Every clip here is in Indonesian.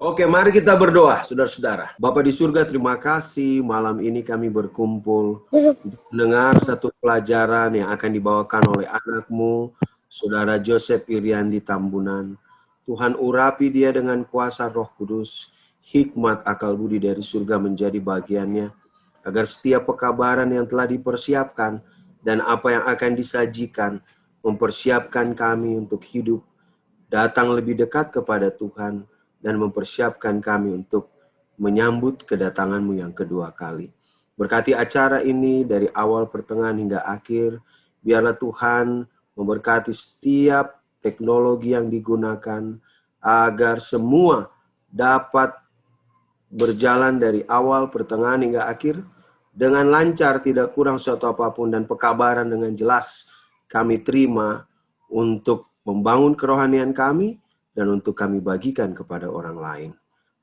Oke, mari kita berdoa, saudara-saudara. Bapa di surga, terima kasih malam ini kami berkumpul untuk mendengar satu pelajaran yang akan dibawakan oleh anakmu, Saudara Joseph Iriandi Tambunan. Tuhan urapi dia dengan kuasa Roh Kudus, hikmat akal budi dari surga menjadi bagiannya, agar setiap pekabaran yang telah dipersiapkan dan apa yang akan disajikan mempersiapkan kami untuk hidup, datang lebih dekat kepada Tuhan, dan mempersiapkan kami untuk menyambut kedatangan-Mu yang kedua kali. Berkati acara ini dari awal, pertengahan, hingga akhir. Biarlah Tuhan memberkati setiap teknologi yang digunakan, agar semua dapat berjalan dari awal, pertengahan, hingga akhir dengan lancar, tidak kurang suatu apapun, dan pekabaran dengan jelas kami terima untuk membangun kerohanian kami dan untuk kami bagikan kepada orang lain.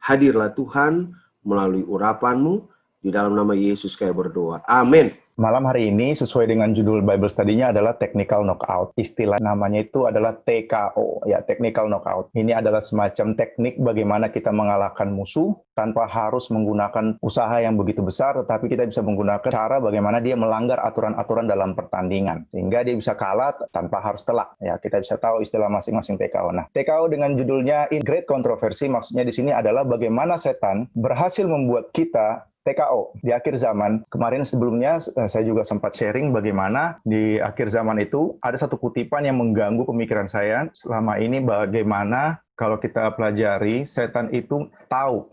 Hadirlah Tuhan melalui urapan-Mu, di dalam nama Yesus kami berdoa. Amin. Malam hari ini sesuai dengan judul Bible Study-nya adalah Technical Knockout. Istilah namanya itu adalah TKO, ya, Technical Knockout. Ini adalah semacam teknik bagaimana kita mengalahkan musuh tanpa harus menggunakan usaha yang begitu besar, tetapi kita bisa menggunakan cara bagaimana dia melanggar aturan-aturan dalam pertandingan, sehingga dia bisa kalah tanpa harus telak. Ya, kita bisa tahu istilah masing-masing TKO. Nah, TKO dengan judulnya In Great Controversy, maksudnya di sini adalah bagaimana setan berhasil membuat kita TKO di akhir zaman. Kemarin sebelumnya saya juga sempat sharing bagaimana di akhir zaman itu ada satu kutipan yang mengganggu pemikiran saya selama ini, bagaimana kalau kita pelajari setan itu tahu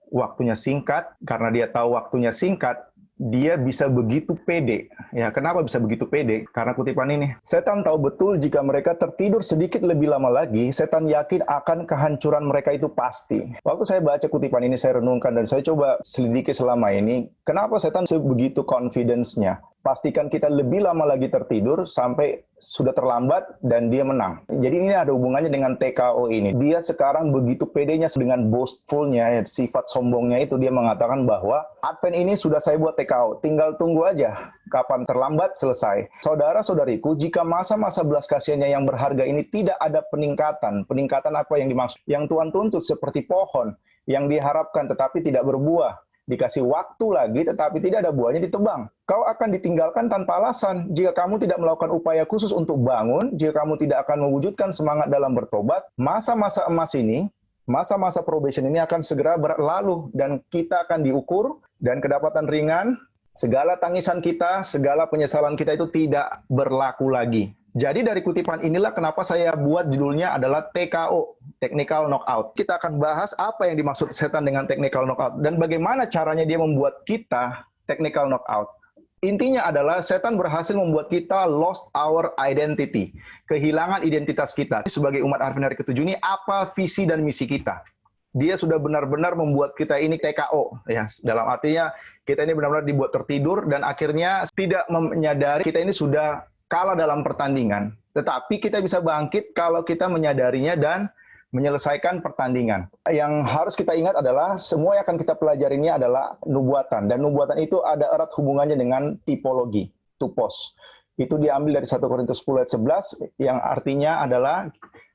waktunya singkat. Karena dia tahu waktunya singkat, dia bisa begitu pede. Ya, kenapa bisa begitu pede? Karena kutipan ini. Setan tahu betul jika mereka tertidur sedikit lebih lama lagi, setan yakin akan kehancuran mereka itu pasti. Waktu saya baca kutipan ini, saya renungkan dan saya coba selidiki selama ini, kenapa setan sebegitu confidence-nya? Pastikan kita lebih lama lagi tertidur sampai sudah terlambat dan dia menang. Jadi ini ada hubungannya dengan TKO ini. Dia sekarang begitu pedenya dengan boastful-nya, sifat sombongnya itu, dia mengatakan bahwa Advent ini sudah saya buat TKO, tinggal tunggu aja kapan terlambat selesai. Saudara-saudariku, jika masa-masa belas kasihannya yang berharga ini tidak ada peningkatan apa yang dimaksud? Yang Tuhan tuntut seperti pohon yang diharapkan tetapi tidak berbuah. Dikasih waktu lagi tetapi tidak ada buahnya, ditebang. Kau akan ditinggalkan tanpa alasan jika kamu tidak melakukan upaya khusus untuk bangun, jika kamu tidak akan mewujudkan semangat dalam bertobat. Masa-masa emas ini, masa-masa probation ini akan segera berlalu dan kita akan diukur dan kedapatan ringan. Segala tangisan kita, segala penyesalan kita itu tidak berlaku lagi. Jadi dari kutipan inilah kenapa saya buat judulnya adalah TKO, Technical Knockout. Kita akan bahas apa yang dimaksud setan dengan Technical Knockout dan bagaimana caranya dia membuat kita Technical Knockout. Intinya adalah setan berhasil membuat kita lost our identity, kehilangan identitas kita. Sebagai umat Advent hari ke-7 ini, apa visi dan misi kita? Dia sudah benar-benar membuat kita ini TKO, ya, dalam artinya kita ini benar-benar dibuat tertidur dan akhirnya tidak menyadari kita ini sudah kalah dalam pertandingan. Tetapi kita bisa bangkit kalau kita menyadarinya dan menyelesaikan pertandingan. Yang harus kita ingat adalah semua yang akan kita pelajari ini adalah nubuatan. Dan nubuatan itu ada erat hubungannya dengan tipologi, tupos. Itu diambil dari 1 Korintus 10 ayat 11 yang artinya adalah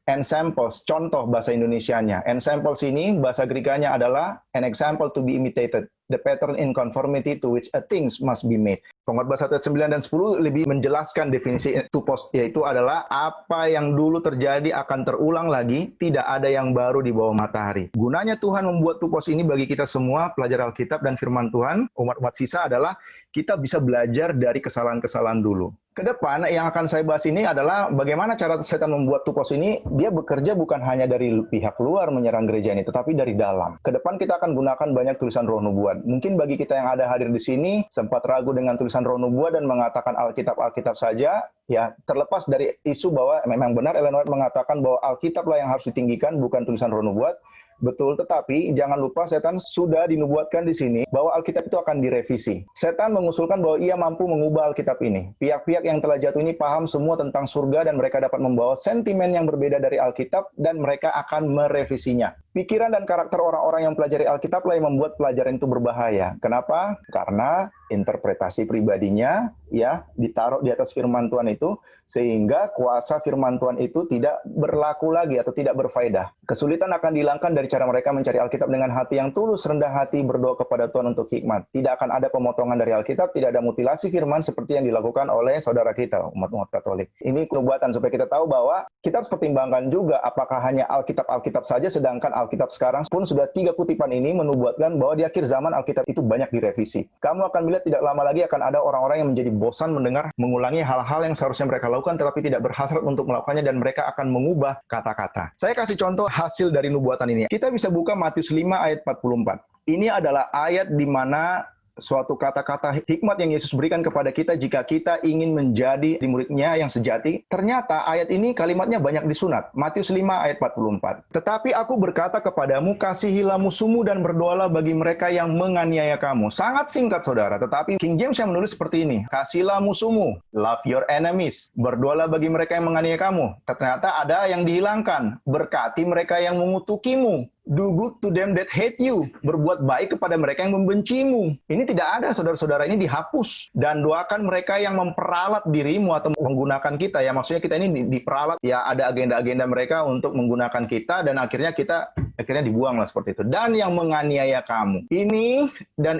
ensamples, contoh bahasa Indonesianya. Ensamples ini bahasa Grekanya adalah an example to be imitated, the pattern in conformity to which a things must be made. Pengkhotbah 1 ayat 9 dan 10 lebih menjelaskan definisi tupos, yaitu adalah apa yang dulu terjadi akan terulang lagi, tidak ada yang baru di bawah matahari. Gunanya Tuhan membuat tupos ini bagi kita semua, pelajar Alkitab dan firman Tuhan, umat-umat sisa adalah kita bisa belajar dari kesalahan-kesalahan dulu. Kedepan yang akan saya bahas ini adalah bagaimana cara setan membuat tupos ini. Dia bekerja bukan hanya dari pihak luar menyerang gereja ini, tetapi dari dalam. Kedepan kita akan gunakan banyak tulisan roh nubuat. Mungkin bagi kita yang ada hadir di sini, sempat ragu dengan tulisan roh nubuat dan mengatakan Alkitab saja, ya, terlepas dari isu bahwa memang benar Ellen White mengatakan bahwa Alkitab lah yang harus ditinggikan, bukan tulisan roh nubuat. Betul, tetapi jangan lupa setan sudah dinubuatkan di sini bahwa Alkitab itu akan direvisi. Setan mengusulkan bahwa ia mampu mengubah Alkitab ini. Pihak-pihak yang telah jatuh ini paham semua tentang surga dan mereka dapat membawa sentimen yang berbeda dari Alkitab dan mereka akan merevisinya. Pikiran dan karakter orang-orang yang pelajari Alkitab lah yang membuat pelajaran itu berbahaya. Kenapa? Karena interpretasi pribadinya ya ditaruh di atas firman Tuhan itu, sehingga kuasa firman Tuhan itu tidak berlaku lagi atau tidak berfaedah. Kesulitan akan dihilangkan dari cara mereka mencari Alkitab dengan hati yang tulus, rendah hati, berdoa kepada Tuhan untuk hikmat. Tidak akan ada pemotongan dari Alkitab, tidak ada mutilasi firman seperti yang dilakukan oleh saudara kita, umat-umat Katolik. Ini nubuatan supaya kita tahu bahwa kita harus pertimbangkan juga apakah hanya Alkitab saja, sedangkan Alkitab sekarang pun sudah 3 kutipan ini menubuatkan bahwa di akhir zaman Alkitab itu banyak direvisi. Kamu akan melihat tidak lama lagi akan ada orang-orang yang menjadi bosan mendengar, mengulangi hal-hal yang seharusnya mereka lakukan tetapi tidak berhasrat untuk melakukannya, dan mereka akan mengubah kata-kata. Saya kasih contoh hasil dari nubuatan ini. Kita bisa buka Matius 5 ayat 44. Ini adalah ayat di mana suatu kata-kata hikmat yang Yesus berikan kepada kita jika kita ingin menjadi murid-Nya yang sejati. Ternyata ayat ini kalimatnya banyak disunat. Matius 5 ayat 44. Tetapi aku berkata kepadamu, kasihilah musuhmu dan berdoalah bagi mereka yang menganiaya kamu. Sangat singkat, saudara. Tetapi King James yang menulis seperti ini. Kasihilah musuhmu, love your enemies. Berdoalah bagi mereka yang menganiaya kamu. Ternyata ada yang dihilangkan. Berkati mereka yang mengutukimu. Do good to them that hate you. Berbuat baik kepada mereka yang membencimu. Ini tidak ada, saudara-saudara. Ini dihapus. Dan doakan mereka yang memperalat dirimu atau menggunakan kita. Ya, maksudnya kita ini diperalat. Ya, ada agenda-agenda mereka untuk menggunakan kita, dan akhirnya dibuang lah seperti itu. Dan yang menganiaya kamu. Ini dan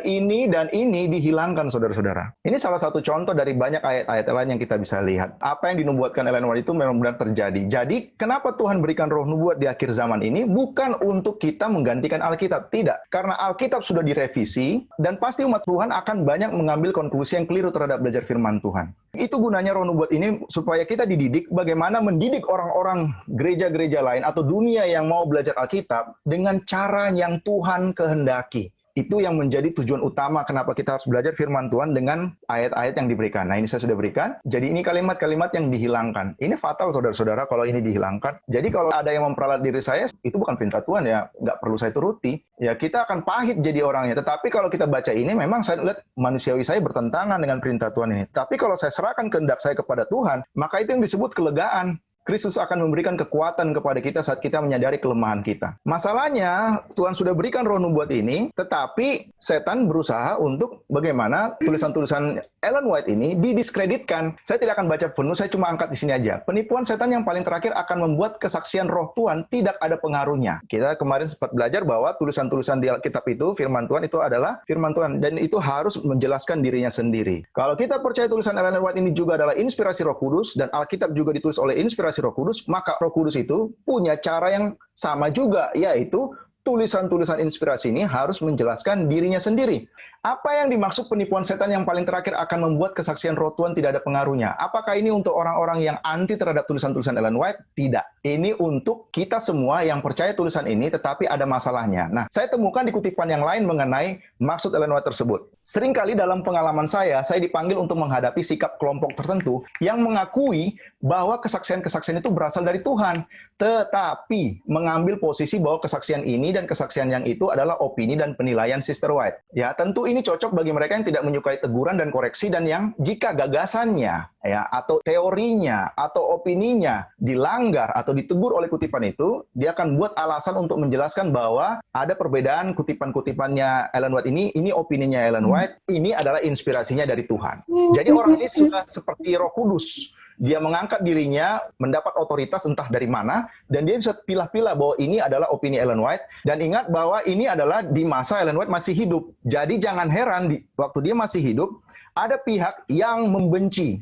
ini dihilangkan, saudara-saudara. Ini salah satu contoh dari banyak ayat-ayat lain yang kita bisa lihat. Apa yang dinubuatkan Ellen White itu memang benar terjadi. Jadi, kenapa Tuhan berikan roh nubuat di akhir zaman ini? Bukan untuk kita menggantikan Alkitab. Tidak. Karena Alkitab sudah direvisi, dan pasti umat Tuhan akan banyak mengambil konklusi yang keliru terhadap belajar firman Tuhan. Itu gunanya roh nubuat ini, supaya kita dididik bagaimana mendidik orang-orang gereja-gereja lain atau dunia yang mau belajar Alkitab dengan cara yang Tuhan kehendaki. Itu yang menjadi tujuan utama kenapa kita harus belajar firman Tuhan dengan ayat-ayat yang diberikan. Nah, ini saya sudah berikan. Jadi ini kalimat-kalimat yang dihilangkan. Ini fatal, saudara-saudara, kalau ini dihilangkan. Jadi kalau ada yang memperalat diri saya, itu bukan perintah Tuhan, ya. Nggak perlu saya turuti. Ya, kita akan pahit jadi orangnya. Tetapi kalau kita baca ini, memang saya lihat manusiawi saya bertentangan dengan perintah Tuhan ini. Tapi kalau saya serahkan kehendak saya kepada Tuhan, maka itu yang disebut kelegaan. Kristus akan memberikan kekuatan kepada kita saat kita menyadari kelemahan kita. Masalahnya, Tuhan sudah berikan roh nubuat ini, tetapi setan berusaha untuk bagaimana tulisan-tulisan Ellen White ini didiskreditkan. Saya tidak akan baca penuh, saya cuma angkat di sini aja. Penipuan setan yang paling terakhir akan membuat kesaksian roh Tuhan tidak ada pengaruhnya. Kita kemarin sempat belajar bahwa tulisan-tulisan di Alkitab itu, firman Tuhan itu adalah firman Tuhan, dan itu harus menjelaskan dirinya sendiri. Kalau kita percaya tulisan Ellen White ini juga adalah inspirasi Roh Kudus, dan Alkitab juga ditulis oleh inspirasi Roh Kudus, maka Roh Kudus itu punya cara yang sama juga, yaitu tulisan-tulisan inspirasi ini harus menjelaskan dirinya sendiri. Apa yang dimaksud penipuan setan yang paling terakhir akan membuat kesaksian roh Tuhan tidak ada pengaruhnya? Apakah ini untuk orang-orang yang anti terhadap tulisan-tulisan Ellen White? Tidak. Ini untuk kita semua yang percaya tulisan ini tetapi ada masalahnya. Nah, saya temukan di kutipan yang lain mengenai maksud Ellen White tersebut. Seringkali dalam pengalaman saya dipanggil untuk menghadapi sikap kelompok tertentu yang mengakui bahwa kesaksian-kesaksian itu berasal dari Tuhan, tetapi mengambil posisi bahwa kesaksian ini dan kesaksian yang itu adalah opini dan penilaian Sister White. Ya, tentu ini cocok bagi mereka yang tidak menyukai teguran dan koreksi, dan yang jika gagasannya ya atau teorinya atau opininya dilanggar atau ditegur oleh kutipan itu, dia akan buat alasan untuk menjelaskan bahwa ada perbedaan kutipan-kutipannya Ellen White ini opininya Ellen White, ini adalah inspirasinya dari Tuhan. Jadi orang ini sudah seperti Roh Kudus. Dia mengangkat dirinya, mendapat otoritas entah dari mana, dan dia bisa pilah-pilah bahwa ini adalah opini Ellen White, dan ingat bahwa ini adalah di masa Ellen White masih hidup. Jadi jangan heran, waktu dia masih hidup, ada pihak yang membenci,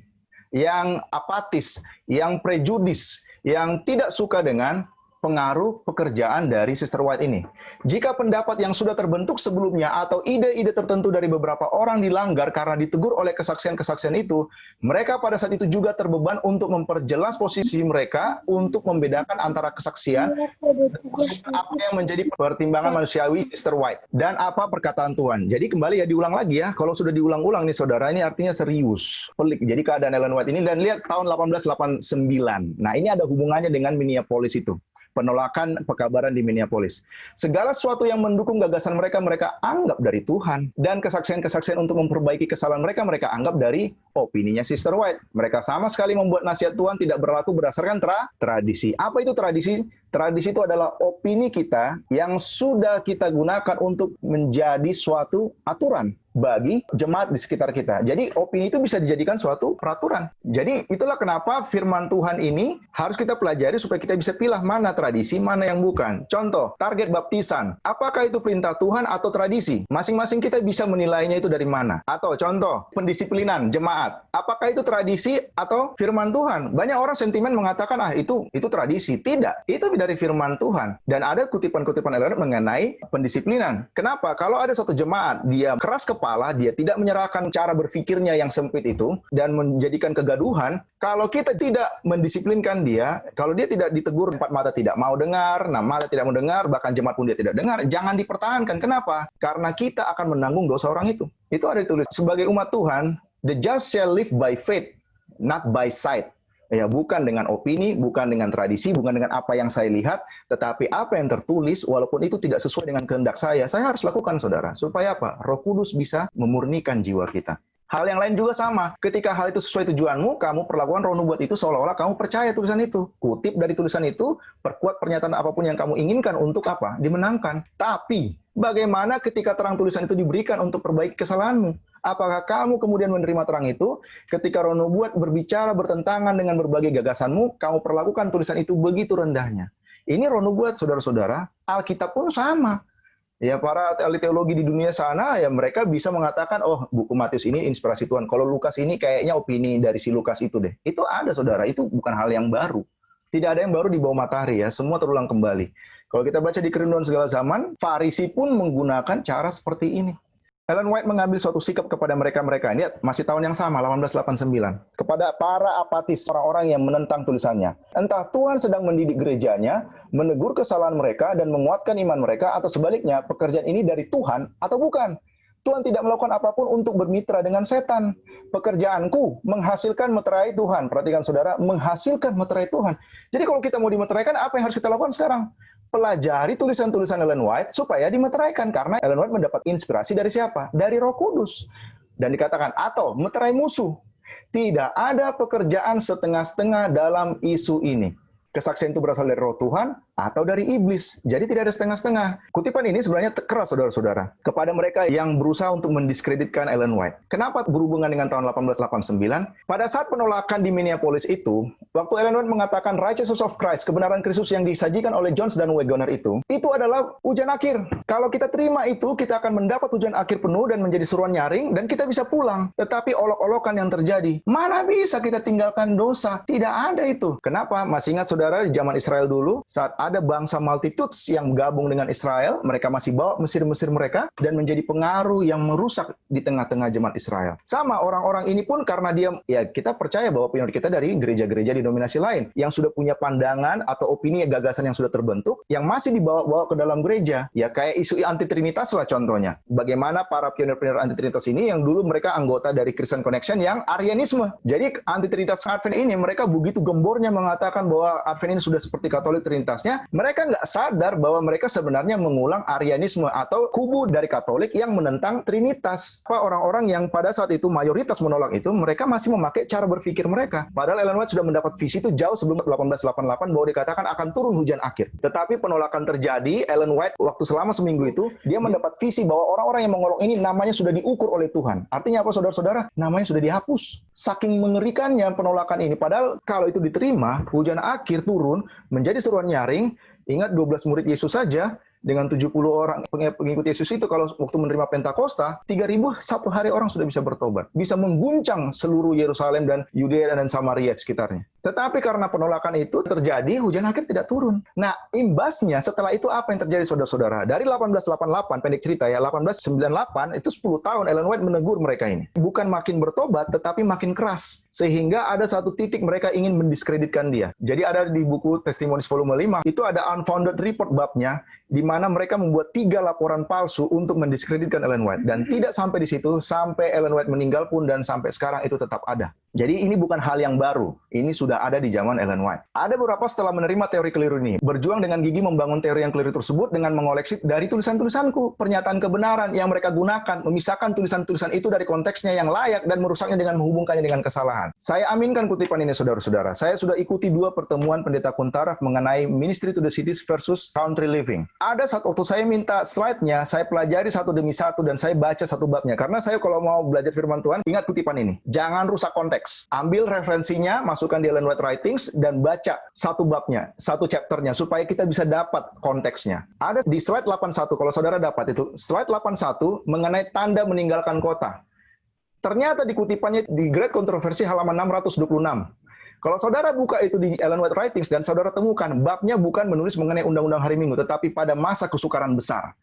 yang apatis, yang prejudis, yang tidak suka dengan pengaruh pekerjaan dari Sister White ini. Jika pendapat yang sudah terbentuk sebelumnya atau ide-ide tertentu dari beberapa orang dilanggar karena ditegur oleh kesaksian-kesaksian itu, mereka pada saat itu juga terbeban untuk memperjelas posisi mereka untuk membedakan antara kesaksian dan apa yang menjadi pertimbangan manusiawi Sister White dan apa perkataan Tuhan. Jadi kembali ya, diulang lagi ya. Kalau sudah diulang-ulang nih saudara, ini artinya serius. Pelik. Jadi keadaan Ellen White ini, dan lihat tahun 1889. Nah, ini ada hubungannya dengan Minneapolis itu. Penolakan pekabaran di Minneapolis. Segala sesuatu yang mendukung gagasan mereka, mereka anggap dari Tuhan. Dan kesaksian-kesaksian untuk memperbaiki kesalahan mereka, mereka anggap dari opininya Sister White. Mereka sama sekali membuat nasihat Tuhan tidak berlaku berdasarkan tradisi. Apa itu tradisi? Tradisi itu adalah opini kita yang sudah kita gunakan untuk menjadi suatu aturan. bagi jemaat di sekitar kita. Jadi opini itu bisa dijadikan suatu peraturan. Jadi itulah kenapa firman Tuhan ini harus kita pelajari supaya kita bisa pilih mana tradisi, mana yang bukan. Contoh, target baptisan. Apakah itu perintah Tuhan atau tradisi? Masing-masing kita bisa menilainya itu dari mana. Atau contoh, pendisiplinan jemaat. Apakah itu tradisi atau firman Tuhan? Banyak orang sentimen mengatakan, itu tradisi. Tidak, itu dari firman Tuhan. Dan ada kutipan-kutipan Ellen White mengenai pendisiplinan. Kenapa? Kalau ada satu jemaat, dia keras kepala, dia tidak menyerahkan cara berpikirnya yang sempit itu, dan menjadikan kegaduhan, kalau kita tidak mendisiplinkan dia, kalau dia tidak ditegur, empat mata tidak mau dengar, enam mata tidak mau dengar, bahkan jemaat pun dia tidak dengar, jangan dipertahankan. Kenapa? Karena kita akan menanggung dosa orang itu. Itu ada ditulis. Sebagai umat Tuhan, the just shall live by faith, not by sight. Ya, bukan dengan opini, bukan dengan tradisi, bukan dengan apa yang saya lihat, tetapi apa yang tertulis, walaupun itu tidak sesuai dengan kehendak saya harus lakukan, saudara. Supaya apa? Roh Kudus bisa memurnikan jiwa kita. Hal yang lain juga sama. Ketika hal itu sesuai tujuanmu, kamu perlakukan roh nubuat itu seolah-olah kamu percaya tulisan itu. Kutip dari tulisan itu, perkuat pernyataan apapun yang kamu inginkan untuk apa? Dimenangkan. Tapi, bagaimana ketika terang tulisan itu diberikan untuk perbaiki kesalahanmu? Apakah kamu kemudian menerima terang itu? Ketika roh nubuat berbicara bertentangan dengan berbagai gagasanmu, kamu perlakukan tulisan itu begitu rendahnya. Ini roh nubuat, saudara-saudara. Alkitab pun sama. Ya, para ahli teologi di dunia sana, ya mereka bisa mengatakan, buku Matius ini inspirasi Tuhan. Kalau Lukas ini kayaknya opini dari si Lukas itu deh. Itu ada, saudara. Itu bukan hal yang baru. Tidak ada yang baru di bawah matahari ya. Semua terulang kembali. Kalau kita baca di Kerinduan Segala Zaman, Farisi pun menggunakan cara seperti ini. Ellen White mengambil suatu sikap kepada mereka-mereka. Ini masih tahun yang sama, 1889. Kepada para apatis, orang-orang yang menentang tulisannya. Entah Tuhan sedang mendidik gerejanya, menegur kesalahan mereka, dan menguatkan iman mereka, atau sebaliknya, pekerjaan ini dari Tuhan atau bukan. Tuhan tidak melakukan apapun untuk bermitra dengan setan. Pekerjaanku menghasilkan meterai Tuhan. Perhatikan saudara, menghasilkan meterai Tuhan. Jadi kalau kita mau dimeteraikan, apa yang harus kita lakukan sekarang? Pelajari tulisan-tulisan Ellen White supaya dimeteraikan. Karena Ellen White mendapat inspirasi dari siapa? Dari Roh Kudus. Dan dikatakan, atau meterai musuh. Tidak ada pekerjaan setengah-setengah dalam isu ini. Kesaksian itu berasal dari Roh Tuhan atau dari iblis. Jadi tidak ada setengah-setengah. Kutipan ini sebenarnya keras, saudara-saudara, kepada mereka yang berusaha untuk mendiskreditkan Ellen White. Kenapa berhubungan dengan tahun 1889? Pada saat penolakan di Minneapolis itu, waktu Ellen White mengatakan Righteousness of Christ, kebenaran Kristus yang disajikan oleh Jones dan Waggoner itu adalah ujian akhir. Kalau kita terima itu, kita akan mendapat ujian akhir penuh dan menjadi seruan nyaring, dan kita bisa pulang. Tetapi olok-olokan yang terjadi, mana bisa kita tinggalkan dosa? Tidak ada itu. Kenapa? Masih ingat, saudara, di zaman Israel dulu, saat ada bangsa multitudes yang gabung dengan Israel, mereka masih bawa Mesir-Mesir mereka, dan menjadi pengaruh yang merusak di tengah-tengah jemaat Israel. Sama, orang-orang ini pun karena dia, ya kita percaya bahwa opini kita dari gereja-gereja denominasi lain, yang sudah punya pandangan atau opini gagasan yang sudah terbentuk, yang masih dibawa-bawa ke dalam gereja. Ya kayak isu anti-trinitas lah contohnya. Bagaimana para pionir-pionir anti-trinitas ini, yang dulu mereka anggota dari Christian Connection yang Arianisme. Jadi anti-trinitas Advent ini, mereka begitu gembornya mengatakan bahwa Advent ini sudah seperti Katolik trinitasnya, mereka nggak sadar bahwa mereka sebenarnya mengulang Arianisme atau kubu dari Katolik yang menentang Trinitas. Orang-orang yang pada saat itu mayoritas menolak itu, mereka masih memakai cara berpikir mereka. Padahal Ellen White sudah mendapat visi itu jauh sebelum 1888 bahwa dikatakan akan turun hujan akhir. Tetapi penolakan terjadi, Ellen White waktu selama seminggu itu, dia mendapat visi bahwa orang-orang yang mengolok ini namanya sudah diukur oleh Tuhan. Artinya apa, saudara-saudara? Namanya sudah dihapus. Saking mengerikannya penolakan ini. Padahal kalau itu diterima, hujan akhir turun, menjadi seruan nyaring. Ingat 12 murid Yesus saja, dengan 70 orang pengikut Yesus itu, kalau waktu menerima Pentakosta, 3.000 satu hari orang sudah bisa bertobat. Bisa mengguncang seluruh Yerusalem dan Yudea dan Samaria sekitarnya. Tetapi karena penolakan itu terjadi, hujan akhir tidak turun. Nah, imbasnya setelah itu apa yang terjadi, saudara-saudara? Dari 1888, pendek cerita ya, 1898, itu 10 tahun Ellen White menegur mereka ini. Bukan makin bertobat, tetapi makin keras. Sehingga ada satu titik mereka ingin mendiskreditkan dia. Jadi ada di buku Testimonies volume 5, itu ada unfounded report babnya, di mana mereka membuat 3 laporan palsu untuk mendiskreditkan Ellen White. Dan tidak sampai di situ, sampai Ellen White meninggal pun, dan sampai sekarang itu tetap ada. Jadi ini bukan hal yang baru. Ini sudah ada di zaman Ellen White. Ada beberapa setelah menerima teori keliru ini, berjuang dengan gigi membangun teori yang keliru tersebut dengan mengoleksi dari tulisan-tulisanku, pernyataan kebenaran yang mereka gunakan, memisahkan tulisan-tulisan itu dari konteksnya yang layak dan merusaknya dengan menghubungkannya dengan kesalahan. Saya aminkan kutipan ini, saudara-saudara. Saya sudah ikuti 2 pertemuan Pendeta Kuntaraf mengenai Ministry to the Cities versus Country Living. Ada Ada satu waktu saya minta slide-nya, saya pelajari satu demi satu dan saya baca satu babnya. Karena saya kalau mau belajar firman Tuhan, ingat kutipan ini. Jangan rusak konteks. Ambil referensinya, masukkan di Ellen White Writings, dan baca satu babnya, satu chapternya, supaya kita bisa dapat konteksnya. Ada di slide 81, kalau saudara dapat itu, slide 81 mengenai tanda meninggalkan kota. Ternyata di kutipannya di Great Controversy halaman 626. Kalau saudara buka itu di Ellen White Writings dan saudara temukan, babnya bukan menulis mengenai undang-undang hari Minggu, tetapi pada masa kesukaran besar.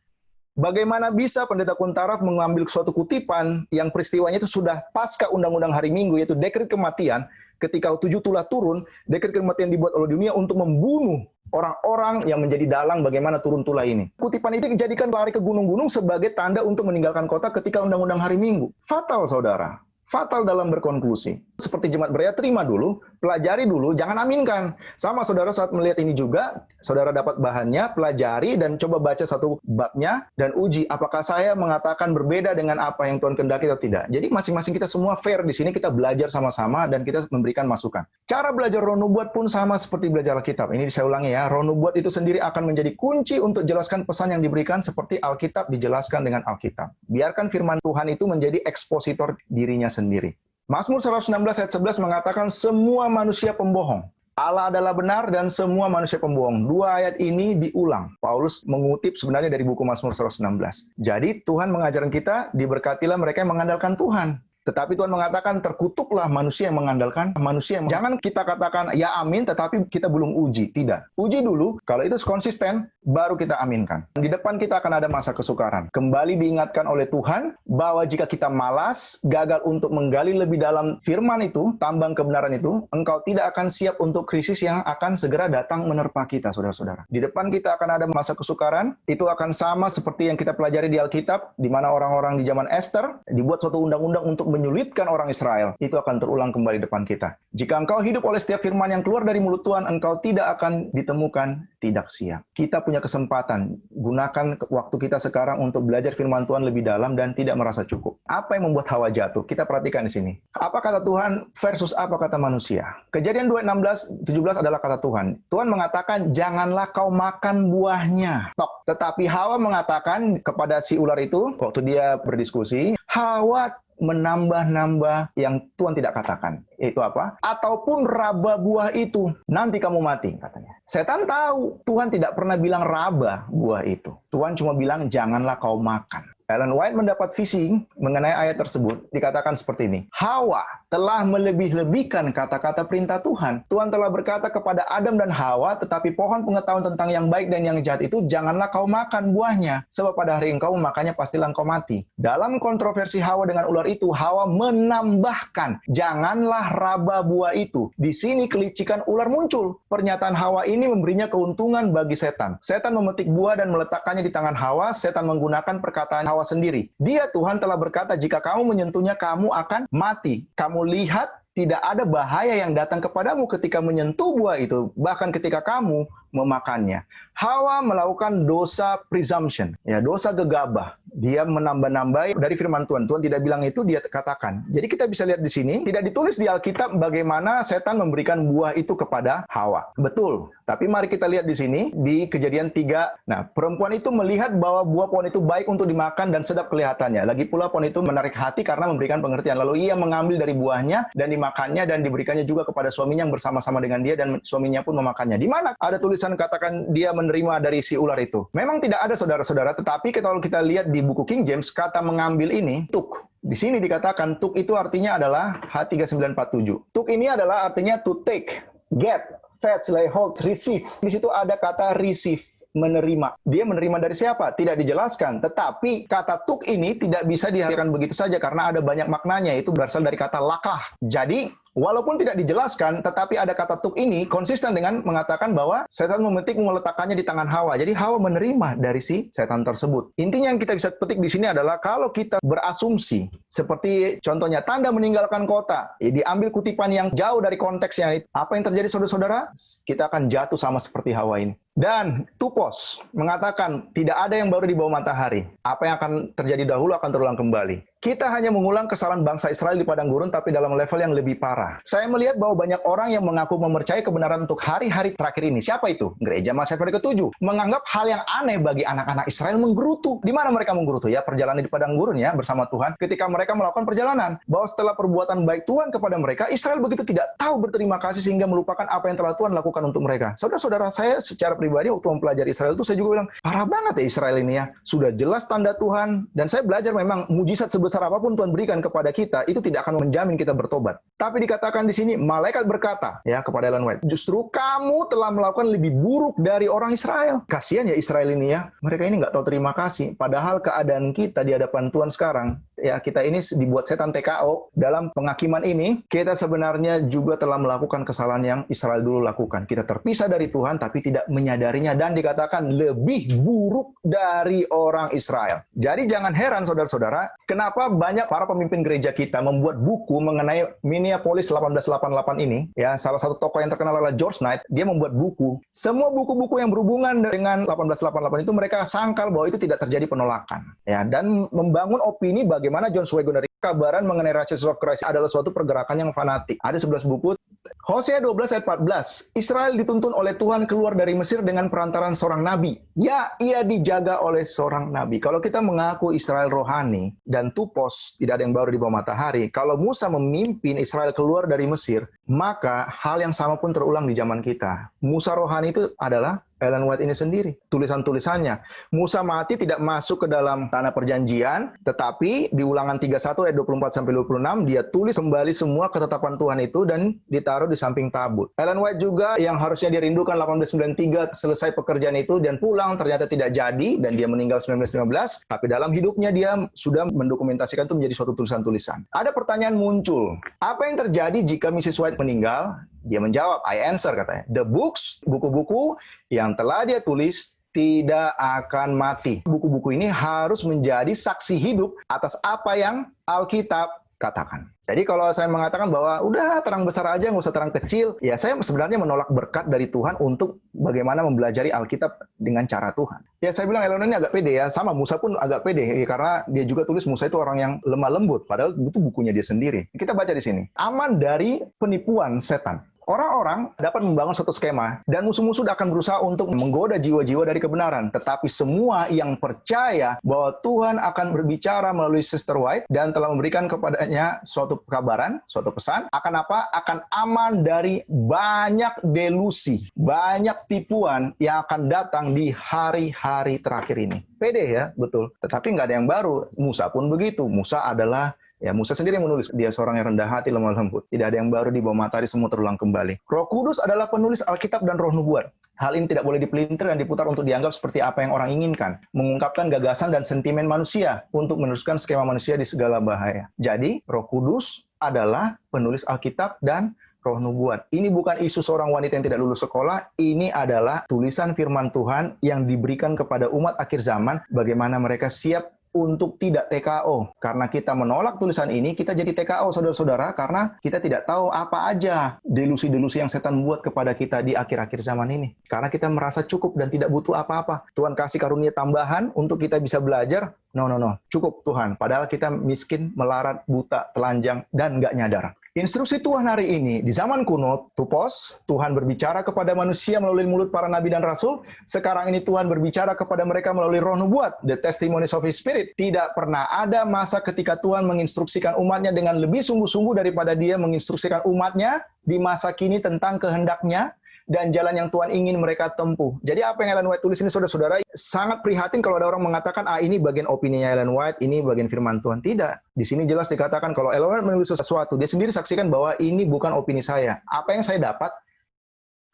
Bagaimana bisa Pendeta Kuntaraf mengambil suatu kutipan yang peristiwanya itu sudah pasca undang-undang hari Minggu, yaitu dekret kematian, ketika 7 tulah turun, dekret kematian dibuat oleh dunia untuk membunuh orang-orang yang menjadi dalang bagaimana turun tulah ini. Kutipan itu dijadikan lari ke gunung-gunung sebagai tanda untuk meninggalkan kota ketika undang-undang hari Minggu. Fatal, saudara. Fatal dalam berkonklusi. Seperti jemaat Berea, terima dulu, pelajari dulu, jangan aminkan. Sama saudara saat melihat ini juga, saudara dapat bahannya, pelajari dan coba baca satu babnya, dan uji apakah saya mengatakan berbeda dengan apa yang Tuhan kehendaki atau tidak. Jadi masing-masing kita semua fair di sini, kita belajar sama-sama dan kita memberikan masukan. Cara belajar Roh Nubuat pun sama seperti belajar Alkitab. Ini saya ulangi ya, Roh Nubuat itu sendiri akan menjadi kunci untuk jelaskan pesan yang diberikan seperti Alkitab dijelaskan dengan Alkitab. Biarkan firman Tuhan itu menjadi ekspositor dirinya sendiri. Mazmur 119 ayat 11 mengatakan semua manusia pembohong. Allah adalah benar dan semua manusia pembohong. Dua ayat ini diulang. Paulus mengutip sebenarnya dari buku Mazmur 116. Jadi Tuhan mengajarkan kita, diberkatilah mereka yang mengandalkan Tuhan. Tetapi Tuhan mengatakan terkutuklah manusia yang mengandalkan manusia. Jangan kita katakan ya amin tetapi kita belum uji. Tidak. Uji dulu. Kalau itu konsisten baru kita aminkan. Di depan kita akan ada masa kesukaran. Kembali diingatkan oleh Tuhan bahwa jika kita malas, gagal untuk menggali lebih dalam firman itu, tambang kebenaran itu, engkau tidak akan siap untuk krisis yang akan segera datang menerpa kita, saudara-saudara. Di depan kita akan ada masa kesukaran. Itu akan sama seperti yang kita pelajari di Alkitab, di mana orang-orang di zaman Esther dibuat suatu undang-undang untuk menyulitkan orang Israel, itu akan terulang kembali depan kita. Jika engkau hidup oleh setiap firman yang keluar dari mulut Tuhan, engkau tidak akan ditemukan tidak siap. Kita punya kesempatan, gunakan waktu kita sekarang untuk belajar firman Tuhan lebih dalam dan tidak merasa cukup. Apa yang membuat Hawa jatuh? Kita perhatikan di sini. Apa kata Tuhan versus apa kata manusia? Kejadian 2:16-17 adalah kata Tuhan. Tuhan mengatakan, janganlah kau makan buahnya. Tetapi Hawa mengatakan kepada si ular itu, waktu dia berdiskusi, Hawa menambah-nambah yang Tuhan tidak katakan. Yaitu apa? Ataupun raba buah itu, nanti kamu mati, katanya. Setan tahu, Tuhan tidak pernah bilang raba buah itu. Tuhan cuma bilang, janganlah kau makan. Ellen White mendapat visi mengenai ayat tersebut, dikatakan seperti ini. Hawa telah melebih-lebihkan kata-kata perintah Tuhan. Tuhan telah berkata kepada Adam dan Hawa, tetapi pohon pengetahuan tentang yang baik dan yang jahat itu, janganlah kau makan buahnya, sebab pada hari engkau memakannya pastilah engkau mati. Dalam kontroversi Hawa dengan ular itu, Hawa menambahkan, janganlah raba buah itu. Di sini kelicikan ular muncul. Pernyataan Hawa ini memberinya keuntungan bagi setan. Setan memetik buah dan meletakkannya di tangan Hawa, setan menggunakan perkataan Hawa sendiri. Dia, Tuhan telah berkata, jika kamu menyentuhnya, kamu akan mati. Kamu lihat, tidak ada bahaya yang datang kepadamu ketika menyentuh buah itu, bahkan ketika kamu memakannya. Hawa melakukan dosa presumption, ya, dosa gegabah. Dia menambah-nambah dari firman Tuhan. Tuhan tidak bilang itu, dia katakan. Jadi kita bisa lihat di sini, tidak ditulis di Alkitab bagaimana setan memberikan buah itu kepada Hawa. Betul. Tapi mari kita lihat di sini, di Kejadian 3. Nah, perempuan itu melihat bahwa buah pohon itu baik untuk dimakan dan sedap kelihatannya. Lagi pula pohon itu menarik hati karena memberikan pengertian. Lalu ia mengambil dari buahnya dan dimakannya dan diberikannya juga kepada suaminya yang bersama-sama dengan dia dan suaminya pun memakannya. Di mana ada tulisan katakan dia menerima dari si ular itu? Memang tidak ada, saudara-saudara, tetapi kalau kita lihat di buku King James, kata mengambil ini, tuk. Di sini dikatakan tuk itu artinya adalah H3947. Tuk ini adalah artinya to take, get, fetch, lay hold, receive. Di situ ada kata receive, menerima. Dia menerima dari siapa? Tidak dijelaskan. Tetapi kata tuk ini tidak bisa diartikan begitu saja karena ada banyak maknanya. Itu berasal dari kata lakah. Jadi, walaupun tidak dijelaskan, tetapi ada kata tuk ini konsisten dengan mengatakan bahwa setan memetik meletakkannya di tangan Hawa. Jadi Hawa menerima dari si setan tersebut. Intinya yang kita bisa petik di sini adalah kalau kita berasumsi Seperti contohnya tanda meninggalkan kota. Diambil kutipan yang jauh dari konteksnya. Apa yang terjadi saudara-saudara? Kita akan jatuh sama seperti Hawa ini. Dan Tupos mengatakan tidak ada yang baru di bawah matahari. Apa yang akan terjadi dahulu akan terulang kembali. Kita hanya mengulang kesalahan bangsa Israel di padang gurun, tapi dalam level yang lebih parah. Saya melihat bahwa banyak orang yang mengaku mempercayai kebenaran untuk hari-hari terakhir ini. Siapa itu? Gereja Mazhabe ke-7. Menganggap hal yang aneh bagi anak-anak Israel menggerutu. Di mana mereka menggerutu? Ya, perjalanan di padang gurun ya, bersama Tuhan. Ketika mereka melakukan perjalanan, bahwa setelah perbuatan baik Tuhan kepada mereka, Israel begitu tidak tahu berterima kasih sehingga melupakan apa yang telah Tuhan lakukan untuk mereka. Saudara-saudara, saya secara pribadi waktu mempelajari Israel itu saya juga bilang, parah banget ya Israel ini ya. Sudah jelas tanda Tuhan, dan saya belajar memang mujizat sebesar apapun Tuhan berikan kepada kita, itu tidak akan menjamin kita bertobat. Tapi dikatakan di sini, malaikat berkata ya kepada Ellen White, justru kamu telah melakukan lebih buruk dari orang Israel. Kasihan ya Israel ini ya, mereka ini nggak tahu terima kasih. Padahal keadaan kita di hadapan Tuhan sekarang, ya kita ini dibuat setan TKO. Dalam penghakiman ini, kita sebenarnya juga telah melakukan kesalahan yang Israel dulu lakukan. Kita terpisah dari Tuhan, tapi tidak menyadarinya, dan dikatakan lebih buruk dari orang Israel. Jadi jangan heran saudara-saudara, kenapa banyak para pemimpin gereja kita membuat buku mengenai Minneapolis 1888 ini. Ya, salah satu tokoh yang terkenal adalah George Knight. Dia membuat buku. Semua buku-buku yang berhubungan dengan 1888 itu mereka sangkal bahwa itu tidak terjadi penolakan. Ya, dan membangun opini bagaimana John Swagger dari kabaran mengenai Righteousness of Christ adalah suatu pergerakan yang fanatik. Ada 11 buku. Hosea 12 ayat 14. Israel dituntun oleh Tuhan keluar dari Mesir dengan perantaran seorang nabi. Ya, ia dijaga oleh seorang nabi. Kalau kita mengaku Israel rohani dan Tupos tidak ada yang baru di bawah matahari, kalau Musa memimpin Israel keluar dari Mesir, maka hal yang sama pun terulang di zaman kita. Musa rohani itu adalah Ellen White ini sendiri. Tulisan-tulisannya. Musa mati tidak masuk ke dalam tanah perjanjian, tetapi di Ulangan 31 ayat 24-26, dia tulis kembali semua ketetapan Tuhan itu dan ditaruh di samping tabut. Ellen White juga yang harusnya dirindukan 1893 selesai pekerjaan itu dan pulang, ternyata tidak jadi, dan dia meninggal 1915, tapi dalam hidupnya dia sudah mendokumentasikan itu menjadi suatu tulisan-tulisan. Ada pertanyaan muncul. Apa yang terjadi jika Mrs. White meninggal? Dia menjawab, I answer katanya. The books, buku-buku yang telah dia tulis tidak akan mati. Buku-buku ini harus menjadi saksi hidup atas apa yang Alkitab katakan. Jadi kalau saya mengatakan bahwa udah terang besar aja, nggak usah terang kecil, ya saya sebenarnya menolak berkat dari Tuhan untuk bagaimana mempelajari Alkitab dengan cara Tuhan. Ya saya bilang Elon ini agak pede ya, sama Musa pun agak pede, ya, karena dia juga tulis Musa itu orang yang lemah lembut, padahal itu bukunya dia sendiri. Kita baca di sini, aman dari penipuan setan. Orang-orang dapat membangun suatu skema dan musuh-musuh akan berusaha untuk menggoda jiwa-jiwa dari kebenaran. Tetapi semua yang percaya bahwa Tuhan akan berbicara melalui Sister White dan telah memberikan kepadanya suatu kabaran, suatu pesan, akan apa? Akan aman dari banyak delusi, banyak tipuan yang akan datang di hari-hari terakhir ini. Pede ya, betul. Tetapi nggak ada yang baru. Musa pun begitu. Musa adalah Musa sendiri yang menulis, dia seorang yang rendah hati, lemah lembut. Tidak ada yang baru di bawah matahari, semua terulang kembali. Roh Kudus adalah penulis Alkitab dan roh nubuat. Hal ini tidak boleh dipelintir dan diputar untuk dianggap seperti apa yang orang inginkan. Mengungkapkan gagasan dan sentimen manusia untuk meneruskan skema manusia di segala bahaya. Jadi, Roh Kudus adalah penulis Alkitab dan roh nubuat. Ini bukan isu seorang wanita yang tidak lulus sekolah, ini adalah tulisan firman Tuhan yang diberikan kepada umat akhir zaman, bagaimana mereka siap untuk tidak TKO. Karena kita menolak tulisan ini, kita jadi TKO, saudara-saudara, karena kita tidak tahu apa aja delusi-delusi yang setan buat kepada kita di akhir-akhir zaman ini. Karena kita merasa cukup dan tidak butuh apa-apa. Tuhan kasih karunia tambahan untuk kita bisa belajar. No. Cukup Tuhan. Padahal kita miskin, melarat, buta, telanjang, dan nggak nyadar. Instruksi Tuhan hari ini, di zaman kuno, Tupos, Tuhan berbicara kepada manusia melalui mulut para nabi dan rasul. Sekarang ini Tuhan berbicara kepada mereka melalui roh nubuat, the testimonies of His Spirit. Tidak pernah ada masa ketika Tuhan menginstruksikan umatnya dengan lebih sungguh-sungguh daripada Dia menginstruksikan umatnya di masa kini tentang kehendaknya dan jalan yang Tuhan ingin mereka tempuh. Jadi apa yang Ellen White tulis ini, saudara-saudara, sangat prihatin kalau ada orang mengatakan, ini bagian opininya Ellen White, ini bagian firman Tuhan. Tidak. Di sini jelas dikatakan kalau Ellen White menulis sesuatu, dia sendiri saksikan bahwa ini bukan opini saya. Apa yang saya dapat,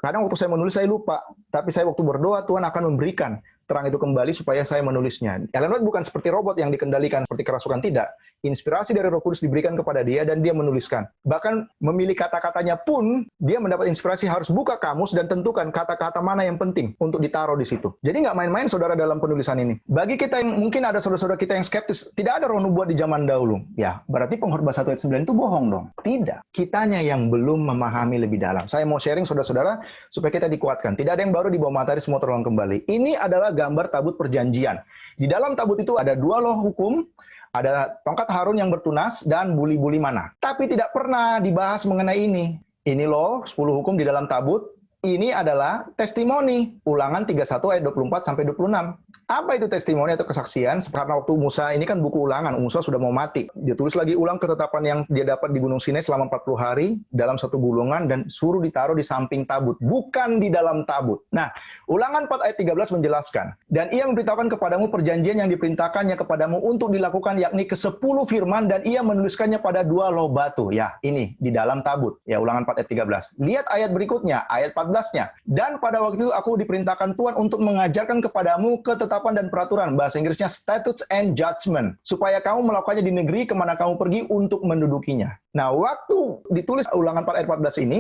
kadang waktu saya menulis saya lupa, tapi saya waktu berdoa Tuhan akan memberikan terang itu kembali supaya saya menulisnya. Ellen White bukan seperti robot yang dikendalikan seperti kerasukan, tidak. Inspirasi dari Roh Kudus diberikan kepada dia dan dia menuliskan. Bahkan memilih kata-katanya pun dia mendapat inspirasi harus buka kamus dan tentukan kata-kata mana yang penting untuk ditaruh di situ. Jadi nggak main-main saudara dalam penulisan ini. Bagi kita yang mungkin ada saudara-saudara kita yang skeptis, tidak ada roh nubuat di zaman dahulu. Ya, berarti Pengkhotbah 1 ayat 9 itu bohong dong. Tidak. Kitanya yang belum memahami lebih dalam. Saya mau sharing saudara-saudara supaya kita dikuatkan. Tidak ada yang baru di bawah matahari, semua terulang kembali. Ini adalah gambar tabut perjanjian. Di dalam tabut itu ada 2 loh hukum, ada tongkat Harun yang bertunas dan buli-buli mana. Tapi tidak pernah dibahas mengenai ini. Ini loh 10 hukum di dalam tabut. Ini adalah testimoni. Ulangan 31 ayat 24 sampai 26. Apa itu testimoni atau kesaksian? Karena waktu Musa ini kan buku ulangan, Musa sudah mau mati. Dia tulis lagi ulang ketetapan yang dia dapat di Gunung Sinai selama 40 hari dalam satu gulungan dan suruh ditaruh di samping tabut, bukan di dalam tabut. Nah, Ulangan 4 ayat 13 menjelaskan, dan ia memberitahukan kepadamu perjanjian yang diperintahkannya kepadamu untuk dilakukan, yakni ke-10 firman, dan ia menuliskannya pada 2 loh batu. Ya, ini di dalam tabut. Ya, Ulangan 4 ayat 13. Lihat ayat berikutnya, ayat 14-nya. Dan pada waktu itu aku diperintahkan Tuhan untuk mengajarkan kepadamu ketetapan dan peraturan, bahasa Inggrisnya statutes and judgment, supaya kamu melakukannya di negeri kemana kamu pergi untuk mendudukinya. Nah, waktu ditulis Ulangan 4 ayat 14 ini,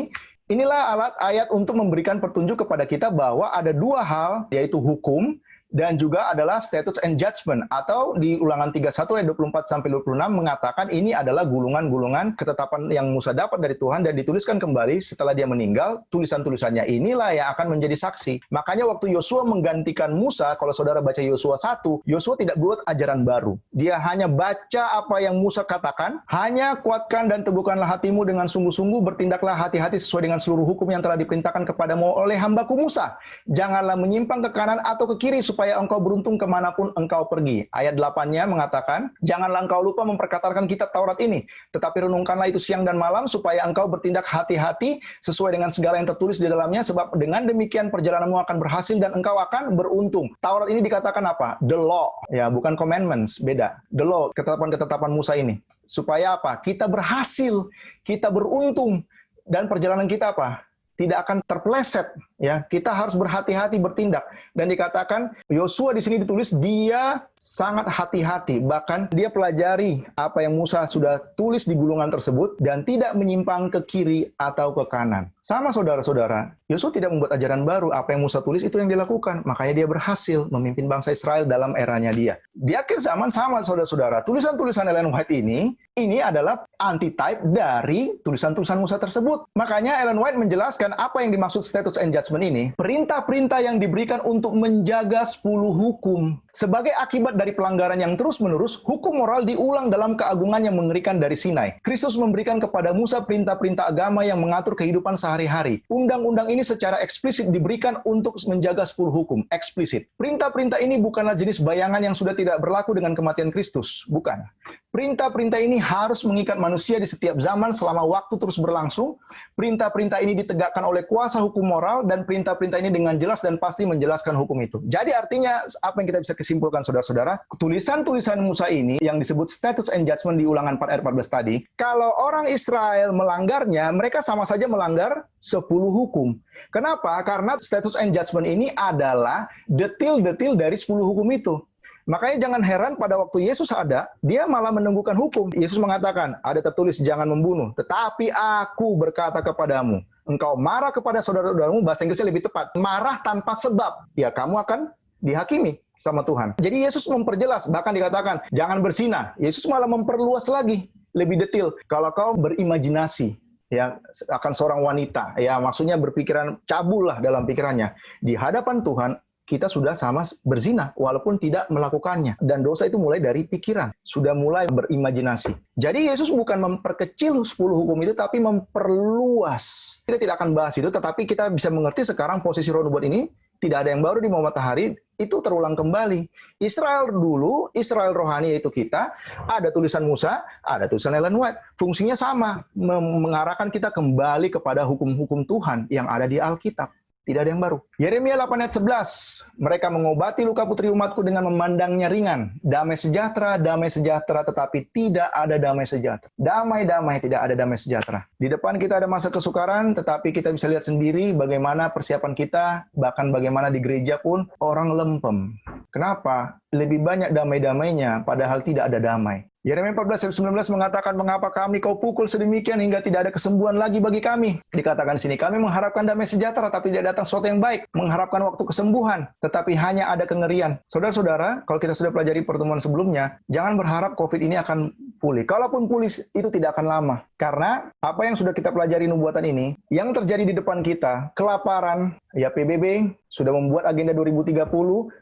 inilah alat ayat untuk memberikan petunjuk kepada kita bahwa ada 2 hal, yaitu hukum dan juga adalah statutes and judgment, atau di Ulangan 31 ayat 24 sampai 26 mengatakan ini adalah gulungan-gulungan ketetapan yang Musa dapat dari Tuhan dan dituliskan kembali setelah dia meninggal. Tulisan-tulisannya inilah yang akan menjadi saksi. Makanya waktu Yosua menggantikan Musa, kalau saudara baca Yosua 1, Yosua tidak buat ajaran baru. Dia hanya baca apa yang Musa katakan, hanya kuatkan dan teguhkanlah hatimu dengan sungguh-sungguh, bertindaklah hati-hati sesuai dengan seluruh hukum yang telah diperintahkan kepadamu oleh hambaku Musa. Janganlah menyimpang ke kanan atau ke kiri supaya engkau beruntung kemanapun engkau pergi. Ayat 8-nya mengatakan, janganlah engkau lupa memperkatakan kitab Taurat ini, tetapi renungkanlah itu siang dan malam, supaya engkau bertindak hati-hati sesuai dengan segala yang tertulis di dalamnya, sebab dengan demikian perjalananmu akan berhasil dan engkau akan beruntung. Taurat ini dikatakan apa? The law. Ya, bukan commandments, beda. The law, ketetapan-ketetapan Musa ini. Supaya apa? Kita berhasil, kita beruntung, dan perjalanan kita apa? Tidak akan terpeleset, ya. Kita harus berhati-hati bertindak. Dan dikatakan Yosua di sini ditulis dia sangat hati-hati, bahkan dia pelajari apa yang Musa sudah tulis di gulungan tersebut dan tidak menyimpang ke kiri atau ke kanan. Sama saudara-saudara, Yosua tidak membuat ajaran baru, apa yang Musa tulis itu yang dilakukan. Makanya dia berhasil memimpin bangsa Israel dalam eranya dia. Di akhir zaman sama saudara-saudara, tulisan-tulisan Ellen White ini adalah antitype dari tulisan-tulisan Musa tersebut. Makanya Ellen White menjelaskan apa yang dimaksud statutes and judgment ini, perintah-perintah yang diberikan untuk menjaga 10 hukum. Sebagai akibat dari pelanggaran yang terus-menerus, hukum moral diulang dalam keagungan yang mengerikan dari Sinai. Kristus memberikan kepada Musa perintah-perintah agama yang mengatur kehidupan sehari-hari. Undang-undang ini secara eksplisit diberikan untuk menjaga 10 hukum. Eksplisit. Perintah-perintah ini bukanlah jenis bayangan yang sudah tidak berlaku dengan kematian Kristus. Bukan. Perintah-perintah ini harus mengikat manusia di setiap zaman selama waktu terus berlangsung. Perintah-perintah ini ditegakkan oleh kuasa hukum moral, dan perintah-perintah ini dengan jelas dan pasti menjelaskan hukum itu. Jadi artinya, apa yang kita bisa kesimpulkan saudara-saudara, tulisan-tulisan Musa ini yang disebut statutes and judgment di Ulangan 4 ayat 14 tadi, kalau orang Israel melanggarnya, mereka sama saja melanggar 10 hukum. Kenapa? Karena statutes and judgment ini adalah detil-detil dari 10 hukum itu. Makanya jangan heran pada waktu Yesus ada, dia malah menunggukan hukum. Yesus mengatakan, ada tertulis jangan membunuh, tetapi aku berkata kepadamu, engkau marah kepada saudara-saudaramu, bahasa Inggrisnya lebih tepat, marah tanpa sebab, ya kamu akan dihakimi sama Tuhan. Jadi Yesus memperjelas, bahkan dikatakan, jangan berzina. Yesus malah memperluas lagi, lebih detail. Kalau kau berimajinasi, ya akan seorang wanita, ya maksudnya berpikiran cabul lah dalam pikirannya, di hadapan Tuhan, kita sudah sama berzina, walaupun tidak melakukannya. Dan dosa itu mulai dari pikiran. Sudah mulai berimajinasi. Jadi Yesus bukan memperkecil 10 hukum itu, tapi memperluas. Kita tidak akan bahas itu, tetapi kita bisa mengerti sekarang posisi roh nubuat ini, tidak ada yang baru di bawah matahari, itu terulang kembali. Israel dulu, Israel rohani yaitu kita, ada tulisan Musa, ada tulisan Ellen White. Fungsinya sama, mengarahkan kita kembali kepada hukum-hukum Tuhan yang ada di Alkitab. Tidak ada yang baru. Yeremia 8 ayat 11. Mereka mengobati luka putri umatku dengan memandangnya ringan. Damai sejahtera, tetapi tidak ada damai sejahtera. Damai-damai, tidak ada damai sejahtera. Di depan kita ada masa kesukaran, tetapi kita bisa lihat sendiri bagaimana persiapan kita, bahkan bagaimana di gereja pun orang lempem. Kenapa? Lebih banyak damai-damainya, padahal tidak ada damai. Yeremia 14 ayat 19 mengatakan, mengapa kami kau pukul sedemikian hingga tidak ada kesembuhan lagi bagi kami. Dikatakan di sini, kami mengharapkan damai sejahtera tapi tidak datang sesuatu yang baik. Mengharapkan waktu kesembuhan, tetapi hanya ada kengerian. Saudara-saudara, kalau kita sudah pelajari pertemuan sebelumnya, jangan berharap COVID ini akan pulih. Kalaupun pulih, itu tidak akan lama. Karena apa yang sudah kita pelajari nubuatan ini, yang terjadi di depan kita, kelaparan, ya PBB sudah membuat agenda 2030,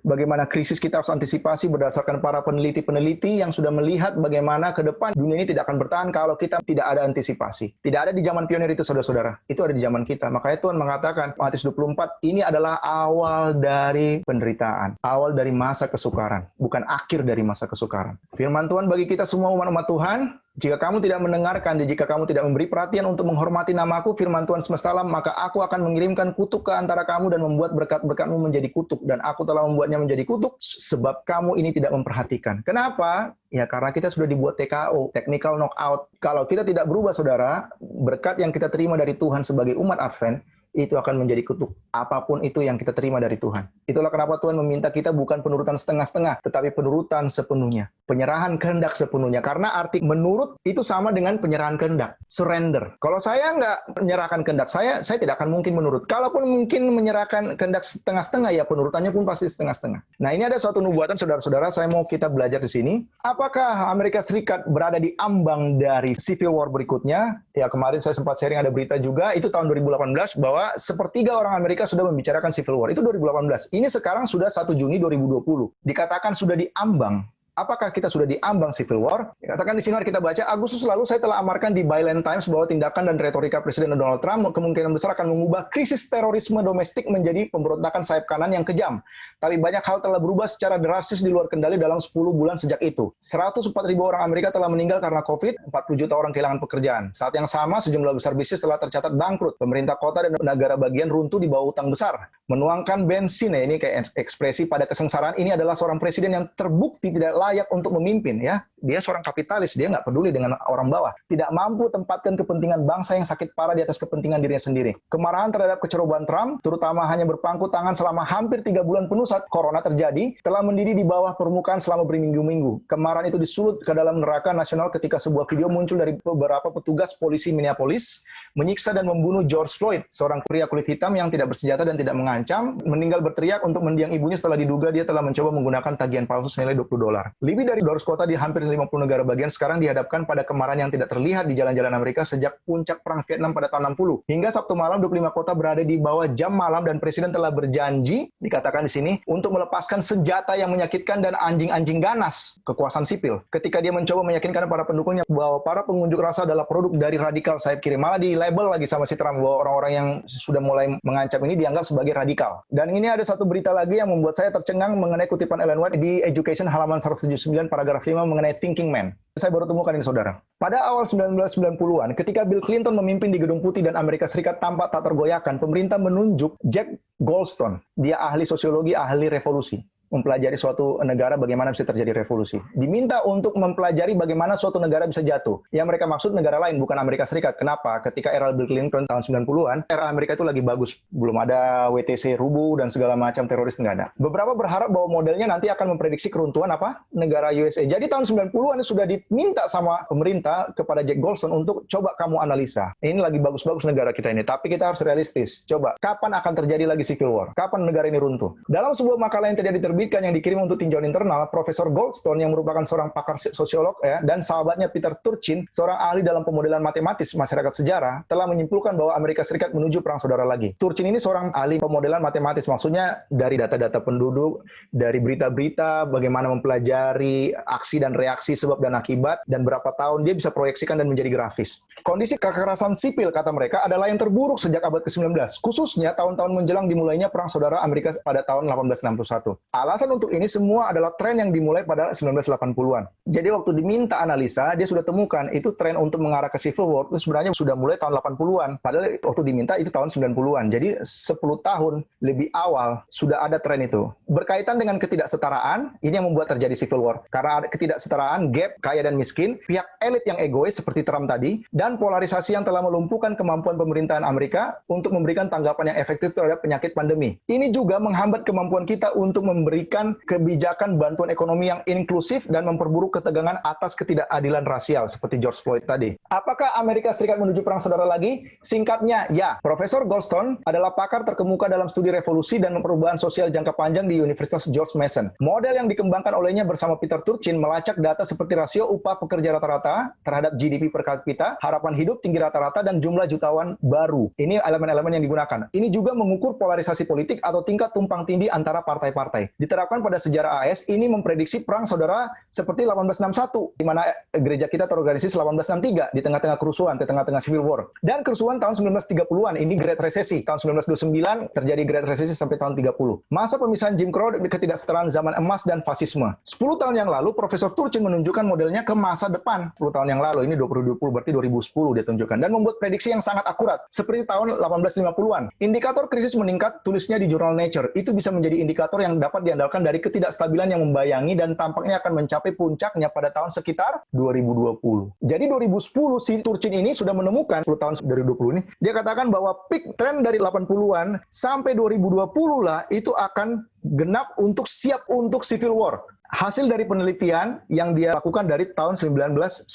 bagaimana krisis kita harus antisipasi berdasarkan para peneliti-peneliti yang sudah melihat bagaimana ke depan dunia ini tidak akan bertahan kalau kita tidak ada antisipasi. Tidak ada di zaman pionir itu, saudara-saudara. Itu ada di zaman kita. Makanya Tuhan mengatakan, Matius 24, ini adalah awal dari penderitaan. Awal dari masa kesukaran. Bukan akhir dari masa kesukaran. Firman Tuhan bagi kita semua umat-umat Tuhan, jika kamu tidak mendengarkan dan jika kamu tidak memberi perhatian untuk menghormati namaku, firman Tuhan semesta alam, maka aku akan mengirimkan kutuk ke antara kamu dan membuat berkat-berkatmu menjadi kutuk. Dan aku telah membuatnya menjadi kutuk sebab kamu ini tidak memperhatikan. Kenapa? Ya karena kita sudah dibuat TKO, technical knockout. Kalau kita tidak berubah, saudara, berkat yang kita terima dari Tuhan sebagai umat Advent, itu akan menjadi kutuk. Apapun itu yang kita terima dari Tuhan. Itulah kenapa Tuhan meminta kita bukan penurutan setengah-setengah, tetapi penurutan sepenuhnya. Penyerahan kehendak sepenuhnya. Karena arti menurut itu sama dengan penyerahan kehendak. Surrender. Kalau saya nggak menyerahkan kehendak, saya tidak akan mungkin menurut. Kalaupun mungkin menyerahkan kehendak setengah-setengah, ya penurutannya pun pasti setengah-setengah. Nah ini ada suatu nubuatan, saudara-saudara, saya mau kita belajar di sini. Apakah Amerika Serikat berada di ambang dari civil war berikutnya? Ya kemarin saya sempat sharing ada berita juga, itu tahun 2018, bahwa sepertiga orang Amerika sudah membicarakan civil war. Itu 2018. Ini sekarang sudah 1 Juni 2020. Dikatakan sudah diambang. Apakah kita sudah diambang civil war? Katakan di sini mari kita baca, Agustus lalu saya telah amarkan di Byline Times bahwa tindakan dan retorika Presiden Donald Trump kemungkinan besar akan mengubah krisis terorisme domestik menjadi pemberontakan sayap kanan yang kejam. Tapi banyak hal telah berubah secara drastis di luar kendali dalam 10 bulan sejak itu. 104.000 orang Amerika telah meninggal karena COVID, 40 juta orang kehilangan pekerjaan. Saat yang sama, sejumlah besar bisnis telah tercatat bangkrut. Pemerintah kota dan negara bagian runtuh di bawah utang besar. Menuangkan bensin, ini kayak ekspresi pada kesengsaraan, ini adalah seorang presiden yang terbukti tidak layak untuk memimpin, ya. Dia seorang kapitalis, dia nggak peduli dengan orang bawah. Tidak mampu tempatkan kepentingan bangsa yang sakit parah di atas kepentingan dirinya sendiri. Kemarahan terhadap kecerobohan Trump, terutama hanya berpangku tangan selama hampir 3 bulan penuh saat corona terjadi, telah mendidih di bawah permukaan selama berminggu-minggu. Kemarahan itu disulut ke dalam neraka nasional ketika sebuah video muncul dari beberapa petugas polisi Minneapolis menyiksa dan membunuh George Floyd, seorang pria kulit hitam yang tidak bersenjata dan tidak mengancam, meninggal berteriak untuk mendiang ibunya setelah diduga dia telah mencoba menggunakan tagihan palsu senilai $20. Lebih dari 200 kota di hampir 50 negara bagian sekarang dihadapkan pada kemarahan yang tidak terlihat di jalan-jalan Amerika sejak puncak perang Vietnam pada tahun 60. Hingga Sabtu malam, 25 kota berada di bawah jam malam dan Presiden telah berjanji, dikatakan di sini, untuk melepaskan senjata yang menyakitkan dan anjing-anjing ganas, kekuasaan sipil. Ketika dia mencoba meyakinkan para pendukungnya bahwa para pengunjuk rasa adalah produk dari radikal sayap kiri, malah di label lagi sama si Trump bahwa orang-orang yang sudah mulai mengancam ini dianggap sebagai radikal. Dan ini ada satu berita lagi yang membuat saya tercengang mengenai kutipan Ellen White di Education halaman 179 paragraf 5 mengenai Thinking Man. Saya baru temukan ini, saudara. Pada awal 1990-an, ketika Bill Clinton memimpin di Gedung Putih dan Amerika Serikat tampak tak tergoyahkan, pemerintah menunjuk Jack Goldstone. Dia ahli sosiologi, ahli revolusi. Mempelajari suatu negara bagaimana bisa terjadi revolusi. Diminta untuk mempelajari bagaimana suatu negara bisa jatuh. Yang mereka maksud negara lain, bukan Amerika Serikat. Kenapa? Ketika era Bill Clinton tahun 90-an, era Amerika itu lagi bagus. Belum ada WTC rubuh dan segala macam teroris, nggak ada. Beberapa berharap bahwa modelnya nanti akan memprediksi keruntuhan apa? Negara USA. Jadi tahun 90-an sudah diminta sama pemerintah kepada Jack Goldstone untuk coba kamu analisa. Ini lagi bagus-bagus negara kita ini. Tapi kita harus realistis. Coba, kapan akan terjadi lagi civil war? Kapan negara ini runtuh? Dalam sebuah makalah yang tidak diterbitkan yang dikirim untuk tinjauan internal, Profesor Goldstone yang merupakan seorang pakar sosiolog dan sahabatnya Peter Turchin, seorang ahli dalam pemodelan matematis masyarakat sejarah, telah menyimpulkan bahwa Amerika Serikat menuju perang saudara lagi. Turchin ini seorang ahli pemodelan matematis, maksudnya dari data-data penduduk, dari berita-berita, bagaimana mempelajari aksi dan reaksi sebab dan akibat, dan berapa tahun dia bisa proyeksikan dan menjadi grafis. Kondisi kekerasan sipil, kata mereka, adalah yang terburuk sejak abad ke-19, khususnya tahun-tahun menjelang dimulainya perang saudara Amerika pada tahun 1861. Alasan untuk ini semua adalah tren yang dimulai pada 1980-an. Jadi waktu diminta analisa, dia sudah temukan itu tren untuk mengarah ke civil war itu sebenarnya sudah mulai tahun 80-an. Padahal waktu diminta itu tahun 90-an. Jadi 10 tahun lebih awal sudah ada tren itu. Berkaitan dengan ketidaksetaraan, ini yang membuat terjadi civil war. Karena ada ketidaksetaraan, gap, kaya dan miskin, pihak elit yang egois seperti Trump tadi, dan polarisasi yang telah melumpuhkan kemampuan pemerintahan Amerika untuk memberikan tanggapan yang efektif terhadap penyakit pandemi. Ini juga menghambat kemampuan kita untuk memberi memberikan kebijakan bantuan ekonomi yang inklusif dan memperburuk ketegangan atas ketidakadilan rasial seperti George Floyd tadi. Apakah Amerika Serikat menuju perang saudara lagi? Singkatnya, ya. Profesor Goldstone adalah pakar terkemuka dalam studi revolusi dan perubahan sosial jangka panjang di Universitas George Mason. Model yang dikembangkan olehnya bersama Peter Turchin melacak data seperti rasio upah pekerja rata-rata terhadap GDP per kapita, harapan hidup tinggi rata-rata, dan jumlah jutawan baru. Ini elemen-elemen yang digunakan. Ini juga mengukur polarisasi politik atau tingkat tumpang tindih antara partai-partai. Diterapkan pada sejarah AS, ini memprediksi perang saudara seperti 1861, di mana gereja kita terorganisasi 1863, di tengah-tengah kerusuhan, di tengah-tengah civil war. Dan kerusuhan tahun 1930-an, ini Great Resesi. Tahun 1929 terjadi Great Resesi sampai tahun 30. Masa pemisahan Jim Crow, ketidaksetaraan zaman emas dan fasisme. 10 tahun yang lalu, Profesor Turchin menunjukkan modelnya ke masa depan. 10 tahun yang lalu, ini 2020, berarti 2010 dia tunjukkan. Dan membuat prediksi yang sangat akurat, seperti tahun 1850-an. Indikator krisis meningkat, tulisnya di jurnal Nature. Itu bisa menjadi indikator yang dapat diandalkan dari ketidakstabilan yang membayangi dan tampaknya akan mencapai puncaknya pada tahun sekitar 2020. Jadi 2010, si Turchin ini sudah menemukan, 10 tahun 2020 ini, dia katakan bahwa peak trend dari 80-an sampai 2020 lah, itu akan genap untuk siap untuk civil war. Hasil dari penelitian yang dia lakukan dari tahun 1990.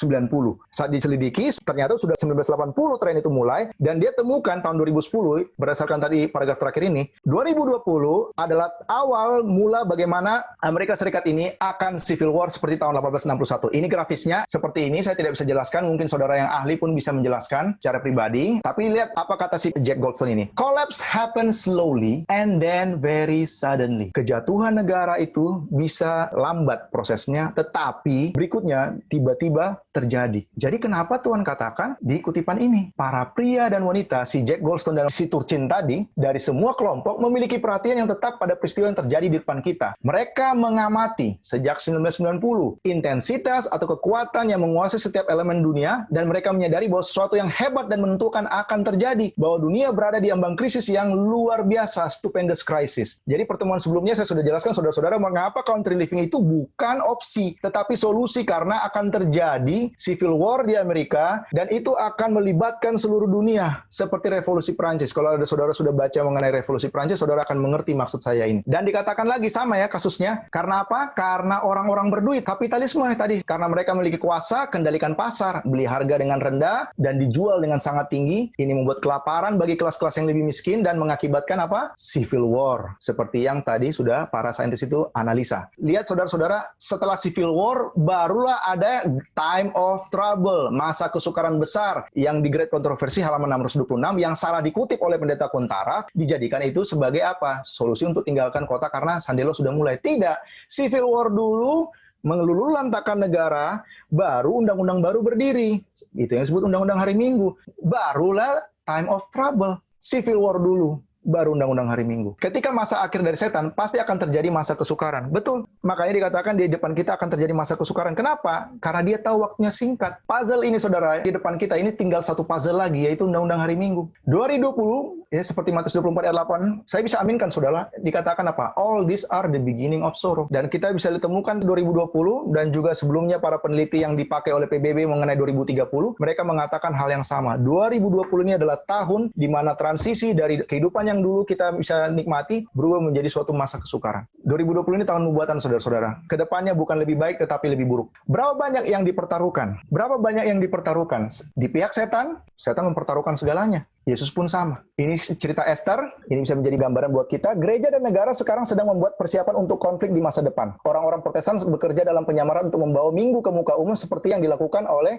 Saat diselidiki, ternyata sudah 1980 tren itu mulai, dan dia temukan tahun 2010, berdasarkan tadi paragraf terakhir ini, 2020 adalah awal mula bagaimana Amerika Serikat ini akan civil war seperti tahun 1861. Ini grafisnya seperti ini, saya tidak bisa jelaskan, mungkin saudara yang ahli pun bisa menjelaskan secara pribadi, tapi lihat apa kata si Jack Goldstone ini. Collapse happens slowly and then very suddenly. Kejatuhan negara itu bisa lambat prosesnya, tetapi berikutnya tiba-tiba terjadi. Jadi kenapa Tuhan katakan di kutipan ini, para pria dan wanita, si Jack Goldstone dan si Turchin tadi, dari semua kelompok memiliki perhatian yang tetap pada peristiwa yang terjadi di depan kita. Mereka mengamati sejak 1990 intensitas atau kekuatan yang menguasai setiap elemen dunia, dan mereka menyadari bahwa sesuatu yang hebat dan menentukan akan terjadi, bahwa dunia berada di ambang krisis yang luar biasa, stupendous crisis. Jadi pertemuan sebelumnya saya sudah jelaskan saudara-saudara mengapa country living itu bukan opsi, tetapi solusi, karena akan terjadi civil war di Amerika, dan itu akan melibatkan seluruh dunia, seperti revolusi Prancis. Kalau ada saudara sudah baca mengenai revolusi Prancis, saudara akan mengerti maksud saya ini. Dan dikatakan lagi sama ya kasusnya, karena apa? Karena orang-orang berduit, kapitalisme tadi, karena mereka memiliki kuasa, kendalikan pasar, beli harga dengan rendah, dan dijual dengan sangat tinggi. Ini membuat kelaparan bagi kelas-kelas yang lebih miskin, dan mengakibatkan apa? Civil war. Seperti yang tadi sudah para saintis itu analisa. Lihat saudara-saudara, setelah civil war, barulah ada time of trouble, masa kesukaran besar, yang di Great Kontroversi halaman 626, yang salah dikutip oleh pendeta Kuntara, dijadikan itu sebagai apa? Solusi untuk tinggalkan kota karena Sandelo sudah mulai. Tidak. Civil war dulu, meluluhlantakan negara, baru undang-undang baru berdiri. Itu yang disebut undang-undang hari Minggu. Barulah time of trouble. Civil war dulu, baru undang-undang hari Minggu. Ketika masa akhir dari setan, pasti akan terjadi masa kesukaran. Betul. Makanya dikatakan di depan kita akan terjadi masa kesukaran. Kenapa? Karena dia tahu waktunya singkat. Puzzle ini, saudara, di depan kita ini tinggal satu puzzle lagi, yaitu undang-undang hari Minggu. 2020, ya seperti Matius 24 ayat 8, saya bisa aminkan, saudara, dikatakan apa? All these are the beginning of sorrow. Dan kita bisa ditemukan 2020, dan juga sebelumnya para peneliti yang dipakai oleh PBB mengenai 2030, mereka mengatakan hal yang sama. 2020 ini adalah tahun di mana transisi dari kehidupan yang dulu kita bisa nikmati berubah menjadi suatu masa kesukaran. 2020 ini tahun nubuatan, saudara-saudara. Kedepannya bukan lebih baik tetapi lebih buruk. Berapa banyak yang dipertaruhkan? Berapa banyak yang dipertaruhkan? Di pihak setan, setan mempertaruhkan segalanya. Yesus pun sama. Ini cerita Esther, ini bisa menjadi gambaran buat kita. Gereja dan negara sekarang sedang membuat persiapan untuk konflik di masa depan. Orang-orang Protestan bekerja dalam penyamaran untuk membawa Minggu ke muka umum seperti yang dilakukan oleh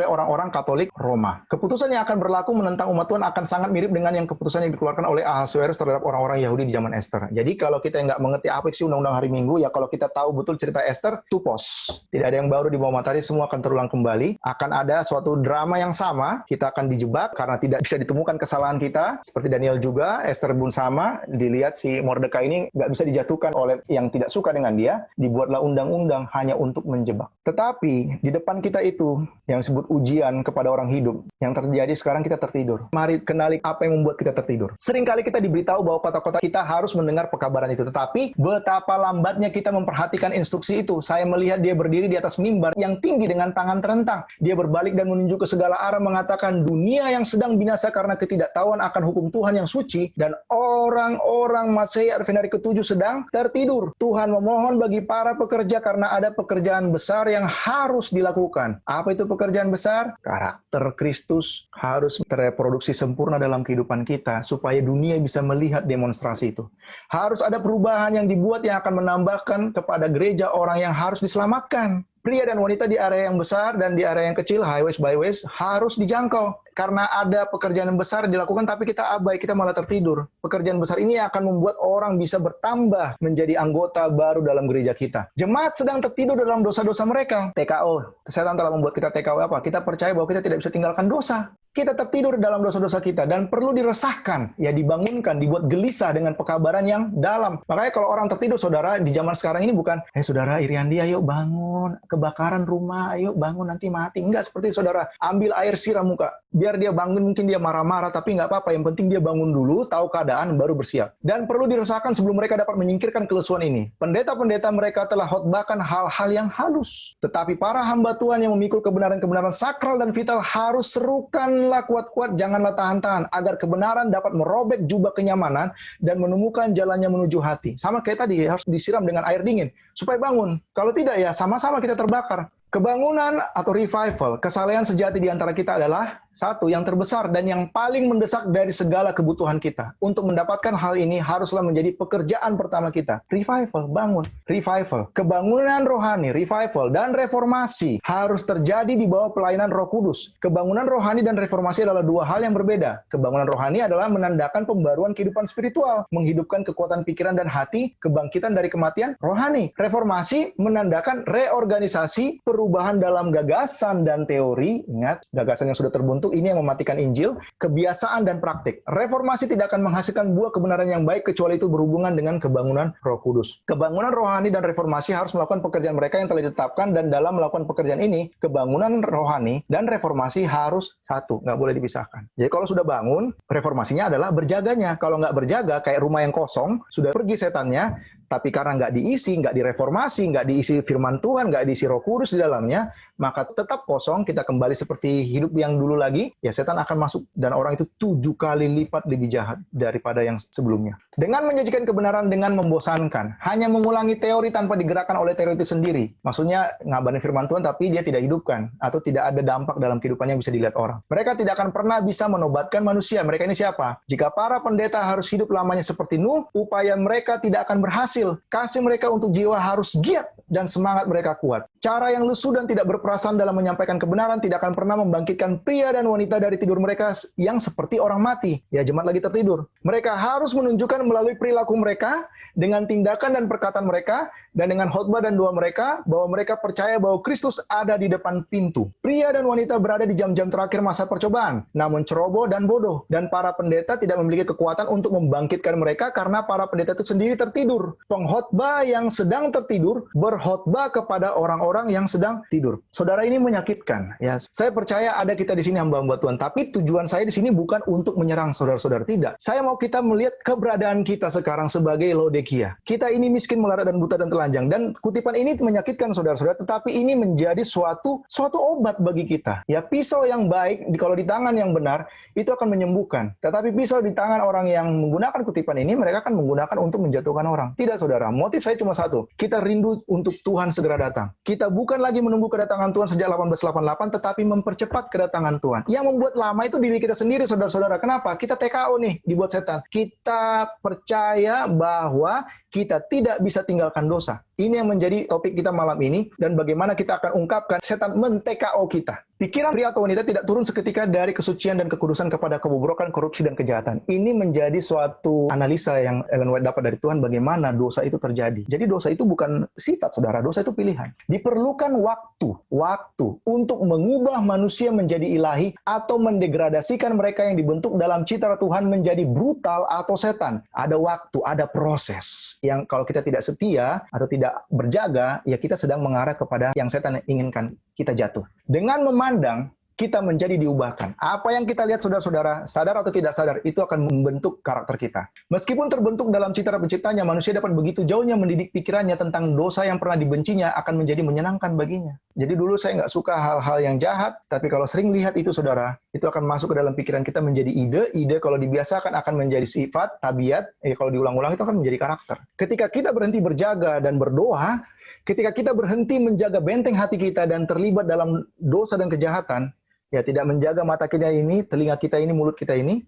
orang-orang Katolik Roma. Keputusan yang akan berlaku menentang umat Tuhan akan sangat mirip dengan yang keputusan yang dikeluarkan oleh Ahasuerus terhadap orang-orang Yahudi di zaman Esther. Jadi kalau kita nggak mengerti apa sih undang-undang hari Minggu, ya kalau kita tahu betul cerita Esther, tupos. Tidak ada yang baru di bawah matahari, semua akan terulang kembali. Akan ada suatu drama yang sama, kita akan dijebak karena tidak bisa ditemukan kesalahan kita, seperti Daniel juga, Esther pun sama, dilihat si Mordekai ini nggak bisa dijatuhkan oleh yang tidak suka dengan dia, dibuatlah undang-undang hanya untuk menjebak. Tetapi di depan kita itu yang disebut ujian kepada orang hidup, yang terjadi sekarang kita tertidur. Mari kenali apa yang membuat kita tertidur. Seringkali kita diberitahu bahwa kota-kota kita harus mendengar pekabaran itu, tetapi betapa lambatnya kita memperhatikan instruksi itu. Saya melihat dia berdiri di atas mimbar yang tinggi dengan tangan terentang. Dia berbalik dan menunjuk ke segala arah mengatakan, dunia yang sedang binasa karena ketidaktahuan akan hukum Tuhan yang suci, dan orang-orang Masehi Advent hari ke-7 sedang tertidur. Tuhan memohon bagi para pekerja karena ada pekerjaan besar yang harus dilakukan. Apa itu pekerjaan besar? Karakter Kristus harus terreproduksi sempurna dalam kehidupan kita supaya dunia bisa melihat demonstrasi itu. Harus ada perubahan yang dibuat yang akan menambahkan kepada gereja orang yang harus diselamatkan. Pria dan wanita di area yang besar dan di area yang kecil, highways, byways, harus dijangkau. Karena ada pekerjaan yang besar dilakukan, tapi kita abai, kita malah tertidur. Pekerjaan besar ini akan membuat orang bisa bertambah menjadi anggota baru dalam gereja kita. Jemaat sedang tertidur dalam dosa-dosa mereka. TKO, setan telah membuat kita TKO apa? Kita percaya bahwa kita tidak bisa tinggalkan dosa. Kita tertidur dalam dosa-dosa kita dan perlu diresahkan, ya dibangunkan, dibuat gelisah dengan pekabaran yang dalam. Makanya kalau orang tertidur, saudara, di zaman sekarang ini bukan, saudara Iriandi, ayo bangun, kebakaran rumah, ayo bangun nanti mati. Enggak seperti itu, saudara. Ambil air siram muka. Biar dia bangun, mungkin dia marah-marah, tapi nggak apa-apa. Yang penting dia bangun dulu, tahu keadaan, baru bersiap. Dan perlu diresahkan sebelum mereka dapat menyingkirkan kelesuan ini. Pendeta-pendeta mereka telah khotbahkan hal-hal yang halus. Tetapi para hamba Tuhan yang memikul kebenaran-kebenaran sakral dan vital harus serukanlah kuat-kuat, janganlah tahan-tahan, agar kebenaran dapat merobek jubah kenyamanan dan menemukan jalannya menuju hati. Sama kayak tadi, harus disiram dengan air dingin, supaya bangun. Kalau tidak, ya sama-sama kita terbakar. Kebangunan atau revival, kesalehan sejati di antara kita adalah satu, yang terbesar dan yang paling mendesak dari segala kebutuhan kita. Untuk mendapatkan hal ini haruslah menjadi pekerjaan pertama kita. Revival, bangun. Revival, kebangunan rohani, revival, dan reformasi harus terjadi di bawah pelayanan Roh Kudus. Kebangunan rohani dan reformasi adalah dua hal yang berbeda. Kebangunan rohani adalah menandakan pembaruan kehidupan spiritual, menghidupkan kekuatan pikiran dan hati, kebangkitan dari kematian rohani. Reformasi menandakan reorganisasi, perubahan dalam gagasan dan teori. Ingat, gagasan yang sudah terbuntu ini yang mematikan Injil, kebiasaan dan praktik. Reformasi tidak akan menghasilkan buah kebenaran yang baik kecuali itu berhubungan dengan kebangunan Roh Kudus. Kebangunan rohani dan reformasi harus melakukan pekerjaan mereka yang telah ditetapkan, dan dalam melakukan pekerjaan ini, kebangunan rohani dan reformasi harus satu, nggak boleh dipisahkan. Jadi kalau sudah bangun, reformasinya adalah berjaganya. Kalau nggak berjaga, kayak rumah yang kosong, sudah pergi setannya, tapi karena nggak diisi, nggak direformasi, nggak diisi firman Tuhan, nggak diisi Roh Kudus di dalamnya, maka tetap kosong, kita kembali seperti hidup yang dulu lagi, ya setan akan masuk, dan orang itu 7 kali lipat lebih jahat daripada yang sebelumnya. Dengan menyajikan kebenaran dengan membosankan, hanya mengulangi teori tanpa digerakkan oleh teori itu sendiri. Maksudnya ngabarin firman Tuhan tapi dia tidak hidupkan, atau tidak ada dampak dalam kehidupannya yang bisa dilihat orang. Mereka tidak akan pernah bisa menobatkan manusia. Mereka ini siapa? Jika para pendeta harus hidup lamanya seperti Nuh, upaya mereka tidak akan berhasil. Kasih mereka untuk jiwa harus giat dan semangat mereka kuat. Cara yang lusuh dan tidak berperasaan dalam menyampaikan kebenaran tidak akan pernah membangkitkan pria dan wanita dari tidur mereka yang seperti orang mati. Ya, jemaat lagi tertidur. Mereka harus menunjukkan melalui perilaku mereka, dengan tindakan dan perkataan mereka, dan dengan khotbah dan doa mereka, bahwa mereka percaya bahwa Kristus ada di depan pintu. Pria dan wanita berada di jam-jam terakhir masa percobaan, namun ceroboh dan bodoh. Dan para pendeta tidak memiliki kekuatan untuk membangkitkan mereka karena para pendeta itu sendiri tertidur. Pengkhotbah yang sedang tertidur berkhotbah kepada orang-orang yang sedang tidur. Saudara, ini menyakitkan. Ya, saya percaya ada kita di sini hamba-hamba Tuhan, tapi tujuan saya di sini bukan untuk menyerang saudara-saudara, tidak. Saya mau kita melihat keberadaan kita sekarang sebagai Laodikia. Kita ini miskin, melarat, dan buta, dan telanjang. Dan kutipan ini menyakitkan saudara-saudara, tetapi ini menjadi suatu obat bagi kita. Ya, pisau yang baik kalau di tangan yang benar itu akan menyembuhkan. Tetapi pisau di tangan orang yang menggunakan kutipan ini, mereka akan menggunakan untuk menjatuhkan orang. Tidak, saudara. Motif saya cuma satu. Kita rindu untuk Tuhan segera datang. Kita bukan lagi menunggu kedatangan Tuhan sejak 1888, tetapi mempercepat kedatangan Tuhan. Yang membuat lama itu diri kita sendiri, saudara-saudara. Kenapa? Kita TKO nih, dibuat setan. Kita percaya bahwa kita tidak bisa tinggalkan dosa. Ini yang menjadi topik kita malam ini, dan bagaimana kita akan ungkapkan setan men-TKO kita. Pikiran pria atau wanita tidak turun seketika dari kesucian dan kekudusan kepada kebobrokan, korupsi, dan kejahatan. Ini menjadi suatu analisa yang Ellen White dapat dari Tuhan bagaimana dosa itu terjadi. Jadi dosa itu bukan sifat, saudara. Dosa itu pilihan. Diperlukan waktu untuk mengubah manusia menjadi ilahi atau mendegradasikan mereka yang dibentuk dalam citra Tuhan menjadi brutal atau setan. Ada waktu, ada proses. Yang kalau kita tidak setia atau tidak berjaga, ya kita sedang mengarah kepada yang setan inginkan, kita jatuh. Dengan memandang, kita menjadi diubahkan. Apa yang kita lihat, saudara-saudara, sadar atau tidak sadar, itu akan membentuk karakter kita. Meskipun terbentuk dalam citra penciptanya, manusia dapat begitu jauhnya mendidik pikirannya tentang dosa yang pernah dibencinya akan menjadi menyenangkan baginya. Jadi dulu saya nggak suka hal-hal yang jahat, tapi kalau sering lihat itu, saudara, itu akan masuk ke dalam pikiran kita menjadi ide kalau dibiasakan akan menjadi sifat, tabiat, kalau diulang-ulang itu akan menjadi karakter. Ketika kita berhenti berjaga dan berdoa, ketika kita berhenti menjaga benteng hati kita dan terlibat dalam dosa dan kejahatan, ya tidak menjaga mata kita ini, telinga kita ini, mulut kita ini,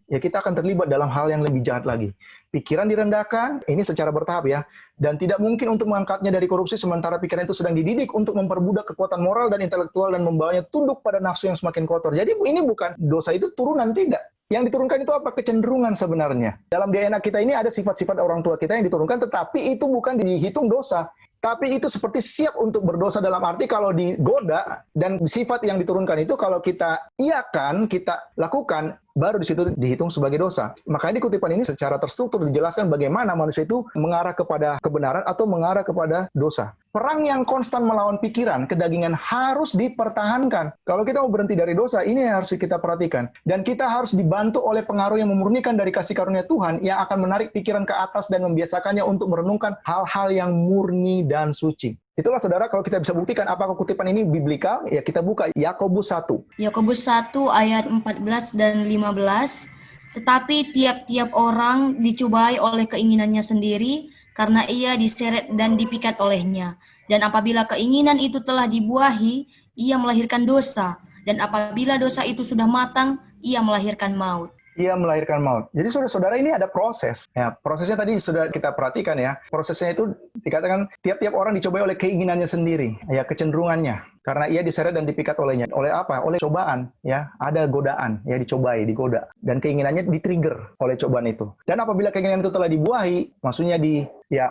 ya kita akan terlibat dalam hal yang lebih jahat lagi. Pikiran direndahkan, ini secara bertahap ya, dan tidak mungkin untuk mengangkatnya dari korupsi sementara pikiran itu sedang dididik untuk memperbudak kekuatan moral dan intelektual dan membawanya tunduk pada nafsu yang semakin kotor. Jadi ini bukan dosa itu turunan, tidak. Yang diturunkan itu apa? Kecenderungan sebenarnya. Dalam DNA kita ini ada sifat-sifat orang tua kita yang diturunkan, tetapi itu bukan dihitung dosa. Tapi itu seperti siap untuk berdosa dalam arti kalau digoda dan sifat yang diturunkan itu kalau kita iakan, kita lakukan, baru di situ dihitung sebagai dosa. Makanya di kutipan ini secara terstruktur dijelaskan bagaimana manusia itu mengarah kepada kebenaran atau mengarah kepada dosa. Perang yang konstan melawan pikiran, kedagingan harus dipertahankan. Kalau kita mau berhenti dari dosa, ini yang harus kita perhatikan. Dan kita harus dibantu oleh pengaruh yang memurnikan dari kasih karunia Tuhan yang akan menarik pikiran ke atas dan membiasakannya untuk merenungkan hal-hal yang murni dan suci. Itulah saudara, kalau kita bisa buktikan apakah kutipan ini biblikal, ya kita buka Yakobus 1. Yakobus 1 ayat 14 dan 15. Tetapi tiap-tiap orang dicobai oleh keinginannya sendiri, karena ia diseret dan dipikat olehnya. Dan apabila keinginan itu telah dibuahi, ia melahirkan dosa. Dan apabila dosa itu sudah matang, ia melahirkan maut. Ia melahirkan maut. Jadi saudara-saudara ini ada proses. Ya, prosesnya tadi sudah kita perhatikan ya. Prosesnya itu dikatakan tiap-tiap orang dicobai oleh keinginannya sendiri, ya kecenderungannya. Karena ia diseret dan dipikat olehnya. Oleh apa? Oleh cobaan, ya. Ada godaan, ya dicobai, digoda. Dan keinginannya di-trigger oleh cobaan itu. Dan apabila keinginan itu telah dibuahi, maksudnya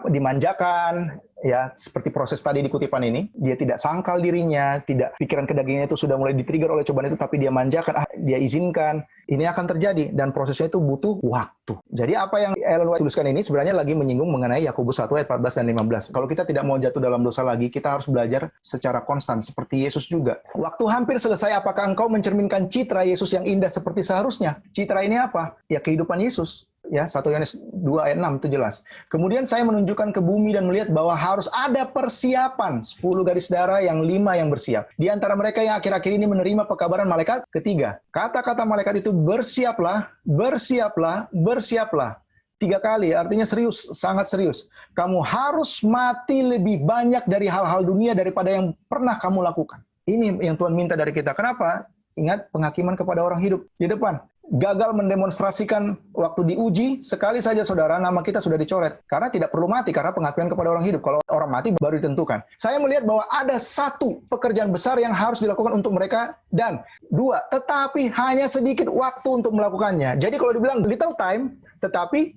dimanjakan, ya seperti proses tadi di kutipan ini, dia tidak sangkal dirinya, tidak pikiran kedagingannya itu sudah mulai di-trigger oleh cobaan itu, tapi dia manjakan, dia izinkan, ini akan terjadi dan prosesnya itu butuh waktu. Jadi apa yang Ellen White tuliskan ini sebenarnya lagi menyinggung mengenai Yakobus 1 ayat 14 dan 15. Kalau kita tidak mau jatuh dalam dosa lagi, kita harus belajar secara konstan seperti Yesus juga. Waktu hampir selesai, apakah engkau mencerminkan citra Yesus yang indah seperti seharusnya? Citra ini apa? Ya kehidupan Yesus. Ya, 1 Yohanes 2 ayat 6 itu jelas. Kemudian saya menunjukkan ke bumi dan melihat bahwa harus ada persiapan. 10 garis darah yang 5 yang bersiap. Di antara mereka yang akhir-akhir ini menerima pekabaran malaikat ketiga. Kata-kata malaikat itu bersiaplah, bersiaplah, bersiaplah. 3 kali, artinya serius, sangat serius. Kamu harus mati lebih banyak dari hal-hal dunia daripada yang pernah kamu lakukan. Ini yang Tuhan minta dari kita. Kenapa? Ingat penghakiman kepada orang hidup di depan. Gagal mendemonstrasikan waktu diuji, sekali saja saudara, nama kita sudah dicoret. Karena tidak perlu mati, karena pengakuan kepada orang hidup. Kalau orang mati baru ditentukan. Saya melihat bahwa ada satu pekerjaan besar yang harus dilakukan untuk mereka, dan 2, tetapi hanya sedikit waktu untuk melakukannya. Jadi kalau dibilang little time, tetapi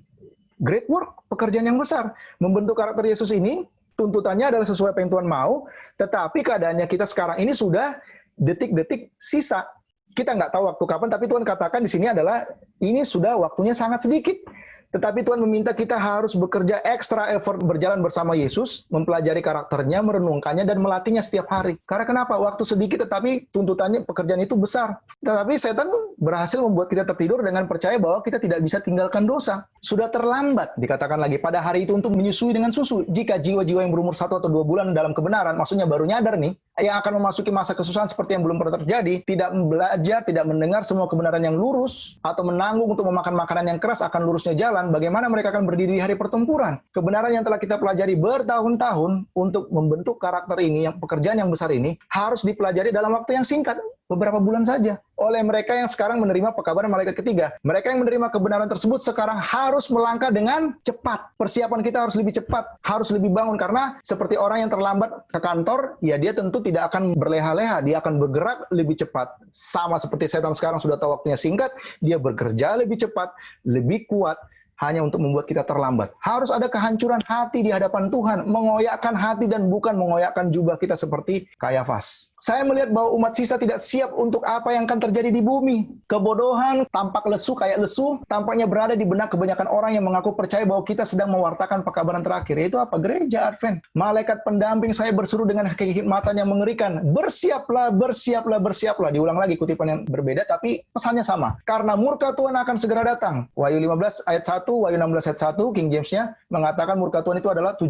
great work, pekerjaan yang besar. Membentuk karakter Yesus ini, tuntutannya adalah sesuai apa yang Tuhan mau, tetapi keadaannya kita sekarang ini sudah detik-detik sisa. Kita nggak tahu waktu kapan, tapi Tuhan katakan di sini adalah ini sudah waktunya sangat sedikit. Tetapi Tuhan meminta kita harus bekerja extra effort berjalan bersama Yesus, mempelajari karakternya, merenungkannya, dan melatihnya setiap hari. Karena kenapa? Waktu sedikit, tetapi tuntutannya pekerjaan itu besar. Tetapi setan berhasil membuat kita tertidur dengan percaya bahwa kita tidak bisa tinggalkan dosa. Sudah terlambat, dikatakan lagi, pada hari itu untuk menyusui dengan susu. Jika jiwa-jiwa yang berumur 1 atau 2 bulan dalam kebenaran, maksudnya baru nyadar nih, yang akan memasuki masa kesusahan seperti yang belum pernah terjadi, tidak belajar, tidak mendengar semua kebenaran yang lurus, atau menanggung untuk memakan makanan yang keras akan lurusnya jalan, bagaimana mereka akan berdiri di hari pertempuran? Kebenaran yang telah kita pelajari bertahun-tahun untuk membentuk karakter ini, yang pekerjaan yang besar ini, harus dipelajari dalam waktu yang singkat. beberapa bulan saja. Oleh mereka yang sekarang menerima pekabaran malaikat ketiga. Mereka yang menerima kebenaran tersebut sekarang harus melangkah dengan cepat. Persiapan kita harus lebih cepat, harus lebih bangun. Karena seperti orang yang terlambat ke kantor, ya dia tentu tidak akan berleha-leha, dia akan bergerak lebih cepat. Sama seperti setan sekarang sudah tahu waktunya singkat, dia bekerja lebih cepat, lebih kuat, hanya untuk membuat kita terlambat. Harus ada kehancuran hati di hadapan Tuhan, mengoyakkan hati dan bukan mengoyakkan jubah kita seperti Kayafas. Saya melihat bahwa umat sisa tidak siap untuk apa yang akan terjadi di bumi. Kebodohan tampak lesu kayak lesu, tampaknya berada di benak kebanyakan orang yang mengaku percaya bahwa kita sedang mewartakan pekabaran terakhir. Yaitu apa? Gereja Advent. Malaikat pendamping saya berseru dengan kehikmatan yang mengerikan. Bersiaplah, bersiaplah, bersiaplah. Diulang lagi kutipan yang berbeda, tapi pesannya sama. Karena murka Tuhan akan segera datang. Wahyu 15 ayat 1, Wahyu 16 ayat 1, King James-nya mengatakan murka Tuhan itu adalah 7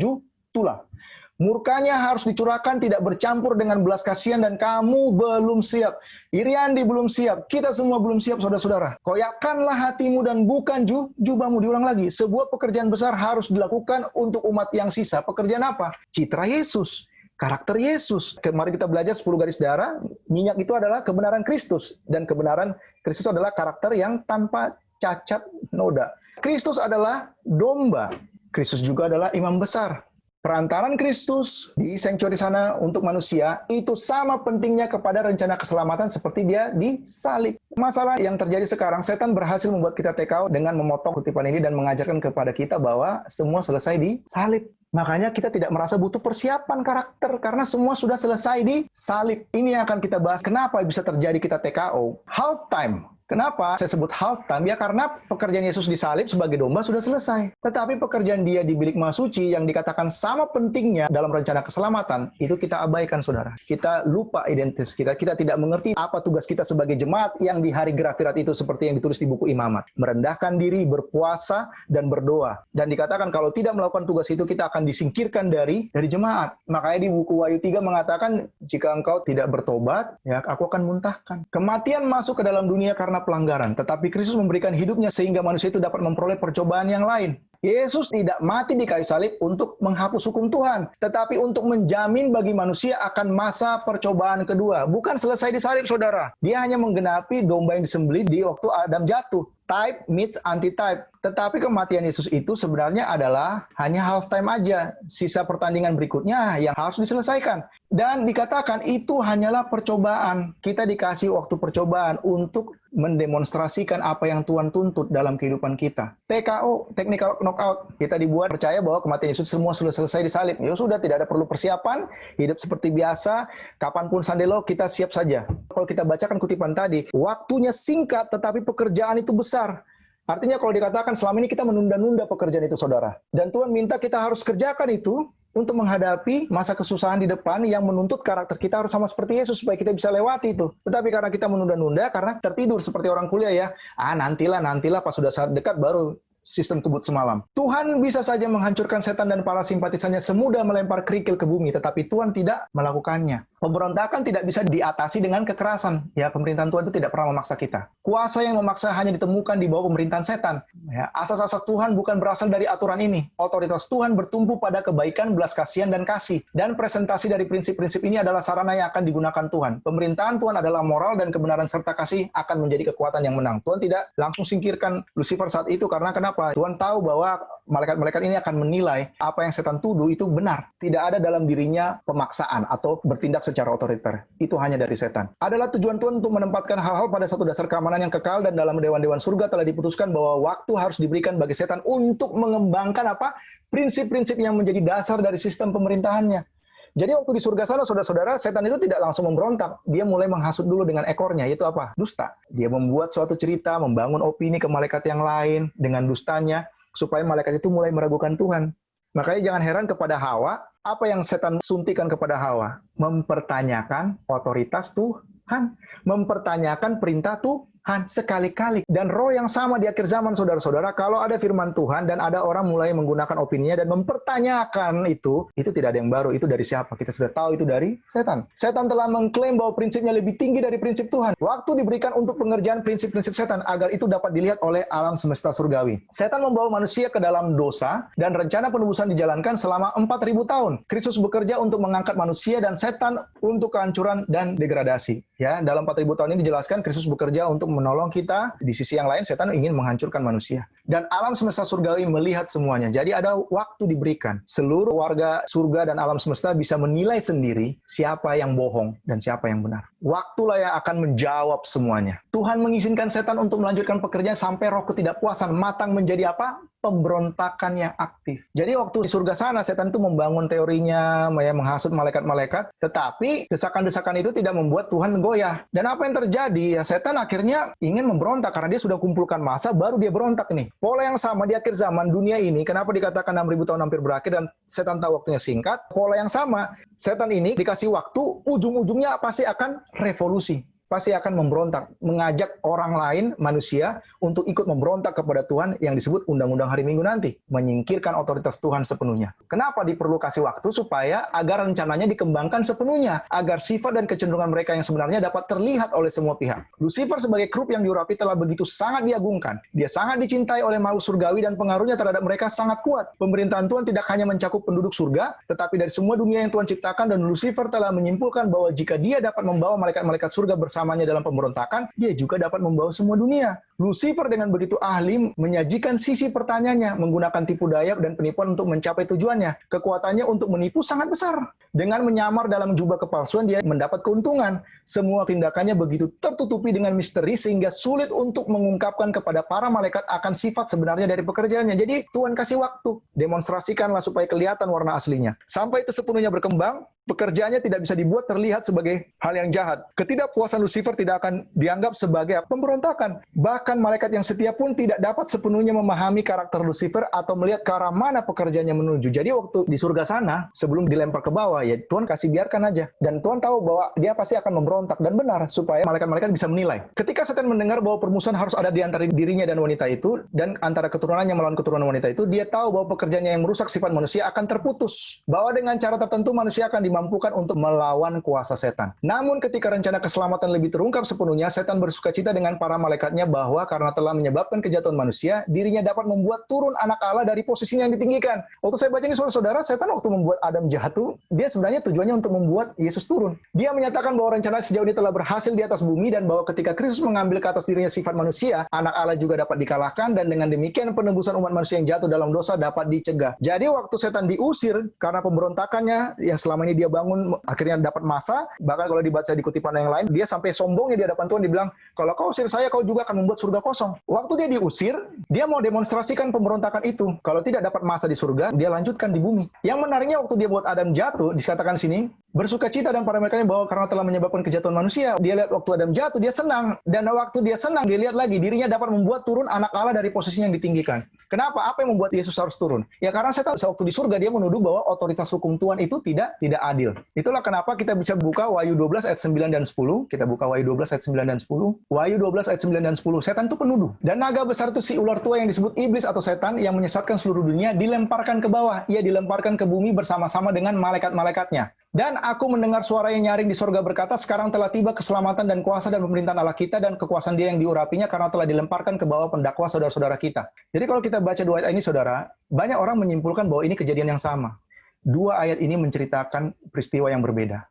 tulah. Murkanya harus dicurahkan, tidak bercampur dengan belas kasihan, dan kamu belum siap. Iriandi belum siap. Kita semua belum siap, saudara-saudara. Koyakkanlah hatimu dan bukan jubahmu. Diulang lagi. Sebuah pekerjaan besar harus dilakukan untuk umat yang sisa. Pekerjaan apa? Citra Yesus. Karakter Yesus. Kemarin kita belajar 10 garis darah. Minyak itu adalah kebenaran Kristus. Dan kebenaran Kristus adalah karakter yang tanpa cacat noda. Kristus adalah domba. Kristus juga adalah imam besar. Perantaran Kristus di sanctuary sana untuk manusia itu sama pentingnya kepada rencana keselamatan seperti dia disalib. Masalah yang terjadi sekarang, setan berhasil membuat kita TKO dengan memotong kutipan ini dan mengajarkan kepada kita bahwa semua selesai disalib. Makanya kita tidak merasa butuh persiapan karakter karena semua sudah selesai disalib. Ini yang akan kita bahas. Kenapa bisa terjadi kita TKO? Half time. Kenapa saya sebut half time? Ya karena pekerjaan Yesus disalib sebagai domba sudah selesai. Tetapi pekerjaan dia di bilik maha suci yang dikatakan sama pentingnya dalam rencana keselamatan, itu kita abaikan, saudara. Kita lupa identitas kita. Kita tidak mengerti apa tugas kita sebagai jemaat yang di hari Grafirat itu seperti yang ditulis di buku Imamat. Merendahkan diri, berpuasa, dan berdoa. Dan dikatakan kalau tidak melakukan tugas itu, kita akan disingkirkan dari jemaat. Makanya di buku Wahyu 3 mengatakan, jika engkau tidak bertobat, ya aku akan muntahkan. Kematian masuk ke dalam dunia karena pelanggaran, tetapi Kristus memberikan hidupnya sehingga manusia itu dapat memperoleh percobaan yang lain. Yesus tidak mati di kayu salib untuk menghapus hukum Tuhan, tetapi untuk menjamin bagi manusia akan masa percobaan kedua. Bukan selesai disalib, saudara. Dia hanya menggenapi domba yang disembelih di waktu Adam jatuh. Type meets anti-type. Tetapi kematian Yesus itu sebenarnya adalah hanya half time aja. Sisa pertandingan berikutnya yang harus diselesaikan. Dan dikatakan itu hanyalah percobaan. Kita dikasih waktu percobaan untuk mendemonstrasikan apa yang Tuhan tuntut dalam kehidupan kita. TKO, technical knockout. Kita dibuat percaya bahwa kematian Yesus semua sudah selesai disalib. Ya sudah, tidak ada perlu persiapan. Hidup seperti biasa. Kapanpun sandelo, kita siap saja. Kalau kita bacakan kutipan tadi, waktunya singkat tetapi pekerjaan itu besar. Artinya kalau dikatakan selama ini kita menunda-nunda pekerjaan itu, saudara. Dan Tuhan minta kita harus kerjakan itu untuk menghadapi masa kesusahan di depan yang menuntut karakter kita harus sama seperti Yesus supaya kita bisa lewati itu. Tetapi karena kita menunda-nunda, karena tertidur seperti orang kuliah ya. Nantilah pas sudah saat dekat baru sistem kebut semalam. Tuhan bisa saja menghancurkan setan dan para simpatisannya semudah melempar kerikil ke bumi, tetapi Tuhan tidak melakukannya. Pemberontakan tidak bisa diatasi dengan kekerasan. Ya, pemerintahan Tuhan itu tidak pernah memaksa kita. Kuasa yang memaksa hanya ditemukan di bawah pemerintahan setan. Ya, asas-asas Tuhan bukan berasal dari aturan ini. Otoritas Tuhan bertumpu pada kebaikan, belas kasihan, dan kasih. Dan presentasi dari prinsip-prinsip ini adalah sarana yang akan digunakan Tuhan. Pemerintahan Tuhan adalah moral dan kebenaran serta kasih akan menjadi kekuatan yang menang. Tuhan tidak langsung singkirkan Lucifer saat itu karena kenapa? Tuhan tahu bahwa malaikat-malaikat ini akan menilai apa yang setan tuduh itu benar. Tidak ada dalam dirinya pemaksaan atau bertindak secara otoriter. Itu hanya dari setan. Adalah tujuan Tuhan untuk menempatkan hal-hal pada satu dasar keamanan yang kekal, dan dalam dewan-dewan surga telah diputuskan bahwa waktu harus diberikan bagi setan untuk mengembangkan prinsip-prinsip yang menjadi dasar dari sistem pemerintahannya. Jadi waktu di surga sana, saudara-saudara, setan itu tidak langsung memberontak. Dia mulai menghasut dulu dengan ekornya, yaitu apa? Dusta. Dia membuat suatu cerita, membangun opini ke malaikat yang lain dengan dustanya, supaya malaikat itu mulai meragukan Tuhan. Makanya jangan heran kepada Hawa, apa yang setan suntikan kepada Hawa? Mempertanyakan otoritas Tuhan, mempertanyakan perintah Tuhan sekali-kali. Dan roh yang sama di akhir zaman, saudara-saudara, kalau ada firman Tuhan dan ada orang mulai menggunakan opininya dan mempertanyakan itu tidak ada yang baru. Itu dari siapa? Kita sudah tahu itu dari setan. Setan telah mengklaim bahwa prinsipnya lebih tinggi dari prinsip Tuhan. Waktu diberikan untuk pengerjaan prinsip-prinsip setan agar itu dapat dilihat oleh alam semesta surgawi. Setan membawa manusia ke dalam dosa dan rencana penebusan dijalankan selama 4.000 tahun. Kristus bekerja untuk mengangkat manusia dan setan untuk kehancuran dan degradasi. Ya, dalam 4.000 tahun ini dijelaskan Kristus bekerja untuk menolong kita. Di sisi yang lain, setan ingin menghancurkan manusia. Dan alam semesta surgawi melihat semuanya. Jadi ada waktu diberikan. Seluruh warga surga dan alam semesta bisa menilai sendiri siapa yang bohong dan siapa yang benar. Waktulah yang akan menjawab semuanya. Tuhan mengizinkan setan untuk melanjutkan pekerjaan sampai roh ketidakpuasan matang menjadi apa? Pemberontakan yang aktif. Jadi waktu di surga sana, setan itu membangun teorinya, menghasut malaikat-malaikat, tetapi desakan-desakan itu tidak membuat Tuhan goyah. Dan apa yang terjadi? Ya, setan akhirnya ingin memberontak karena dia sudah kumpulkan massa, baru dia berontak nih. Pola yang sama di akhir zaman dunia ini, kenapa dikatakan 6.000 tahun hampir berakhir dan setan tahu waktunya singkat? Pola yang sama, setan ini dikasih waktu, ujung-ujungnya pasti akan revolusi. Pasti akan memberontak, mengajak orang lain, manusia, untuk ikut memberontak kepada Tuhan yang disebut Undang-Undang Hari Minggu nanti. Menyingkirkan otoritas Tuhan sepenuhnya. Kenapa diperlu kasih waktu? Supaya agar rencananya dikembangkan sepenuhnya. Agar sifat dan kecenderungan mereka yang sebenarnya dapat terlihat oleh semua pihak. Lucifer sebagai krup yang diurapi telah begitu sangat diagungkan. Dia sangat dicintai oleh makhluk surgawi dan pengaruhnya terhadap mereka sangat kuat. Pemerintahan Tuhan tidak hanya mencakup penduduk surga, tetapi dari semua dunia yang Tuhan ciptakan, dan Lucifer telah menyimpulkan bahwa jika dia dapat membawa malaikat-malaikat surga bersamanya dalam pemberontakan, dia juga dapat membawa semua dunia. Lucifer dengan begitu ahli menyajikan sisi pertanyaannya, menggunakan tipu daya dan penipuan untuk mencapai tujuannya. Kekuatannya untuk menipu sangat besar. Dengan menyamar dalam jubah kepalsuan, dia mendapat keuntungan. Semua tindakannya begitu tertutupi dengan misteri sehingga sulit untuk mengungkapkan kepada para malaikat akan sifat sebenarnya dari pekerjaannya. Jadi Tuhan kasih waktu, demonstrasikanlah supaya kelihatan warna aslinya. Sampai itu sepenuhnya berkembang, pekerjaannya tidak bisa dibuat terlihat sebagai hal yang jahat. Ketidakpuasan Lucifer tidak akan dianggap sebagai pemberontakan. Bahkan malaikat yang setia pun tidak dapat sepenuhnya memahami karakter Lucifer atau melihat ke arah mana pekerjaannya menuju. Jadi waktu di surga sana, sebelum dilempar ke bawah, ya Tuhan kasih biarkan aja. Dan Tuhan tahu bahwa dia pasti akan memberontak, dan benar, supaya malaikat-malaikat bisa menilai. Ketika setan mendengar bahwa permusuhan harus ada di antara dirinya dan wanita itu, dan antara keturunannya melawan keturunan wanita itu, dia tahu bahwa pekerjaannya yang merusak sifat manusia akan terputus. Bahwa dengan cara tertentu manusia akan dimampukan untuk melawan kuasa setan. Namun ketika rencana keselamatan lebih terungkap sepenuhnya, setan bersukacita dengan para malaikatnya bahwa karena telah menyebabkan kejatuhan manusia, dirinya dapat membuat turun anak Allah dari posisinya yang ditinggikan. Waktu saya baca ini, saudara-saudara, setan waktu membuat Adam jatuh, dia sebenarnya tujuannya untuk membuat Yesus turun. Dia menyatakan bahwa rencana sejauh ini telah berhasil di atas bumi, dan bahwa ketika Kristus mengambil ke atas dirinya sifat manusia, anak Allah juga dapat dikalahkan, dan dengan demikian penebusan umat manusia yang jatuh dalam dosa dapat dicegah. Jadi waktu setan diusir karena pemberontakannya yang selama ini dia bangun, akhirnya dapat massa. Bahkan kalau dibaca di kutipan yang lain, dia sampai sombongnya di hadapan Tuhan, dibilang, kalau kau usir saya, kau juga akan membuat surga kosong. Waktu dia diusir, dia mau demonstrasikan pemberontakan itu. Kalau tidak dapat massa di surga, dia lanjutkan di bumi. Yang menariknya waktu dia buat Adam jatuh, dikatakan sini, bersukacita dan para malaikatnya bahwa karena telah menyebabkan kejatuhan manusia. Dia lihat waktu Adam jatuh, dia senang. Dan waktu dia senang, dia lihat lagi, dirinya dapat membuat turun anak Allah dari posisinya yang ditinggikan. Kenapa? Apa yang membuat Yesus harus turun? Ya karena saya tahu, waktu di surga dia menuduh bahwa otoritas hukum Tuhan itu tidak adil. Itulah kenapa kita bisa buka Wahyu 12 ayat 9 dan 10. Kita buka Wahyu 12 ayat 9 dan 10. Wahyu 12 ayat 9 dan 10. Setan itu penuduh. Dan naga besar itu si ular tua yang disebut iblis atau setan yang menyesatkan seluruh dunia dilemparkan ke bawah. Ia dilemparkan ke bumi bersama-sama dengan malaikat-malaikatnya. Dan aku mendengar suara yang nyaring di sorga berkata, sekarang telah tiba keselamatan dan kuasa dan pemerintahan Allah kita dan kekuasaan dia yang diurapinya karena telah dilemparkan ke bawah pendakwa saudara-saudara kita. Jadi kalau kita baca dua ayat ini, saudara, banyak orang menyimpulkan bahwa ini kejadian yang sama. Dua ayat ini menceritakan peristiwa yang berbeda.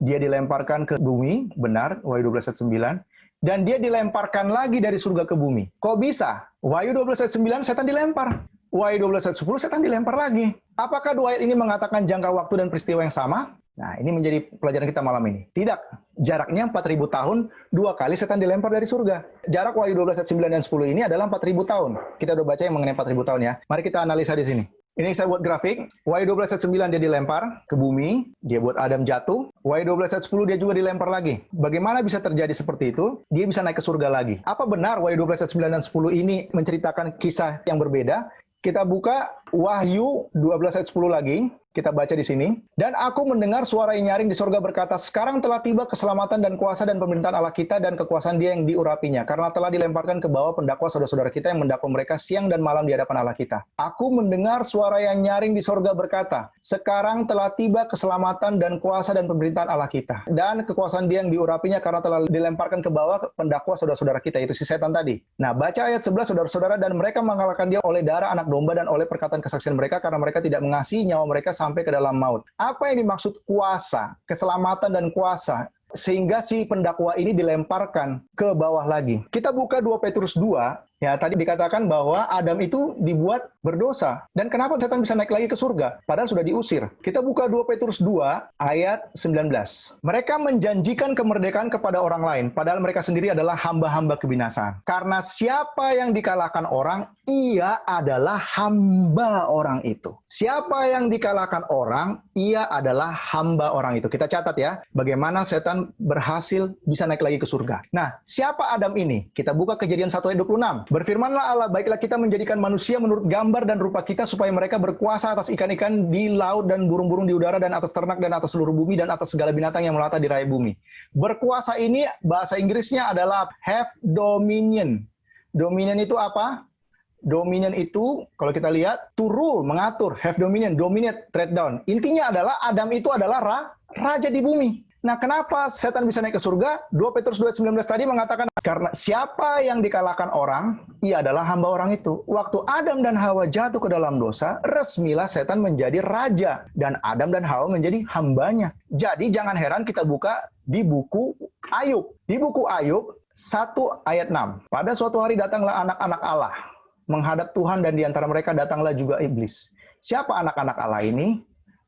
Dia dilemparkan ke bumi, benar, Wahyu 12 ayat 9, dan dia dilemparkan lagi dari surga ke bumi. Kok bisa? Wahyu 12 ayat 9, setan dilempar. Wahyu 12 ayat 10, setan dilempar lagi. Apakah dua ayat ini mengatakan jangka waktu dan peristiwa yang sama? Nah, ini menjadi pelajaran kita malam ini. Tidak. Jaraknya 4.000 tahun, dua kali setan dilempar dari surga. Jarak Wahyu 12 ayat 9 dan 10 ini adalah 4.000 tahun. Kita udah baca yang mengenai 4.000 tahun ya. Mari kita analisa di sini. Ini saya buat grafik. Wahyu 12 ayat 9 dia dilempar ke bumi. Dia buat Adam jatuh. Wahyu 12 ayat 10 dia juga dilempar lagi. Bagaimana bisa terjadi seperti itu? Dia bisa naik ke surga lagi. Apa benar Wahyu 12 ayat 9 dan 10 ini menceritakan kisah yang berbeda? Kita buka Wahyu 12 ayat 10 lagi. Kita baca di sini. Dan aku mendengar suara yang nyaring di sorga berkata, sekarang telah tiba keselamatan dan kuasa dan pemerintahan Allah kita dan kekuasaan Dia yang diurapinya. Karena telah dilemparkan ke bawah pendakwa saudara-saudara kita yang mendakwa mereka siang dan malam di hadapan Allah kita. Aku mendengar suara yang nyaring di sorga berkata, sekarang telah tiba keselamatan dan kuasa dan pemerintahan Allah kita. Dan kekuasaan Dia yang diurapinya karena telah dilemparkan ke bawah pendakwa saudara-saudara kita. Itu si setan tadi. Nah, baca ayat 11 saudara-saudara, dan mereka mengalahkan Dia oleh darah anak domba dan oleh perkataan kesaksian mereka karena mereka tidak mengasihi nyawa mereka sampai ke dalam maut. Apa yang dimaksud kuasa, keselamatan dan kuasa, sehingga si pendakwa ini dilemparkan ke bawah lagi? Kita buka 2 Petrus 2, ya tadi dikatakan bahwa Adam itu dibuat berdosa. Dan kenapa setan bisa naik lagi ke surga? Padahal sudah diusir. Kita buka 2 Petrus 2 ayat 19. Mereka menjanjikan kemerdekaan kepada orang lain, padahal mereka sendiri adalah hamba-hamba kebinasaan. Karena siapa yang dikalahkan orang, ia adalah hamba orang itu. Siapa yang dikalahkan orang, ia adalah hamba orang itu. Kita catat ya, bagaimana setan berhasil bisa naik lagi ke surga. Nah, siapa Adam ini? Kita buka Kejadian 1 ayat 26. Berfirmanlah Allah, baiklah kita menjadikan manusia menurut gambar dan rupa kita supaya mereka berkuasa atas ikan-ikan di laut dan burung-burung di udara dan atas ternak dan atas seluruh bumi dan atas segala binatang yang melata di raya bumi. Berkuasa ini bahasa Inggrisnya adalah have dominion. Dominion itu apa? Dominion itu kalau kita lihat to rule, mengatur, have dominion, dominate, tread down. Intinya adalah Adam itu adalah raja di bumi. Nah, kenapa setan bisa naik ke surga? 2 Petrus 2:19 tadi mengatakan, karena siapa yang dikalahkan orang, ia adalah hamba orang itu. Waktu Adam dan Hawa jatuh ke dalam dosa, resmilah setan menjadi raja. Dan Adam dan Hawa menjadi hambanya. Jadi jangan heran kita buka di buku Ayub. Di buku Ayub 1 ayat 6. Pada suatu hari datanglah anak-anak Allah menghadap Tuhan, dan di antara mereka datanglah juga iblis. Siapa anak-anak Allah ini?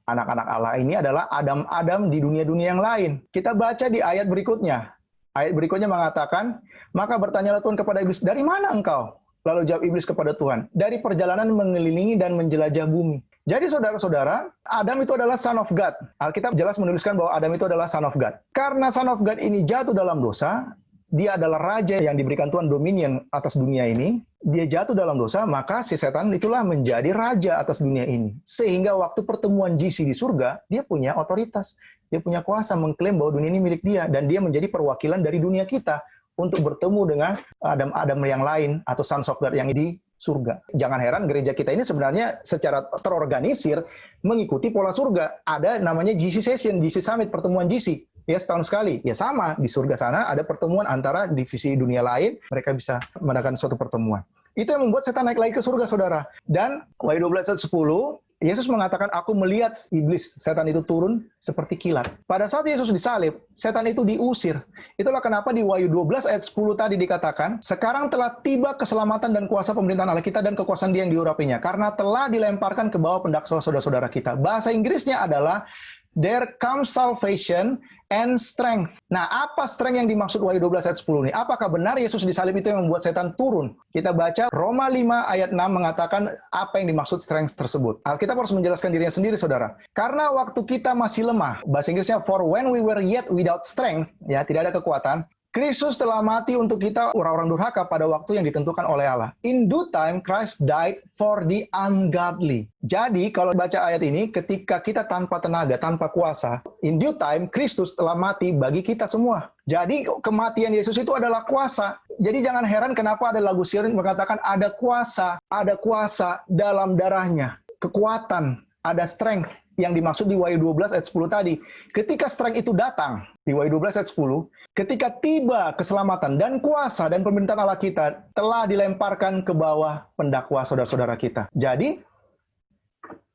Anak-anak Allah ini adalah Adam-Adam di dunia-dunia yang lain. Kita baca di ayat berikutnya. Ayat berikutnya mengatakan, maka bertanyalah Tuhan kepada iblis, dari mana engkau? Lalu jawab iblis kepada Tuhan, dari perjalanan mengelilingi dan menjelajah bumi. Jadi saudara-saudara, Adam itu adalah son of God. Alkitab jelas menuliskan bahwa Adam itu adalah son of God. Karena son of God ini jatuh dalam dosa, dia adalah raja yang diberikan Tuhan dominion atas dunia ini. Dia jatuh dalam dosa, maka si setan itulah menjadi raja atas dunia ini. Sehingga waktu pertemuan GC di surga, dia punya otoritas. Dia punya kuasa mengklaim bahwa dunia ini milik dia. Dan dia menjadi perwakilan dari dunia kita untuk bertemu dengan Adam-Adam yang lain atau sons of God yang di surga. Jangan heran gereja kita ini sebenarnya secara terorganisir mengikuti pola surga. Ada namanya GC Session, GC Summit, pertemuan GC. Ya, setahun sekali. Ya sama, di surga sana ada pertemuan antara divisi dunia lain, mereka bisa mengadakan suatu pertemuan. Itu yang membuat setan naik lagi ke surga, saudara. Dan Wahyu 12 ayat 10, Yesus mengatakan, aku melihat iblis, setan itu turun seperti kilat. Pada saat Yesus disalib, setan itu diusir. Itulah kenapa di Wahyu 12 ayat 10 tadi dikatakan, sekarang telah tiba keselamatan dan kuasa pemerintahan Allah kita dan kekuasaan Dia yang diurapinya. Karena telah dilemparkan ke bawah pendakwa saudara-saudara kita. Bahasa Inggrisnya adalah, there comes salvation and strength. Nah, apa strength yang dimaksud Wahyu 12 ayat 10 ini? Apakah benar Yesus disalib itu yang membuat setan turun? Kita baca Roma 5 ayat 6 mengatakan apa yang dimaksud strength tersebut. Alkitab harus menjelaskan dirinya sendiri, saudara. Karena waktu kita masih lemah, bahasa Inggrisnya, for when we were yet without strength, ya, tidak ada kekuatan, Kristus telah mati untuk kita orang-orang durhaka pada waktu yang ditentukan oleh Allah. In due time, Christ died for the ungodly. Jadi, kalau baca ayat ini, ketika kita tanpa tenaga, tanpa kuasa, in due time, Kristus telah mati bagi kita semua. Jadi, kematian Yesus itu adalah kuasa. Jadi, jangan heran kenapa ada lagu Sion mengatakan ada kuasa dalam darahnya. Kekuatan, ada strength. Yang dimaksud di Wahyu 12 ayat 10 tadi. Ketika strength itu datang, di Wahyu 12 ayat 10, ketika tiba keselamatan dan kuasa dan pemerintahan Allah kita telah dilemparkan ke bawah pendakwa saudara-saudara kita. Jadi,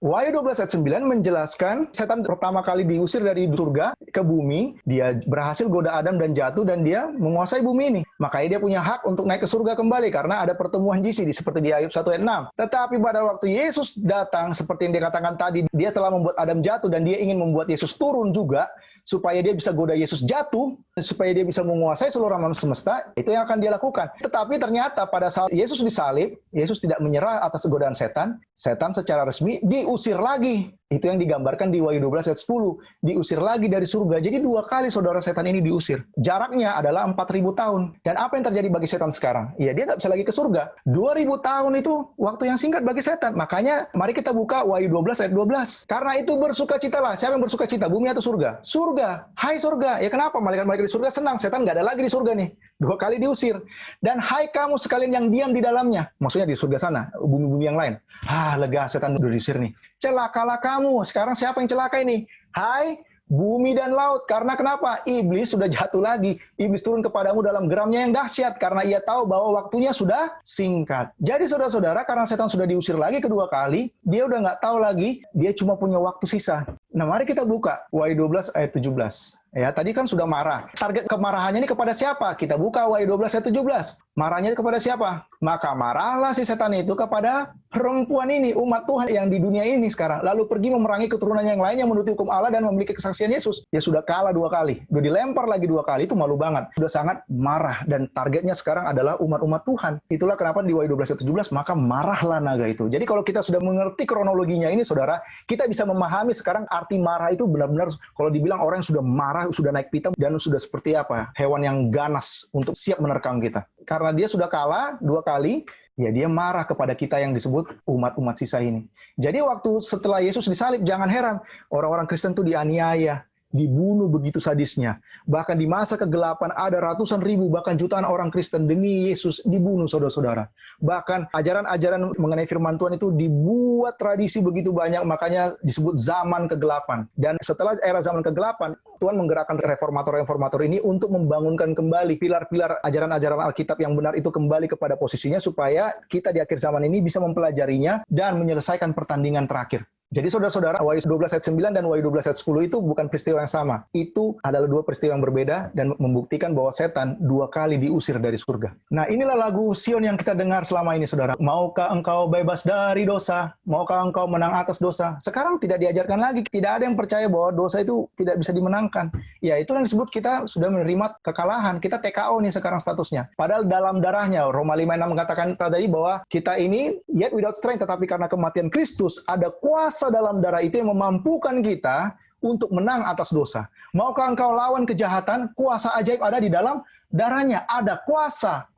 Wahyu 12 ayat 9 menjelaskan setan pertama kali diusir dari surga ke bumi, dia berhasil goda Adam dan jatuh dan dia menguasai bumi ini. Makanya dia punya hak untuk naik ke surga kembali karena ada pertemuan GC seperti di Ayub 1 ayat 6. Tetapi pada waktu Yesus datang, seperti yang dikatakan tadi, dia telah membuat Adam jatuh dan dia ingin membuat Yesus turun juga supaya dia bisa goda Yesus jatuh. supaya dia bisa menguasai seluruh alam semesta, itu yang akan dia lakukan. Tetapi ternyata pada saat Yesus disalib, Yesus tidak menyerah atas godaan setan, setan secara resmi diusir lagi. Itu yang digambarkan di Wahyu 12 ayat 10, diusir lagi dari surga. Jadi 2 kali saudara setan ini diusir. Jaraknya adalah 4.000 tahun. Dan apa yang terjadi bagi setan sekarang? Ya, dia nggak bisa lagi ke surga. 2.000 tahun itu waktu yang singkat bagi setan. Makanya mari kita buka Wahyu 12 ayat 12. Karena itu bersukacitalah. Siapa yang bersukacita? Bumi atau surga? Surga. Hai surga. Ya kenapa? Malaikat-malaikat di surga senang. Setan nggak ada lagi di surga nih. 2 kali diusir. Dan hai kamu sekalian yang diam di dalamnya. Maksudnya di surga sana, bumi-bumi yang lain. Lega, setan udah diusir nih. Celakalah kamu. Sekarang siapa yang celaka ini? Hai bumi dan laut. Karena kenapa? Iblis sudah jatuh lagi. Iblis turun kepadamu dalam geramnya yang dahsyat. Karena ia tahu bahwa waktunya sudah singkat. Jadi saudara-saudara, karena setan sudah diusir lagi kedua kali, dia udah nggak tahu lagi, dia cuma punya waktu sisa. Nah, mari kita buka Wahyu 12 ayat 17. Ya, tadi kan sudah marah. Target kemarahannya ini kepada siapa? Kita buka Wahyu 12 ayat 17. Marahnya kepada siapa? Maka marahlah si setan itu kepada perempuan ini, umat Tuhan yang di dunia ini sekarang. Lalu pergi memerangi keturunan yang lain yang menuruti hukum Allah dan memiliki kesaksian Yesus. Dia sudah kalah 2 kali. Sudah dilempar lagi 2 kali. Itu malu banget. Sudah sangat marah. Dan targetnya sekarang adalah umat-umat Tuhan. Itulah kenapa di Wahyu 12 ayat 17, maka marahlah naga itu. Jadi kalau kita sudah mengerti kronologinya ini, saudara, kita bisa memahami sekarang arti marah itu benar-benar, kalau dibilang orang yang sudah marah, sudah naik pitam, dan sudah seperti apa? Hewan yang ganas untuk siap menerkam kita. Karena dia sudah kalah 2 kali, ya dia marah kepada kita yang disebut umat-umat sisa ini. Jadi waktu setelah Yesus disalib, jangan heran, orang-orang Kristen itu dianiaya, dibunuh begitu sadisnya. Bahkan di masa kegelapan ada ratusan ribu, bahkan jutaan orang Kristen demi Yesus dibunuh, saudara-saudara. Bahkan ajaran-ajaran mengenai firman Tuhan itu dibuat tradisi begitu banyak, makanya disebut zaman kegelapan. Dan setelah era zaman kegelapan, Tuhan menggerakkan reformator-reformator ini untuk membangunkan kembali pilar-pilar ajaran-ajaran Alkitab yang benar itu kembali kepada posisinya, supaya kita di akhir zaman ini bisa mempelajarinya dan menyelesaikan pertandingan terakhir. Jadi saudara-saudara, Wahyu 12 ayat 9 dan Wahyu 12 ayat 10 itu bukan peristiwa yang sama. Itu adalah 2 peristiwa yang berbeda dan membuktikan bahwa setan 2 kali diusir dari surga. Nah, inilah lagu Sion yang kita dengar selama ini, saudara. Maukah engkau bebas dari dosa? Maukah engkau menang atas dosa? Sekarang tidak diajarkan lagi. Tidak ada yang percaya bahwa dosa itu tidak bisa dimenangkan. Ya, itu yang disebut kita sudah menerima kekalahan. Kita TKO nih sekarang statusnya. Padahal dalam darahnya, Roma 5:6 mengatakan tadi bahwa kita ini yet without strength, tetapi karena kematian Kristus ada kuasa dalam darah itu yang memampukan kita untuk menang atas dosa. Maukah engkau lawan kejahatan? Kuasa ajaib ada di dalam darahnya. Ada kuasa,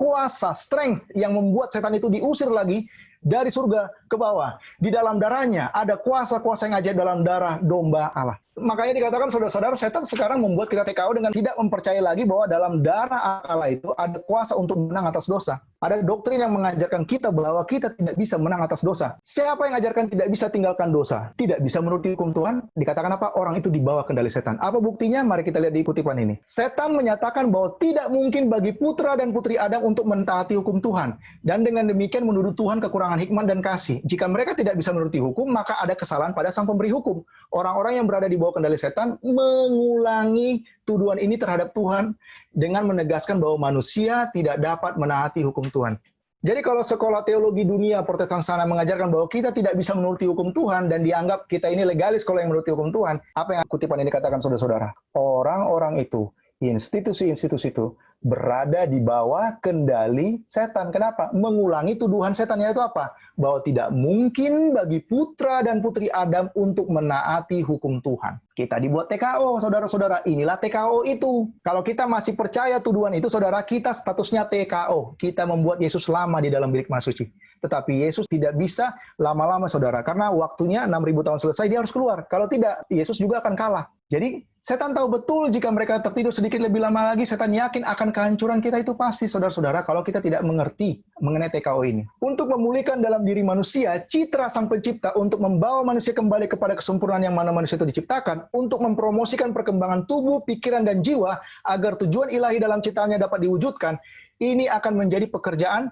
strength yang membuat setan itu diusir lagi dari surga ke bawah. Di dalam darahnya ada kuasa-kuasa yang ajaib dalam darah domba Allah. Makanya dikatakan saudara-saudara, setan sekarang membuat kita TKO dengan tidak mempercayai lagi bahwa dalam darah Allah itu ada kuasa untuk menang atas dosa. Ada doktrin yang mengajarkan kita bahwa kita tidak bisa menang atas dosa. Siapa yang mengajarkan tidak bisa tinggalkan dosa? Tidak bisa menuruti hukum Tuhan? Dikatakan apa? Orang itu dibawa kendali setan. Apa buktinya? Mari kita lihat di kutipan ini. Setan menyatakan bahwa tidak mungkin bagi putra dan putri Adam untuk mentaati hukum Tuhan. Dan dengan demikian menuduh Tuhan kekurangan hikmat dan kasih. Jika mereka tidak bisa menuruti hukum, maka ada kesalahan pada sang pemberi hukum. Orang-orang yang berada di bawah kendali setan mengulangi tuduhan ini terhadap Tuhan dengan menegaskan bahwa manusia tidak dapat menaati hukum Tuhan. Jadi kalau sekolah teologi dunia Protestan sana mengajarkan bahwa kita tidak bisa menuruti hukum Tuhan dan dianggap kita ini legalis kalau yang menuruti hukum Tuhan, apa yang kutipan ini katakan saudara-saudara? Orang-orang itu, institusi-institusi itu berada di bawah kendali setan. Kenapa? Mengulangi tuduhan setannya itu apa? Bahwa tidak mungkin bagi putra dan putri Adam untuk menaati hukum Tuhan. Kita dibuat TKO, saudara-saudara. Inilah TKO itu. Kalau kita masih percaya tuduhan itu, saudara, kita statusnya TKO. Kita membuat Yesus lama di dalam bilik maha suci. Tetapi Yesus tidak bisa lama-lama, saudara. Karena waktunya 6.000 tahun selesai, dia harus keluar. Kalau tidak, Yesus juga akan kalah. Jadi, setan tahu betul jika mereka tertidur sedikit lebih lama lagi, setan yakin akan kehancuran kita itu pasti, saudara-saudara, kalau kita tidak mengerti mengenai TKO ini. Untuk memulihkan dalam diri manusia, citra sang pencipta untuk membawa manusia kembali kepada kesempurnaan yang mana manusia itu diciptakan, untuk mempromosikan perkembangan tubuh, pikiran, dan jiwa, agar tujuan ilahi dalam ciptaannya dapat diwujudkan, ini akan menjadi pekerjaan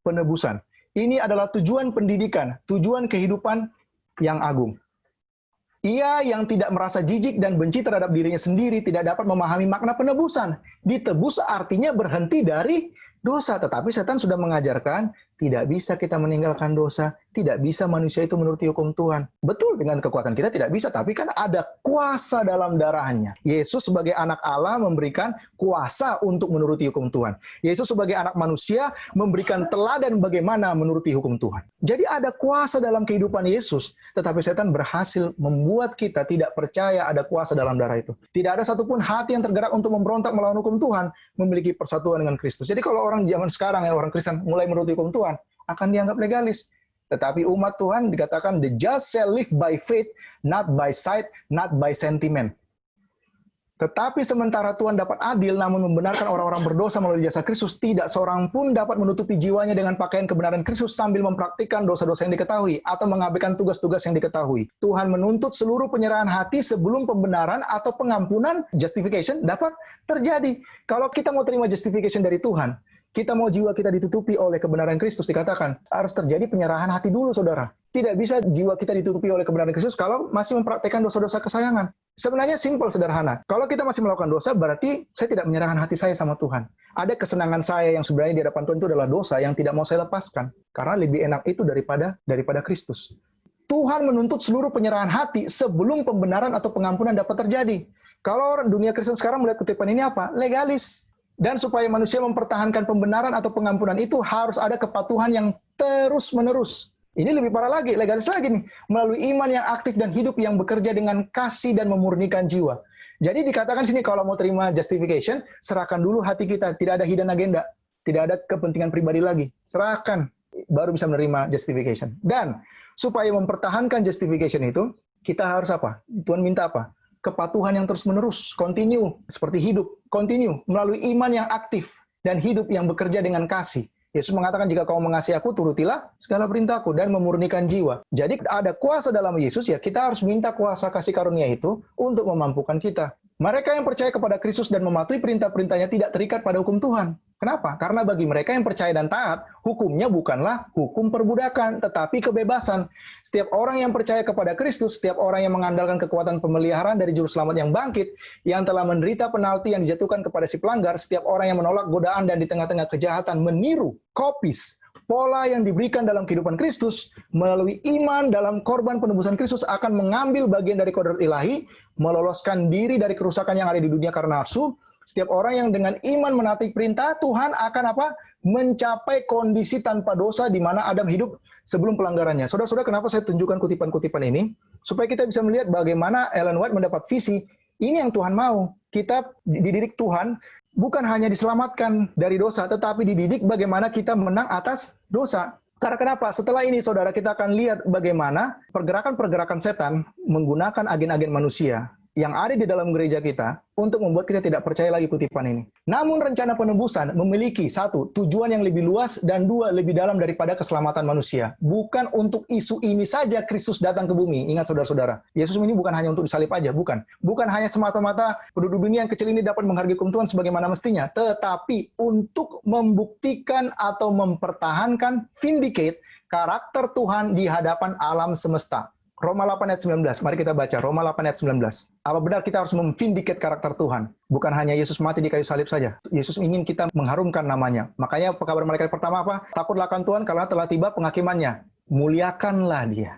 penebusan. Ini adalah tujuan pendidikan, tujuan kehidupan yang agung. Ia yang tidak merasa jijik dan benci terhadap dirinya sendiri tidak dapat memahami makna penebusan. Ditebus artinya berhenti dari dosa. Tetapi setan sudah mengajarkan Tidak bisa kita meninggalkan dosa, tidak bisa manusia itu menuruti hukum Tuhan. Betul, dengan kekuatan kita tidak bisa, tapi kan ada kuasa dalam darahnya. Yesus sebagai anak Allah memberikan kuasa untuk menuruti hukum Tuhan. Yesus sebagai anak manusia memberikan teladan bagaimana menuruti hukum Tuhan. Jadi ada kuasa dalam kehidupan Yesus, tetapi setan berhasil membuat kita tidak percaya ada kuasa dalam darah itu. Tidak ada satupun hati yang tergerak untuk memberontak melawan hukum Tuhan, memiliki persatuan dengan Kristus. Jadi kalau orang zaman sekarang, orang Kristen mulai menuruti hukum Tuhan, akan dianggap legalis. Tetapi umat Tuhan dikatakan the just shall live by faith, not by sight, not by sentiment. Tetapi sementara Tuhan dapat adil, namun membenarkan orang-orang berdosa melalui jasa Kristus, tidak seorang pun dapat menutupi jiwanya dengan pakaian kebenaran Kristus sambil mempraktikkan dosa-dosa yang diketahui atau mengabaikan tugas-tugas yang diketahui. Tuhan menuntut seluruh penyerahan hati sebelum pembenaran atau pengampunan, justification, dapat terjadi. Kalau kita mau terima justification dari Tuhan, kita mau jiwa kita ditutupi oleh kebenaran Kristus, dikatakan harus terjadi penyerahan hati dulu, saudara. Tidak bisa jiwa kita ditutupi oleh kebenaran Kristus kalau masih mempraktikkan dosa-dosa kesayangan. Sebenarnya simpel, sederhana. Kalau kita masih melakukan dosa, berarti saya tidak menyerahkan hati saya sama Tuhan. Ada kesenangan saya yang sebenarnya di hadapan Tuhan itu adalah dosa yang tidak mau saya lepaskan. Karena lebih enak itu daripada Kristus. Tuhan menuntut seluruh penyerahan hati sebelum pembenaran atau pengampunan dapat terjadi. Kalau orang dunia Kristen sekarang melihat kutipan ini apa? Legalis. Dan supaya manusia mempertahankan pembenaran atau pengampunan itu harus ada kepatuhan yang terus-menerus. Ini lebih parah lagi, legalis lagi nih. Melalui iman yang aktif dan hidup yang bekerja dengan kasih dan memurnikan jiwa. Jadi dikatakan sini kalau mau terima justification, serahkan dulu hati kita. Tidak ada hidden agenda. Tidak ada kepentingan pribadi lagi. Serahkan, baru bisa menerima justification. Dan supaya mempertahankan justification itu, kita harus apa? Tuhan minta apa? Kepatuhan yang terus-menerus, continue, seperti hidup, continue, melalui iman yang aktif, dan hidup yang bekerja dengan kasih. Yesus mengatakan, jika kau mengasihi aku, turutilah segala perintahku, dan memurnikan jiwa. Jadi ada kuasa dalam Yesus, ya kita harus minta kuasa kasih karunia itu untuk memampukan kita. Mereka yang percaya kepada Kristus dan mematuhi perintah-perintahnya tidak terikat pada hukum Tuhan. Kenapa? Karena bagi mereka yang percaya dan taat, hukumnya bukanlah hukum perbudakan, tetapi kebebasan. Setiap orang yang percaya kepada Kristus, setiap orang yang mengandalkan kekuatan pemeliharaan dari Juru Selamat yang bangkit, yang telah menderita penalti yang dijatuhkan kepada si pelanggar, setiap orang yang menolak godaan dan di tengah-tengah kejahatan meniru, kopis, pola yang diberikan dalam kehidupan Kristus, melalui iman dalam korban penebusan Kristus akan mengambil bagian dari kodrat ilahi, meloloskan diri dari kerusakan yang ada di dunia karena nafsu. Setiap orang yang dengan iman menaati perintah Tuhan akan apa? Mencapai kondisi tanpa dosa di mana Adam hidup sebelum pelanggarannya. Saudara-saudara, kenapa saya tunjukkan kutipan-kutipan ini? Supaya kita bisa melihat bagaimana Ellen White mendapat visi. Ini yang Tuhan mau. Kita dididik Tuhan bukan hanya diselamatkan dari dosa, tetapi dididik bagaimana kita menang atas dosa. Karena kenapa? Setelah ini, saudara, kita akan lihat bagaimana pergerakan-pergerakan setan menggunakan agen-agen manusia yang ada di dalam gereja kita untuk membuat kita tidak percaya lagi kutipan ini. Namun rencana penebusan memiliki satu, tujuan yang lebih luas, dan dua, lebih dalam daripada keselamatan manusia. Bukan untuk isu ini saja Kristus datang ke bumi. Ingat saudara-saudara, Yesus ini bukan hanya untuk disalib aja, bukan. Bukan hanya semata-mata penduduk dunia yang kecil ini dapat menghargai hukum Tuhan sebagaimana mestinya, tetapi untuk membuktikan atau mempertahankan, vindicate, karakter Tuhan di hadapan alam semesta. Roma 8 ayat 19. Mari kita baca Roma 8 ayat 19. Apa benar kita harus memvindicate karakter Tuhan? Bukan hanya Yesus mati di kayu salib saja. Yesus ingin kita mengharumkan namanya. Makanya kabar malaikat pertama apa? Takutlah akan Tuhan karena telah tiba penghakimannya. Muliakanlah dia.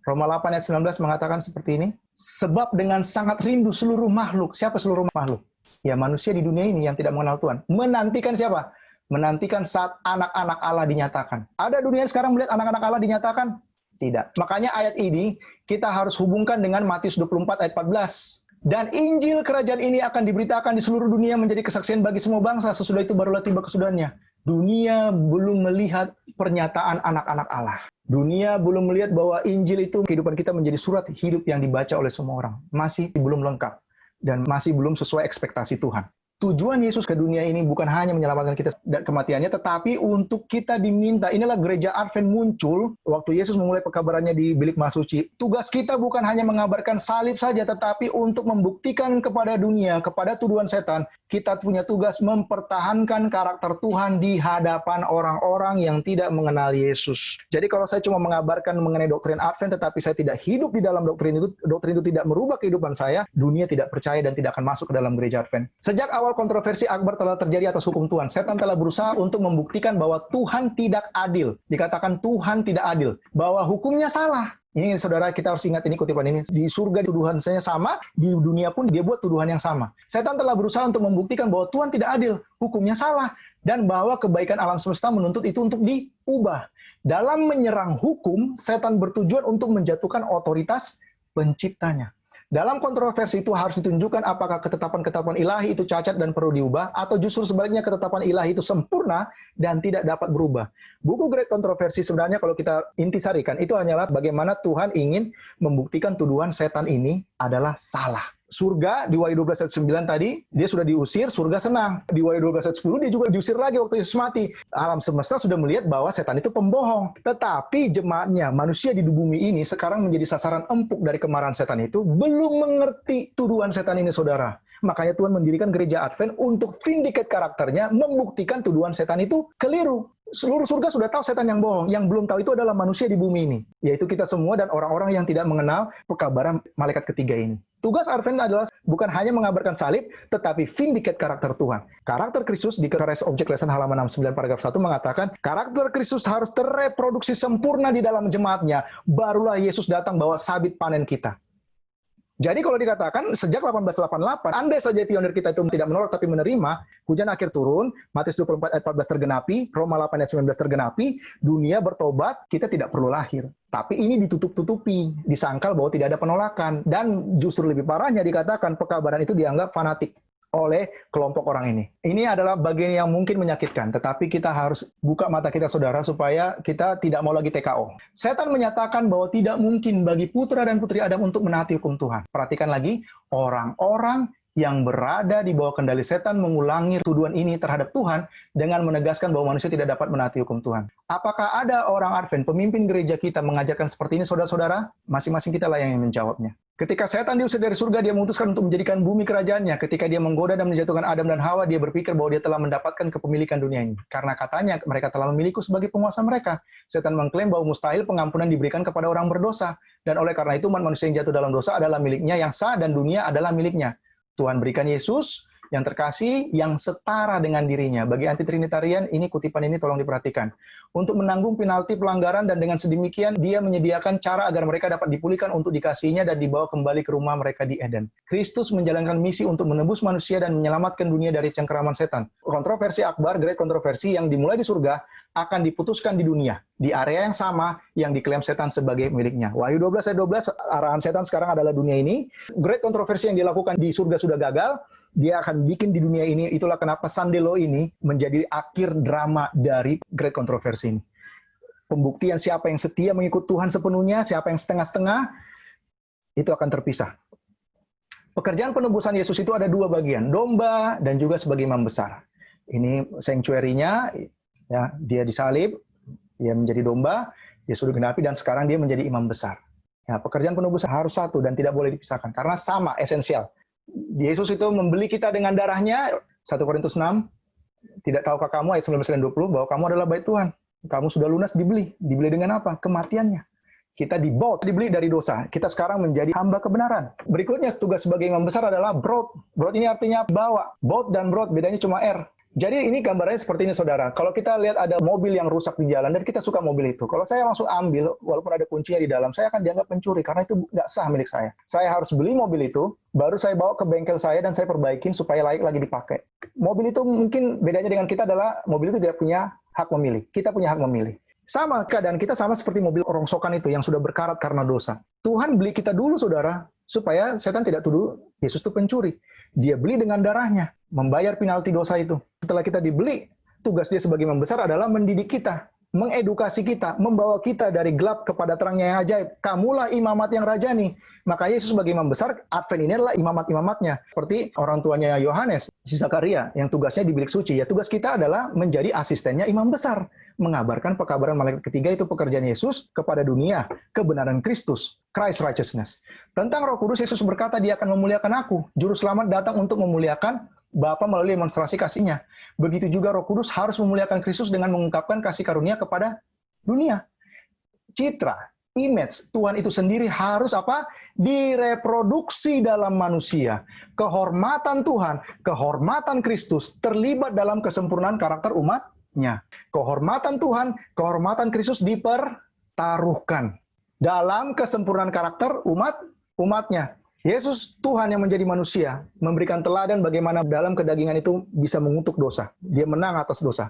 Roma 8 ayat 19 mengatakan seperti ini. Sebab dengan sangat rindu seluruh makhluk. Siapa seluruh makhluk? Ya manusia di dunia ini yang tidak mengenal Tuhan. Menantikan siapa? Menantikan saat anak-anak Allah dinyatakan. Ada dunia sekarang melihat anak-anak Allah dinyatakan? Tidak. Makanya ayat ini kita harus hubungkan dengan Matius 24 ayat 14. Dan Injil kerajaan ini akan diberitakan di seluruh dunia menjadi kesaksian bagi semua bangsa. Sesudah itu barulah tiba kesudahannya. Dunia belum melihat pernyataan anak-anak Allah. Dunia belum melihat bahwa Injil itu kehidupan kita menjadi surat hidup yang dibaca oleh semua orang. Masih belum lengkap. Dan masih belum sesuai ekspektasi Tuhan. Tujuan Yesus ke dunia ini bukan hanya menyelamatkan kita dari kematiannya, tetapi untuk kita diminta. Inilah gereja Advent muncul waktu Yesus memulai pekabarannya di bilik Maha Suci. Tugas kita bukan hanya mengabarkan salib saja, tetapi untuk membuktikan kepada dunia, kepada tuduhan setan, kita punya tugas mempertahankan karakter Tuhan di hadapan orang-orang yang tidak mengenal Yesus. Jadi kalau saya cuma mengabarkan mengenai doktrin Advent, tetapi saya tidak hidup di dalam doktrin itu tidak merubah kehidupan saya, dunia tidak percaya dan tidak akan masuk ke dalam gereja Advent. Sejak awal awal kontroversi akbar telah terjadi atas hukum Tuhan. Setan telah berusaha untuk membuktikan bahwa Tuhan tidak adil. Dikatakan Tuhan tidak adil, bahwa hukumnya salah. Ini saudara, kita harus ingat ini kutipan ini. Di surga tuduhannya sama, di dunia pun dia buat tuduhan yang sama. Setan telah berusaha untuk membuktikan bahwa Tuhan tidak adil, hukumnya salah, dan bahwa kebaikan alam semesta menuntut itu untuk diubah. Dalam menyerang hukum, setan bertujuan untuk menjatuhkan otoritas penciptanya. Dalam kontroversi itu harus ditunjukkan apakah ketetapan-ketetapan ilahi itu cacat dan perlu diubah, atau justru sebaliknya ketetapan ilahi itu sempurna dan tidak dapat berubah. Buku Great Kontroversi sebenarnya kalau kita intisarikan, itu hanyalah bagaimana Tuhan ingin membuktikan tuduhan setan ini adalah salah. Surga di Wahyu 12 ayat 9 tadi, dia sudah diusir, surga senang. Di Wahyu 12 ayat 10 dia juga diusir lagi waktu Yesus mati. Alam semesta sudah melihat bahwa setan itu pembohong. Tetapi jemaatnya, manusia di bumi ini sekarang menjadi sasaran empuk dari kemarahan setan itu, belum mengerti tuduhan setan ini, saudara. Makanya Tuhan mendirikan gereja Advent untuk vindicate karakternya, membuktikan tuduhan setan itu keliru. Seluruh surga sudah tahu setan yang bohong. Yang belum tahu itu adalah manusia di bumi ini. Yaitu kita semua dan orang-orang yang tidak mengenal pekabaran malaikat ketiga ini. Tugas Advent adalah bukan hanya mengabarkan salib, tetapi vindicate karakter Tuhan. Karakter Kristus di Rise Object Lesson halaman 69 paragraf 1 mengatakan, karakter Kristus harus terreproduksi sempurna di dalam jemaatnya. Barulah Yesus datang bawa sabit panen kita. Jadi kalau dikatakan sejak 1888, andai saja pionir kita itu tidak menolak tapi menerima, hujan akhir turun, Matius 24 ayat 14 tergenapi, Roma 8 ayat 19 tergenapi, dunia bertobat, kita tidak perlu lahir. Tapi ini ditutup-tutupi, disangkal bahwa tidak ada penolakan. Dan justru lebih parahnya dikatakan pekabaran itu dianggap fanatik oleh kelompok orang ini. Ini adalah bagian yang mungkin menyakitkan, tetapi kita harus buka mata kita, saudara, supaya kita tidak mau lagi TKO. Setan menyatakan bahwa tidak mungkin bagi putra dan putri Adam untuk menaati hukum Tuhan. Perhatikan lagi, orang-orang yang berada di bawah kendali setan mengulangi tuduhan ini terhadap Tuhan dengan menegaskan bahwa manusia tidak dapat menaati hukum Tuhan. Apakah ada orang Advent, pemimpin gereja kita mengajarkan seperti ini, saudara-saudara? Masing-masing kita lah yang menjawabnya. Ketika setan diusir dari surga, dia memutuskan untuk menjadikan bumi kerajaannya. Ketika dia menggoda dan menjatuhkan Adam dan Hawa, dia berpikir bahwa dia telah mendapatkan kepemilikan dunia ini. Karena katanya mereka telah memilikiku sebagai penguasa mereka. Setan mengklaim bahwa mustahil pengampunan diberikan kepada orang berdosa. Dan oleh karena itu, umat manusia yang jatuh dalam dosa adalah miliknya yang sah dan dunia adalah miliknya. Tuhan berikan Yesus yang terkasih, yang setara dengan dirinya. Bagi anti-trinitarian, ini kutipan ini tolong diperhatikan. Untuk menanggung penalti pelanggaran dan dengan sedemikian, dia menyediakan cara agar mereka dapat dipulihkan untuk dikasihinya dan dibawa kembali ke rumah mereka di Eden. Kristus menjalankan misi untuk menebus manusia dan menyelamatkan dunia dari cengkeraman setan. Kontroversi akbar, Great Kontroversi yang dimulai di surga, akan diputuskan di dunia, di area yang sama yang diklaim setan sebagai miliknya. Wahyu 12 ayat 12, arahan setan sekarang adalah dunia ini. Great Kontroversi yang dilakukan di surga sudah gagal, dia akan bikin di dunia ini. Itulah kenapa Sandelo ini menjadi akhir drama dari Great Kontroversi ini. Pembuktian siapa yang setia mengikut Tuhan sepenuhnya, siapa yang setengah-setengah, itu akan terpisah. Pekerjaan penebusan Yesus itu ada dua bagian, domba dan juga sebagai imam besar. Ini sanctuary-nya, ya, dia disalib, dia menjadi domba, dia sudah genapi, dan sekarang dia menjadi imam besar. Ya, pekerjaan penebusan harus satu dan tidak boleh dipisahkan, karena sama, esensial. Yesus itu membeli kita dengan darahnya, 1 Korintus 6, tidak tahukah kamu, ayat 19 dan 20, bahwa kamu adalah bait Tuhan. Kamu sudah lunas dibeli. Dibeli dengan apa? Kematiannya. Kita dibought, dibeli dari dosa. Kita sekarang menjadi hamba kebenaran. Berikutnya, tugas sebagai imam besar adalah brought. Brought ini artinya bawa. Bought dan brought, bedanya cuma R. Jadi ini gambarnya seperti ini, saudara. Kalau kita lihat ada mobil yang rusak di jalan dan kita suka mobil itu, kalau saya langsung ambil, walaupun ada kuncinya di dalam, saya akan dianggap pencuri karena itu nggak sah milik saya. Saya harus beli mobil itu, baru saya bawa ke bengkel saya dan saya perbaikin supaya layak lagi dipakai. Mobil itu mungkin bedanya dengan kita adalah mobil itu tidak punya hak memilih. Kita punya hak memilih. Sama keadaan kita sama seperti mobil rongsokan itu yang sudah berkarat karena dosa. Tuhan beli kita dulu, saudara, supaya setan tidak tuduh Yesus itu pencuri. Dia beli dengan darahnya, membayar penalti dosa itu. Setelah kita dibeli, tugas dia sebagai imam besar adalah mendidik kita, mengedukasi kita, membawa kita dari gelap kepada terangnya yang ajaib. Kamulah imamat yang rajani. Maka Yesus sebagai imam besar, Advent ini adalah imamat-imamatnya. Seperti orang tuanya Yohanes, si Zakaria, yang tugasnya di bilik suci. Ya, tugas kita adalah menjadi asistennya imam besar. Mengabarkan pekabaran malaikat ketiga, itu pekerjaan Yesus kepada dunia, kebenaran Kristus, Christ righteousness. Tentang Roh Kudus, Yesus berkata, dia akan memuliakan aku. Juru selamat datang untuk memuliakan Bapa melalui demonstrasi kasih-Nya. Begitu juga Roh Kudus harus memuliakan Kristus dengan mengungkapkan kasih karunia kepada dunia. Citra, image. Tuhan itu sendiri harus apa? Direproduksi dalam manusia. Kehormatan Tuhan, kehormatan Kristus terlibat dalam kesempurnaan karakter umatnya. Kehormatan Tuhan, kehormatan Kristus dipertaruhkan dalam kesempurnaan karakter umatnya. Yesus Tuhan yang menjadi manusia, memberikan teladan bagaimana dalam kedagingan itu bisa mengutuk dosa. Dia menang atas dosa.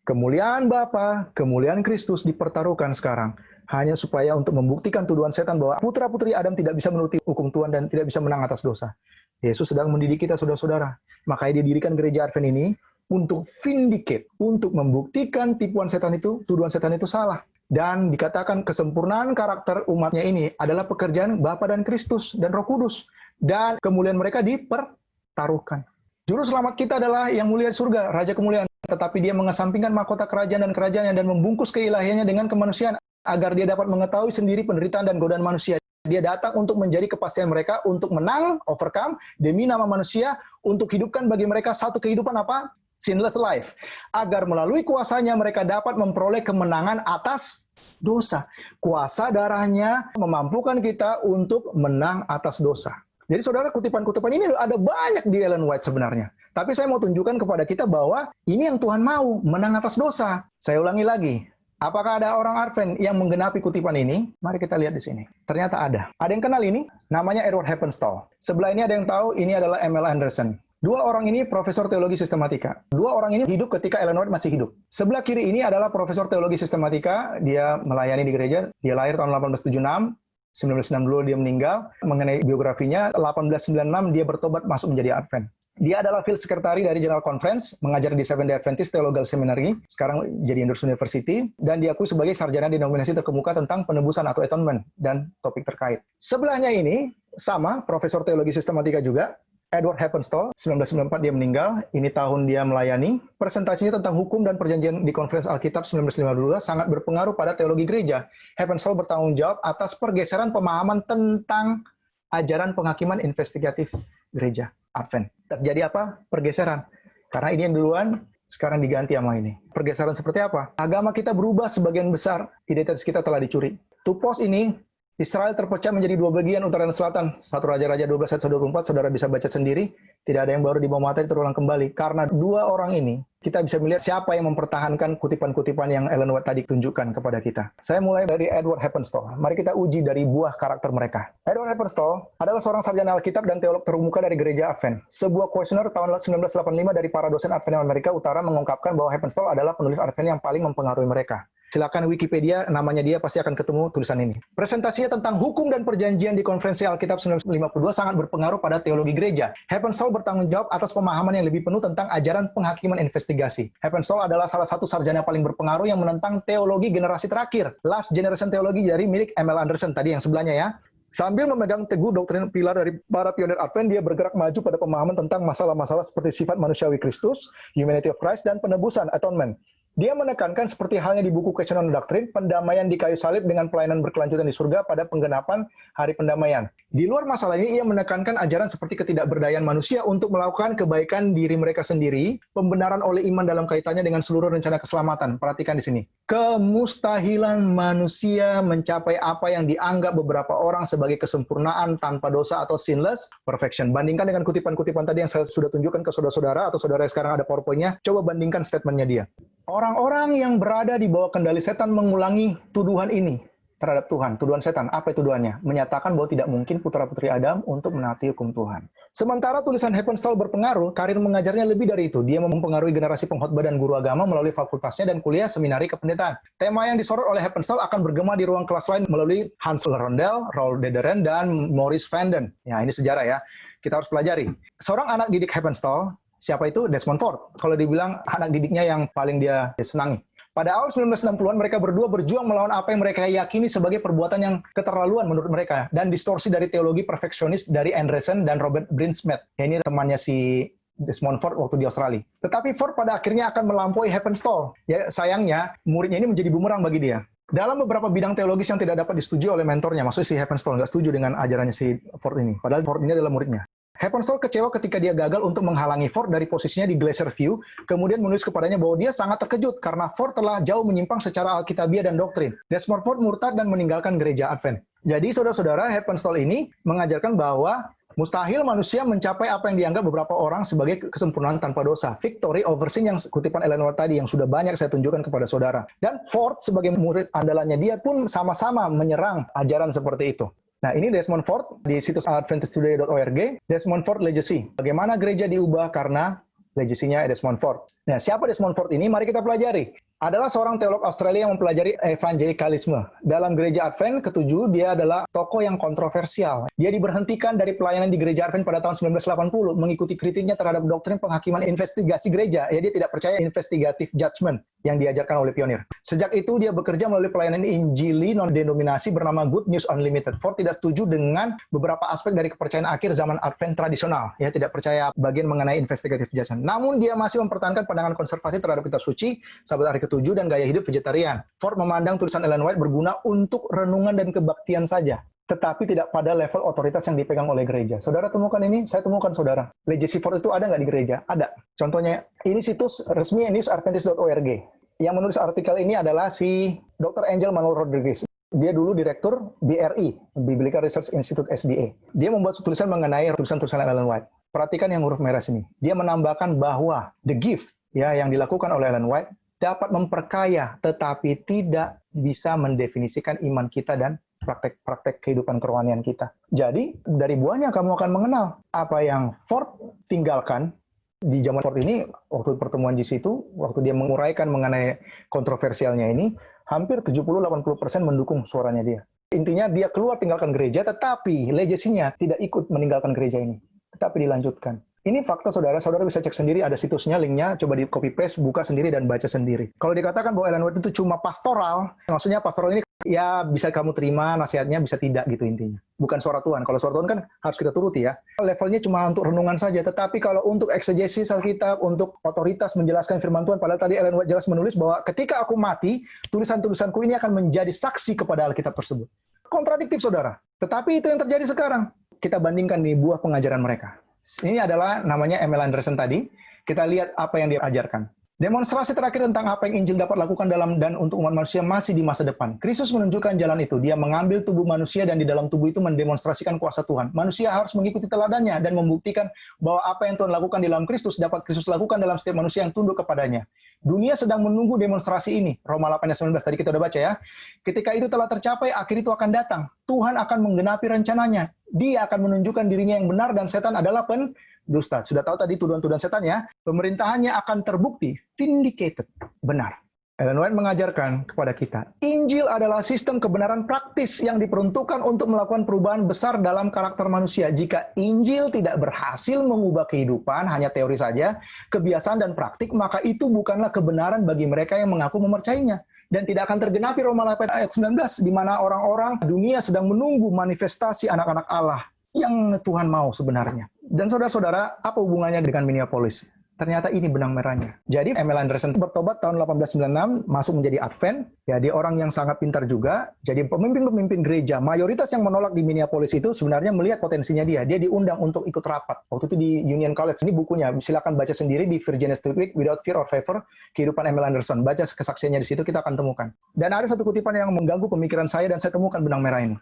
Kemuliaan Bapa, kemuliaan Kristus dipertaruhkan sekarang. Hanya supaya untuk membuktikan tuduhan setan bahwa putra-putri Adam tidak bisa menuruti hukum Tuhan dan tidak bisa menang atas dosa. Yesus sedang mendidik kita, saudara-saudara. Makanya dia dirikan gereja Advent ini untuk vindicate, untuk membuktikan tipuan setan itu, tuduhan setan itu salah. Dan dikatakan kesempurnaan karakter umatnya ini adalah pekerjaan Bapa dan Kristus dan Roh Kudus. Dan kemuliaan mereka dipertaruhkan. Juru selamat kita adalah yang mulia di surga, Raja Kemuliaan. Tetapi dia mengesampingkan mahkota kerajaan dan kerajaannya dan membungkus keilahiannya dengan kemanusiaan agar dia dapat mengetahui sendiri penderitaan dan godaan manusia. Dia datang untuk menjadi kepastian mereka, untuk menang, overcome, demi nama manusia, untuk hidupkan bagi mereka satu kehidupan apa? Sinless life. Agar melalui kuasanya mereka dapat memperoleh kemenangan atas dosa. Kuasa darahnya memampukan kita untuk menang atas dosa. Jadi saudara, kutipan-kutipan ini ada banyak di Ellen White sebenarnya. Tapi saya mau tunjukkan kepada kita bahwa ini yang Tuhan mau, menang atas dosa. Saya ulangi lagi. Apakah ada orang Advent yang menggenapi kutipan ini? Mari kita lihat di sini. Ternyata ada. Ada yang kenal ini? Namanya Edward Heppenstall. Sebelah ini ada yang tahu, ini adalah M.L. Anderson. Dua orang ini profesor teologi sistematika. Dua orang ini hidup ketika Ellen White masih hidup. Sebelah kiri ini adalah profesor teologi sistematika. Dia melayani di gereja. Dia lahir tahun 1876. 1992 dia meninggal. Mengenai biografinya, 1896 dia bertobat masuk menjadi Advent. Dia adalah field secretary dari General Conference, mengajar di Seventh-day Adventist Theological Seminary, sekarang jadi Andrews University, dan diakui sebagai sarjana denominasi terkemuka tentang penebusan atau atonement dan topik terkait. Sebelahnya ini, sama, profesor teologi sistematika juga, Edward Heppenstall, 1994 dia meninggal, ini tahun dia melayani. Presentasinya tentang hukum dan perjanjian di Konferensi Alkitab 1952 sangat berpengaruh pada teologi gereja. Heppenstall bertanggung jawab atas pergeseran pemahaman tentang ajaran penghakiman investigatif gereja Advent. Terjadi apa? Pergeseran. Karena ini yang duluan, sekarang diganti sama ini. Pergeseran seperti apa? Agama kita berubah sebagian besar, identitas kita telah dicuri. To pos ini, Israel terpecah menjadi dua bagian, utara dan selatan. 1 Raja-Raja 12 ayat 24, saudara bisa baca sendiri. Tidak ada yang baru di bawah materi terulang kembali. Karena dua orang ini, kita bisa melihat siapa yang mempertahankan kutipan-kutipan yang Ellen White tadi tunjukkan kepada kita. Saya mulai dari Edward Heppenstall. Mari kita uji dari buah karakter mereka. Edward Heppenstall adalah seorang sarjana Alkitab dan teolog terkemuka dari gereja Advent. Sebuah kuesioner tahun 1985 dari para dosen Advent Amerika Utara mengungkapkan bahwa Heppenstall adalah penulis Advent yang paling mempengaruhi mereka. Silakan Wikipedia, namanya dia pasti akan ketemu tulisan ini. Presentasinya tentang hukum dan perjanjian di Konferensi Alkitab 1952 sangat berpengaruh pada teologi gereja. Heppenstall bertanggung jawab atas pemahaman yang lebih penuh tentang ajaran penghakiman investigasi. Heppenstall adalah salah satu sarjana paling berpengaruh yang menentang teologi generasi terakhir, last generation teologi dari milik M.L. Anderson tadi yang sebelahnya ya. Sambil memegang teguh doktrin pilar dari para pionir Advent, dia bergerak maju pada pemahaman tentang masalah-masalah seperti sifat manusiawi Kristus, humanity of Christ, dan penebusan, atonement. Dia menekankan seperti halnya di buku Questioning Doctrine, pendamaian di kayu salib dengan pelayanan berkelanjutan di surga pada penggenapan hari pendamaian. Di luar masalah ini, ia menekankan ajaran seperti ketidakberdayaan manusia untuk melakukan kebaikan diri mereka sendiri, pembenaran oleh iman dalam kaitannya dengan seluruh rencana keselamatan. Perhatikan di sini. Kemustahilan manusia mencapai apa yang dianggap beberapa orang sebagai kesempurnaan tanpa dosa atau sinless perfection. Bandingkan dengan kutipan-kutipan tadi yang saya sudah tunjukkan ke saudara-saudara atau saudara yang sekarang ada PowerPoint-nya, coba bandingkan statement-nya dia. Orang-orang yang berada di bawah kendali setan mengulangi tuduhan ini terhadap Tuhan. Tuduhan setan, apa itu tuduhannya? Menyatakan bahwa tidak mungkin putra-putri Adam untuk menaati hukum Tuhan. Sementara tulisan Heppenstall berpengaruh, karir mengajarnya lebih dari itu. Dia mempengaruhi generasi pengkhotbah dan guru agama melalui fakultasnya dan kuliah seminari kependetaan. Tema yang disorot oleh Heppenstall akan bergema di ruang kelas lain melalui Hans Lerondel, Raul Dederen, dan Maurice Vanden. Ya, ini sejarah ya. Kita harus pelajari. Seorang anak didik Heppenstall, siapa itu? Desmond Ford. Kalau dibilang anak didiknya yang paling dia senangi. Pada awal 1960-an, mereka berdua berjuang melawan apa yang mereka yakini sebagai perbuatan yang keterlaluan menurut mereka, dan distorsi dari teologi perfeksionis dari Anderson dan Robert Brinsmith. Ya, ini temannya si Desmond Ford waktu di Australia. Tetapi Ford pada akhirnya akan melampaui Heppenstall. Ya, sayangnya, muridnya ini menjadi bumerang bagi dia. Dalam beberapa bidang teologis yang tidak dapat disetujui oleh mentornya, maksudnya si Heppenstall nggak setuju dengan ajarannya si Ford ini. Padahal Ford ini adalah muridnya. Heppenstall kecewa ketika dia gagal untuk menghalangi Ford dari posisinya di Glacier View, kemudian menulis kepadanya bahwa dia sangat terkejut karena Ford telah jauh menyimpang secara alkitabiah dan doktrin. Desmond Ford murtad dan meninggalkan gereja Advent. Jadi saudara-saudara, Heppenstall ini mengajarkan bahwa mustahil manusia mencapai apa yang dianggap beberapa orang sebagai kesempurnaan tanpa dosa. Victory over sin yang kutipan Ellen White tadi yang sudah banyak saya tunjukkan kepada saudara. Dan Ford sebagai murid andalannya dia pun sama-sama menyerang ajaran seperti itu. Nah, ini Desmond Ford di situs adventistoday.org, Desmond Ford Legacy. Bagaimana gereja diubah karena legasinya Desmond Ford. Nah, siapa Desmond Ford ini? Mari kita pelajari. Adalah seorang teolog Australia yang mempelajari evangelikalisme. Dalam gereja Advent ketujuh, dia adalah tokoh yang kontroversial. Dia diberhentikan dari pelayanan di gereja Advent pada tahun 1980, mengikuti kritiknya terhadap doktrin penghakiman investigasi gereja. Ya, dia tidak percaya investigative judgment yang diajarkan oleh pionir. Sejak itu, dia bekerja melalui pelayanan Injili non-denominasi bernama Good News Unlimited. Ford tidak setuju dengan beberapa aspek dari kepercayaan akhir zaman Advent tradisional. Ya, tidak percaya bagian mengenai investigative judgment. Namun, dia masih mempertahankan pandangan konservatif terhadap kitab suci, sahabat hari ke-7, dan gaya hidup vegetarian. Ford memandang tulisan Ellen White berguna untuk renungan dan kebaktian saja, tetapi tidak pada level otoritas yang dipegang oleh gereja. Saudara temukan ini? Saya temukan, saudara. Legacy Ford itu ada nggak di gereja? Ada. Contohnya, ini situs resmi newsadventist.org. Yang menulis artikel ini adalah si Dr. Angel Manuel Rodriguez. Dia dulu direktur BRI, Biblical Research Institute SDA. Dia membuat tulisan mengenai tulisan-tulisan Ellen White. Perhatikan yang huruf merah sini. Dia menambahkan bahwa the gift ya yang dilakukan oleh Ellen White dapat memperkaya, tetapi tidak bisa mendefinisikan iman kita dan praktek-praktek kehidupan kerohanian kita. Jadi, dari buahnya kamu akan mengenal apa yang Ford tinggalkan di zaman Ford ini, waktu pertemuan di situ, waktu dia menguraikan mengenai kontroversialnya ini, hampir 70-80% mendukung suaranya dia. Intinya, dia keluar tinggalkan gereja, tetapi legasinya tidak ikut meninggalkan gereja ini, tetapi dilanjutkan. Ini fakta, saudara. Saudara bisa cek sendiri, ada situsnya, linknya, coba di copy paste, buka sendiri, dan baca sendiri. Kalau dikatakan bahwa Ellen White itu cuma pastoral, maksudnya pastoral ini ya bisa kamu terima, nasihatnya bisa tidak gitu intinya. Bukan suara Tuhan. Kalau suara Tuhan kan harus kita turuti ya. Levelnya cuma untuk renungan saja, tetapi kalau untuk eksegesis Alkitab, untuk otoritas menjelaskan firman Tuhan, padahal tadi Ellen White jelas menulis bahwa ketika aku mati, tulisan-tulisanku ini akan menjadi saksi kepada Alkitab tersebut. Kontradiktif, saudara. Tetapi itu yang terjadi sekarang. Kita bandingkan nih buah pengajaran mereka. Ini adalah namanya Emil Anderson tadi. Kita lihat apa yang dia ajarkan. Demonstrasi terakhir tentang apa yang Injil dapat lakukan dalam dan untuk umat manusia masih di masa depan. Kristus menunjukkan jalan itu. Dia mengambil tubuh manusia dan di dalam tubuh itu mendemonstrasikan kuasa Tuhan. Manusia harus mengikuti teladannya dan membuktikan bahwa apa yang Tuhan lakukan di dalam Kristus dapat Kristus lakukan dalam setiap manusia yang tunduk kepadanya. Dunia sedang menunggu demonstrasi ini. Roma 8:19 tadi kita udah baca ya. Ketika itu telah tercapai, akhir itu akan datang. Tuhan akan menggenapi rencananya. Dia akan menunjukkan dirinya yang benar dan setan adalah pendusta. Sudah tahu tadi tuduhan-tuduhan setan ya. Pemerintahannya akan terbukti vindicated, benar. Ellen White mengajarkan kepada kita, Injil adalah sistem kebenaran praktis yang diperuntukkan untuk melakukan perubahan besar dalam karakter manusia. Jika Injil tidak berhasil mengubah kehidupan, hanya teori saja, kebiasaan dan praktik, maka itu bukanlah kebenaran bagi mereka yang mengaku memercayainya. Dan tidak akan tergenapi Roma 8 ayat 19, di mana orang-orang dunia sedang menunggu manifestasi anak-anak Allah yang Tuhan mau sebenarnya. Dan saudara-saudara, apa hubungannya dengan Minneapolis? Ternyata ini benang merahnya. Jadi Emil Anderson bertobat tahun 1896, masuk menjadi Advent. Ya, dia orang yang sangat pintar juga. Jadi pemimpin-pemimpin gereja, mayoritas yang menolak di Minneapolis itu sebenarnya melihat potensinya dia. Dia diundang untuk ikut rapat. Waktu itu di Union College. Ini bukunya, silakan baca sendiri di Virginia State Week, Without Fear or Favor, kehidupan Emil Anderson. Baca kesaksiannya di situ, kita akan temukan. Dan ada satu kutipan yang mengganggu pemikiran saya dan saya temukan benang merah ini.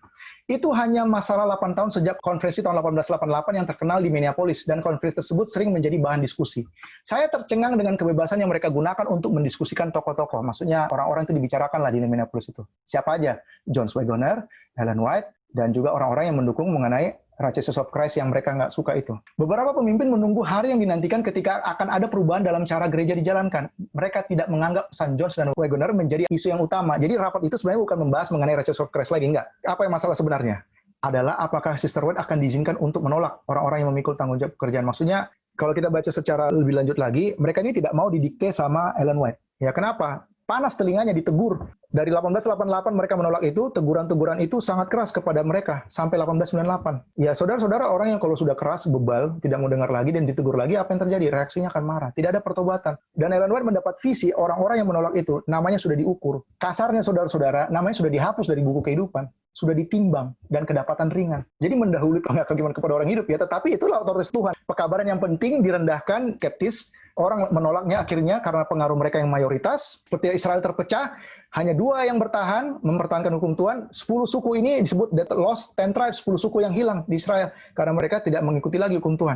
Itu hanya masalah 8 tahun sejak konferensi tahun 1888 yang terkenal di Minneapolis, dan konferensi tersebut sering menjadi bahan diskusi. Saya tercengang dengan kebebasan yang mereka gunakan untuk mendiskusikan tokoh-tokoh. Maksudnya orang-orang itu dibicarakan lah di Minneapolis itu. Siapa aja? John Wagoner, Ellen White, dan juga orang-orang yang mendukung mengenai Righteousness of Christ yang mereka nggak suka itu. Beberapa pemimpin menunggu hari yang dinantikan ketika akan ada perubahan dalam cara gereja dijalankan. Mereka tidak menganggap pesan John dan Wagoner menjadi isu yang utama. Jadi rapat itu sebenarnya bukan membahas mengenai Righteousness of Christ lagi, enggak. Apa yang masalah sebenarnya? Adalah apakah Sister White akan diizinkan untuk menolak orang-orang yang memikul tanggung jawab pekerjaan. Maksudnya, kalau kita baca secara lebih lanjut lagi, mereka ini tidak mau didikte sama Ellen White. Ya, kenapa? panas telinganya, ditegur. Dari 1888 mereka menolak itu, teguran-teguran itu sangat keras kepada mereka sampai 1898. Ya, saudara-saudara, orang yang kalau sudah keras, bebal, tidak mau dengar lagi dan ditegur lagi, apa yang terjadi? Reaksinya akan marah. Tidak ada pertobatan. Dan Ellen White mendapat visi orang-orang yang menolak itu, namanya sudah diukur. Kasarnya, saudara-saudara, namanya sudah dihapus dari buku kehidupan. Sudah ditimbang dan kedapatan ringan. Jadi mendahului penghakiman kepada orang hidup ya, tetapi itulah otoritas Tuhan. Pekabaran yang penting direndahkan, skeptis, orang menolaknya akhirnya karena pengaruh mereka yang mayoritas. Seperti Israel terpecah, hanya 2 yang bertahan, mempertahankan hukum Tuhan. 10 suku ini disebut the lost 10 tribes, 10 suku yang hilang di Israel karena mereka tidak mengikuti lagi hukum Tuhan.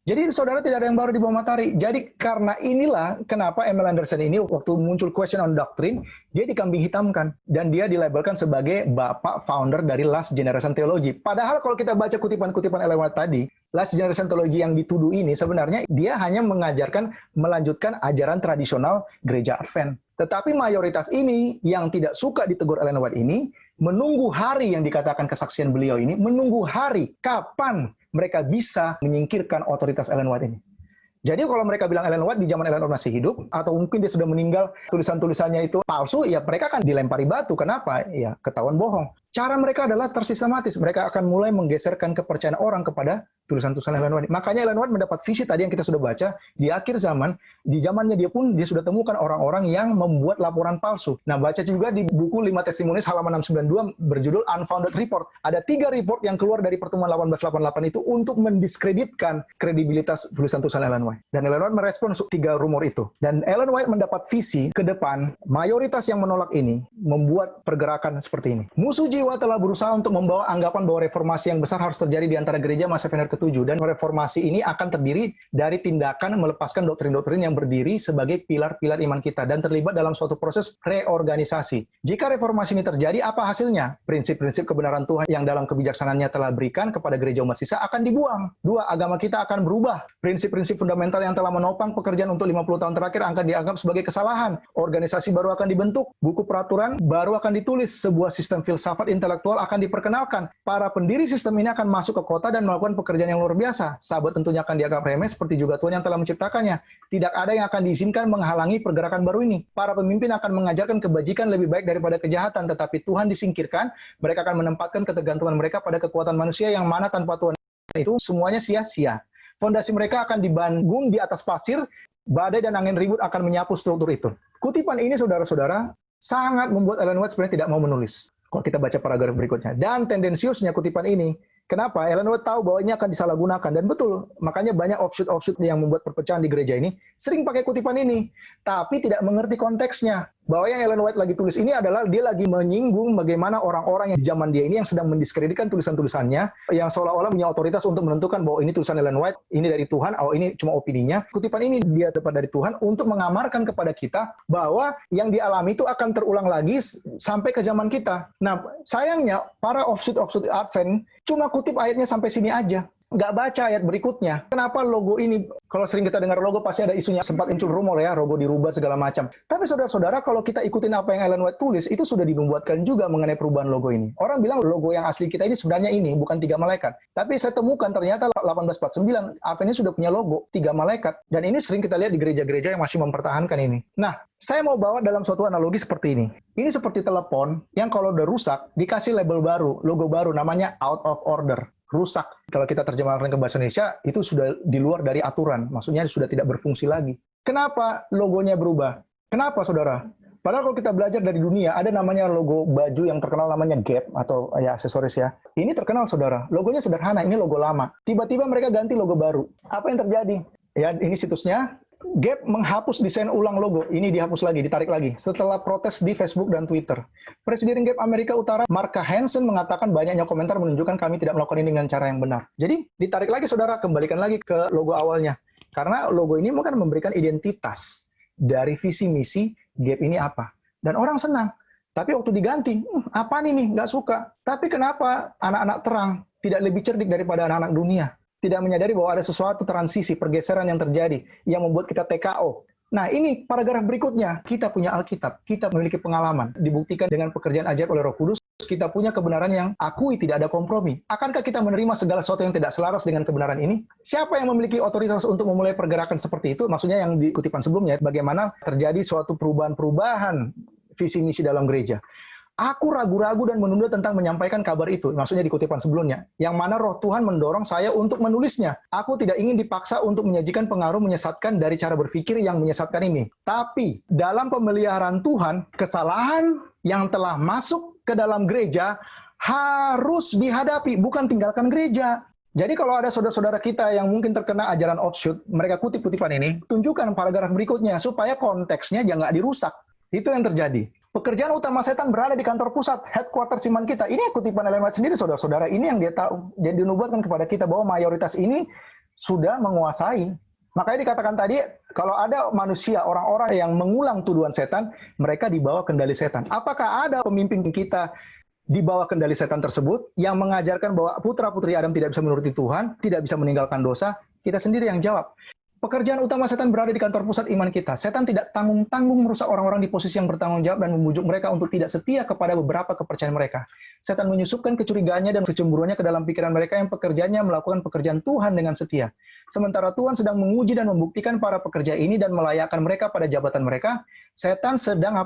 Jadi saudara, tidak ada yang baru di bawah matahari. Jadi karena inilah kenapa Emil Anderson ini waktu muncul question on doctrine, dia dikambing hitamkan dan dia dilabelkan sebagai bapak founder dari Last Generation Theology. Padahal kalau kita baca kutipan-kutipan Ellen White tadi, Last Generation Theology yang dituduh ini sebenarnya dia hanya mengajarkan melanjutkan ajaran tradisional gereja Advent. Tetapi mayoritas ini yang tidak suka ditegur Ellen White ini menunggu hari yang dikatakan kesaksian beliau ini, menunggu hari kapan mereka bisa menyingkirkan otoritas Ellen White ini. Jadi kalau mereka bilang Ellen White di zaman Ellen White masih hidup, atau mungkin dia sudah meninggal, tulisan-tulisannya itu palsu, ya mereka akan dilempari batu. Kenapa? Ya ketahuan bohong. Cara mereka adalah tersistematis. Mereka akan mulai menggeserkan kepercayaan orang kepada tulisan-tulisan Ellen White. Makanya Ellen White mendapat visi tadi yang kita sudah baca, di akhir zaman, di zamannya dia pun, dia sudah temukan orang-orang yang membuat laporan palsu. Nah, baca juga di buku 5 Testimonies halaman 692 berjudul Unfounded Report. Ada 3 report yang keluar dari pertemuan 1888 itu untuk mendiskreditkan kredibilitas tulisan-tulisan Ellen White. Dan Ellen White merespon 3 rumor itu. Dan Ellen White mendapat visi ke depan, mayoritas yang menolak ini membuat pergerakan seperti ini. Musuh jiwa telah berusaha untuk membawa anggapan bahwa reformasi yang besar harus terjadi di antara gereja masa Venir ke-7, dan reformasi ini akan terdiri dari tindakan melepaskan doktrin-doktrin yang berdiri sebagai pilar-pilar iman kita dan terlibat dalam suatu proses reorganisasi. Jika reformasi ini terjadi, apa hasilnya? Prinsip-prinsip kebenaran Tuhan yang dalam kebijaksanaannya telah berikan kepada gereja umat sisa akan dibuang. 2, agama kita akan berubah. Prinsip-prinsip fundamental yang telah menopang pekerjaan untuk 50 tahun terakhir akan dianggap sebagai kesalahan. Organisasi baru akan dibentuk, buku peraturan baru akan ditulis, sebuah sistem filsafat intelektual akan diperkenalkan. Para pendiri sistem ini akan masuk ke kota dan melakukan pekerjaan yang luar biasa. Sahabat tentunya akan dianggap remeh seperti juga Tuhan yang telah menciptakannya. Tidak ada yang akan diizinkan menghalangi pergerakan baru ini. Para pemimpin akan mengajarkan kebajikan lebih baik daripada kejahatan, tetapi Tuhan disingkirkan, mereka akan menempatkan ketergantungan mereka pada kekuatan manusia yang mana tanpa Tuhan itu semuanya sia-sia. Fondasi mereka akan dibangun di atas pasir, badai dan angin ribut akan menyapu struktur itu. Kutipan ini, saudara-saudara, sangat membuat Ellen White sebenarnya tidak mau menulis. Kalau kita baca paragraf berikutnya. Dan tendensiusnya kutipan ini, kenapa? Ellen White tahu bahwa ini akan disalahgunakan. Dan betul, makanya banyak offshoot-offshoot yang membuat perpecahan di gereja ini sering pakai kutipan ini. Tapi tidak mengerti konteksnya. Bahwa yang Ellen White lagi tulis ini adalah dia lagi menyinggung bagaimana orang-orang yang di zaman dia ini yang sedang mendiskreditkan tulisan-tulisannya, yang seolah-olah punya otoritas untuk menentukan bahwa ini tulisan Ellen White, ini dari Tuhan, oh ini cuma opininya. Kutipan ini dia dapat dari Tuhan untuk mengamarkan kepada kita bahwa yang dialami itu akan terulang lagi sampai ke zaman kita. Nah, sayangnya para offshoot Advent cuma kutip ayatnya sampai sini aja. Nggak baca ayat berikutnya. Kenapa logo ini, kalau sering kita dengar logo pasti ada isunya, sempat muncul rumor ya, logo dirubah segala macam. Tapi saudara-saudara, kalau kita ikutin apa yang Ellen White tulis, itu sudah dibuatkan juga mengenai perubahan logo ini. Orang bilang logo yang asli kita ini sebenarnya ini, bukan 3 malaikat. Tapi saya temukan ternyata 1849, Advent ini sudah punya logo 3 malaikat. Dan ini sering kita lihat di gereja-gereja yang masih mempertahankan ini. Nah, saya mau bawa dalam suatu analogi seperti ini. Ini seperti telepon yang kalau udah rusak, dikasih label baru, logo baru, namanya out of order. Rusak. Kalau kita terjemahkan ke bahasa Indonesia, itu sudah di luar dari aturan. Maksudnya sudah tidak berfungsi lagi. Kenapa logonya berubah? Kenapa, saudara? Padahal kalau kita belajar dari dunia, ada namanya logo baju yang terkenal namanya Gap, atau ya aksesoris ya. Ini terkenal, saudara. Logonya sederhana, ini logo lama. Tiba-tiba mereka ganti logo baru. Apa yang terjadi? Ya, ini situsnya. Gap menghapus desain ulang logo. Ini dihapus lagi, ditarik lagi. Setelah protes di Facebook dan Twitter. Presiden Gap Amerika Utara, Mark Hansen, mengatakan banyaknya komentar menunjukkan kami tidak melakukan ini dengan cara yang benar. Jadi, ditarik lagi, saudara. Kembalikan lagi ke logo awalnya. Karena logo ini kan memberikan identitas dari visi misi Gap ini apa. Dan orang senang. Tapi waktu diganti, apa nih, nggak suka. Tapi kenapa anak-anak terang tidak lebih cerdik daripada anak-anak dunia? Tidak menyadari bahwa ada sesuatu transisi, pergeseran yang terjadi, yang membuat kita TKO. Nah, ini paragraf berikutnya. Kita punya Alkitab, kita memiliki pengalaman, dibuktikan dengan pekerjaan ajaib oleh Roh Kudus, kita punya kebenaran yang akui, tidak ada kompromi. Akankah kita menerima segala sesuatu yang tidak selaras dengan kebenaran ini? Siapa yang memiliki otoritas untuk memulai pergerakan seperti itu? Maksudnya yang di kutipan sebelumnya, bagaimana terjadi suatu perubahan-perubahan visi misi dalam gereja. Aku ragu-ragu dan menunda tentang menyampaikan kabar itu. Maksudnya di kutipan sebelumnya. Yang mana roh Tuhan mendorong saya untuk menulisnya. Aku tidak ingin dipaksa untuk menyajikan pengaruh menyesatkan dari cara berpikir yang menyesatkan ini. Tapi, dalam pemeliharaan Tuhan, kesalahan yang telah masuk ke dalam gereja harus dihadapi, bukan tinggalkan gereja. Jadi kalau ada saudara-saudara kita yang mungkin terkena ajaran offshoot, mereka kutip kutipan ini, tunjukkan paragraf berikutnya supaya konteksnya jangan dirusak. Itu yang terjadi. Pekerjaan utama setan berada di kantor pusat, headquarters iman kita. Ini kutipan Ellen White sendiri, saudara-saudara. Ini yang dia tahu, jadi dinubuatkan kepada kita bahwa mayoritas ini sudah menguasai. Makanya dikatakan tadi, kalau ada manusia, orang-orang yang mengulang tuduhan setan, mereka dibawa kendali setan. Apakah ada pemimpin kita di bawah kendali setan tersebut yang mengajarkan bahwa putra-putri Adam tidak bisa menuruti Tuhan, tidak bisa meninggalkan dosa? Kita sendiri yang jawab. Pekerjaan utama setan berada di kantor pusat iman kita. Setan tidak tanggung-tanggung merusak orang-orang di posisi yang bertanggung jawab dan membujuk mereka untuk tidak setia kepada beberapa kepercayaan mereka. Setan menyusupkan kecurigaannya dan kecemburuannya ke dalam pikiran mereka yang pekerjaannya melakukan pekerjaan Tuhan dengan setia. Sementara Tuhan sedang menguji dan membuktikan para pekerja ini dan melayakkan mereka pada jabatan mereka, setan sedang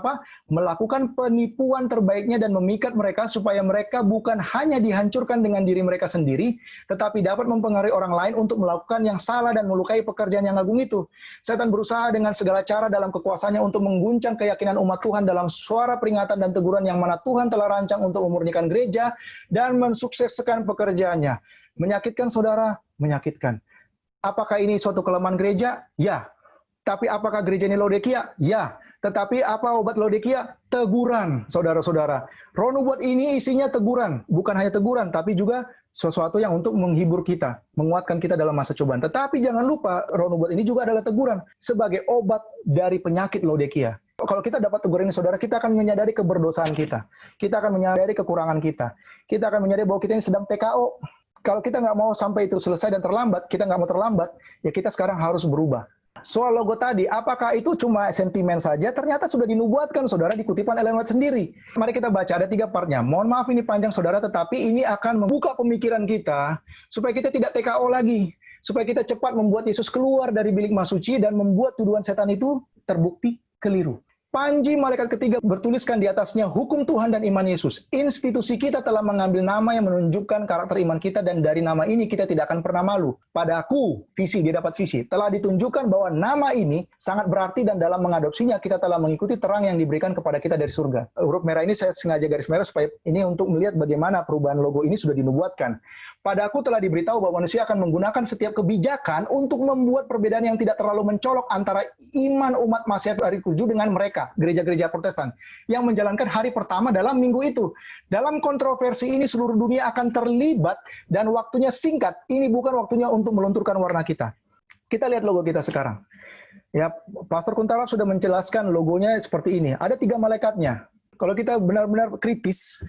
melakukan penipuan terbaiknya dan memikat mereka supaya mereka bukan hanya dihancurkan dengan diri mereka sendiri, tetapi dapat mempengaruhi orang lain untuk melakukan yang salah dan melukai pekerjaan yang agung itu. Setan berusaha dengan segala cara dalam kekuasaannya untuk mengguncang keyakinan umat Tuhan dalam suara peringatan dan teguran yang mana Tuhan telah rancang untuk memurnikan gereja dan mensukseskan pekerjaannya. Menyakitkan saudara? Menyakitkan. Apakah ini suatu kelemahan gereja? Ya. Tapi apakah gereja ini Laodikia? Ya. Tetapi apa obat Laodikia? Teguran, saudara-saudara. Roh nubuat ini isinya teguran. Bukan hanya teguran, tapi juga sesuatu yang untuk menghibur kita, menguatkan kita dalam masa cobaan. Tetapi jangan lupa, roh nubuat ini juga adalah teguran sebagai obat dari penyakit Laodikia. Kalau kita dapat teguran ini, saudara, kita akan menyadari keberdosaan kita. Kita akan menyadari kekurangan kita. Kita akan menyadari bahwa kita ini sedang TKO. Kalau kita nggak mau sampai itu selesai dan terlambat, kita nggak mau terlambat, ya kita sekarang harus berubah. Soal logo tadi, apakah itu cuma sentimen saja? Ternyata sudah dinubuatkan, saudara, di kutipan Ellen White sendiri. Mari kita baca, ada 3 partnya. Mohon maaf ini panjang, saudara, tetapi ini akan membuka pemikiran kita, supaya kita tidak TKO lagi. Supaya kita cepat membuat Yesus keluar dari bilik masuci dan membuat tuduhan setan itu terbukti keliru. Panji malaikat ketiga bertuliskan di atasnya hukum Tuhan dan iman Yesus. Institusi kita telah mengambil nama yang menunjukkan karakter iman kita dan dari nama ini kita tidak akan pernah malu. Padaku, visi, dia dapat visi. Telah ditunjukkan bahwa nama ini sangat berarti dan dalam mengadopsinya kita telah mengikuti terang yang diberikan kepada kita dari surga. Huruf merah ini saya sengaja garis merah supaya ini untuk melihat bagaimana perubahan logo ini sudah dinubuatkan. Padaku telah diberitahu bahwa manusia akan menggunakan setiap kebijakan untuk membuat perbedaan yang tidak terlalu mencolok antara iman umat Masihat hari ke-7 dengan mereka, gereja-gereja Protestan, yang menjalankan hari pertama dalam minggu itu. Dalam kontroversi ini seluruh dunia akan terlibat dan waktunya singkat. Ini bukan waktunya untuk melunturkan warna kita. Kita lihat logo kita sekarang. Ya, Pastor Kuntala sudah menjelaskan logonya seperti ini. Ada 3 malaikatnya. Kalau kita benar-benar kritis,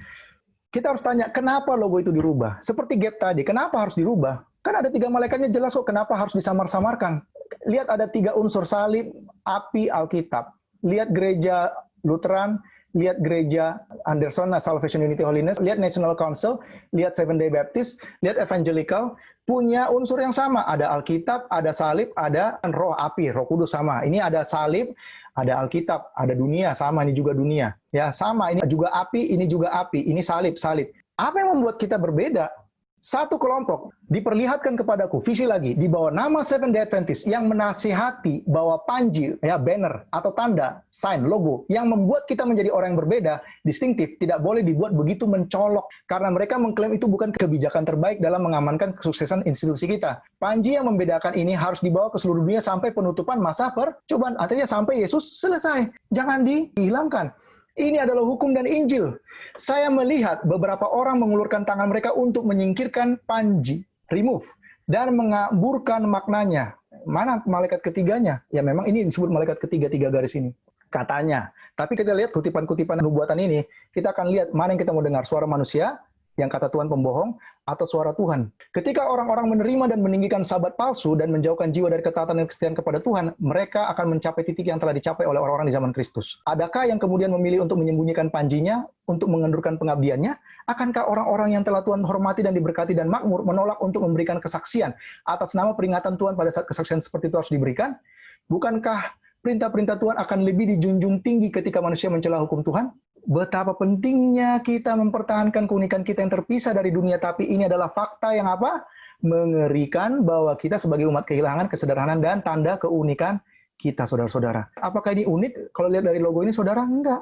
kita harus tanya, kenapa logo itu dirubah? Seperti gap tadi, kenapa harus dirubah? Kan ada 3 malaikatnya, jelas kok kenapa harus disamar-samarkan. Lihat ada 3 unsur salib, api, Alkitab. Lihat gereja Lutheran, lihat gereja Anderson, Salvation Unity Holiness, lihat National Council, lihat Seventh Day Baptist, lihat Evangelical, punya unsur yang sama. Ada Alkitab, ada salib, ada roh api, Roh Kudus sama. Ini ada salib, ada Alkitab, ada dunia, sama, ini juga dunia. Ya, sama, ini juga api, ini juga api, ini salib, salib. Apa yang membuat kita berbeda? Satu kelompok diperlihatkan kepadaku, visi lagi, di bawah nama Seventh Day Adventist yang menasihati bahwa panji, ya banner, atau tanda, sign, logo, yang membuat kita menjadi orang yang berbeda, distintif, tidak boleh dibuat begitu mencolok. Karena mereka mengklaim itu bukan kebijakan terbaik dalam mengamankan kesuksesan institusi kita. Panji yang membedakan ini harus dibawa ke seluruh dunia sampai penutupan masa percobaan. Artinya sampai Yesus selesai. Jangan dihilangkan. Ini adalah hukum dan Injil. Saya melihat beberapa orang mengulurkan tangan mereka untuk menyingkirkan panji, remove, dan mengaburkan maknanya. Mana malaikat ketiganya? Ya memang ini disebut malaikat ketiga, 3 garis ini. Katanya. Tapi kita lihat kutipan-kutipan nubuatan ini, kita akan lihat mana yang kita mau dengar. Suara manusia, yang kata Tuhan pembohong, atau suara Tuhan. Ketika orang-orang menerima dan meninggikan sahabat palsu dan menjauhkan jiwa dari ketaatan dan kesetiaan kepada Tuhan, mereka akan mencapai titik yang telah dicapai oleh orang-orang di zaman Kristus. Adakah yang kemudian memilih untuk menyembunyikan panjinya, untuk mengendurkan pengabdiannya? Akankah orang-orang yang telah Tuhan hormati dan diberkati dan makmur menolak untuk memberikan kesaksian atas nama peringatan Tuhan pada saat kesaksian seperti itu harus diberikan? Bukankah perintah-perintah Tuhan akan lebih dijunjung tinggi ketika manusia mencela hukum Tuhan? Betapa pentingnya kita mempertahankan keunikan kita yang terpisah dari dunia, tapi ini adalah fakta yang apa? Mengerikan bahwa kita sebagai umat kehilangan kesederhanaan dan tanda keunikan kita, saudara-saudara. Apakah ini unik? Kalau lihat dari logo ini, saudara, enggak.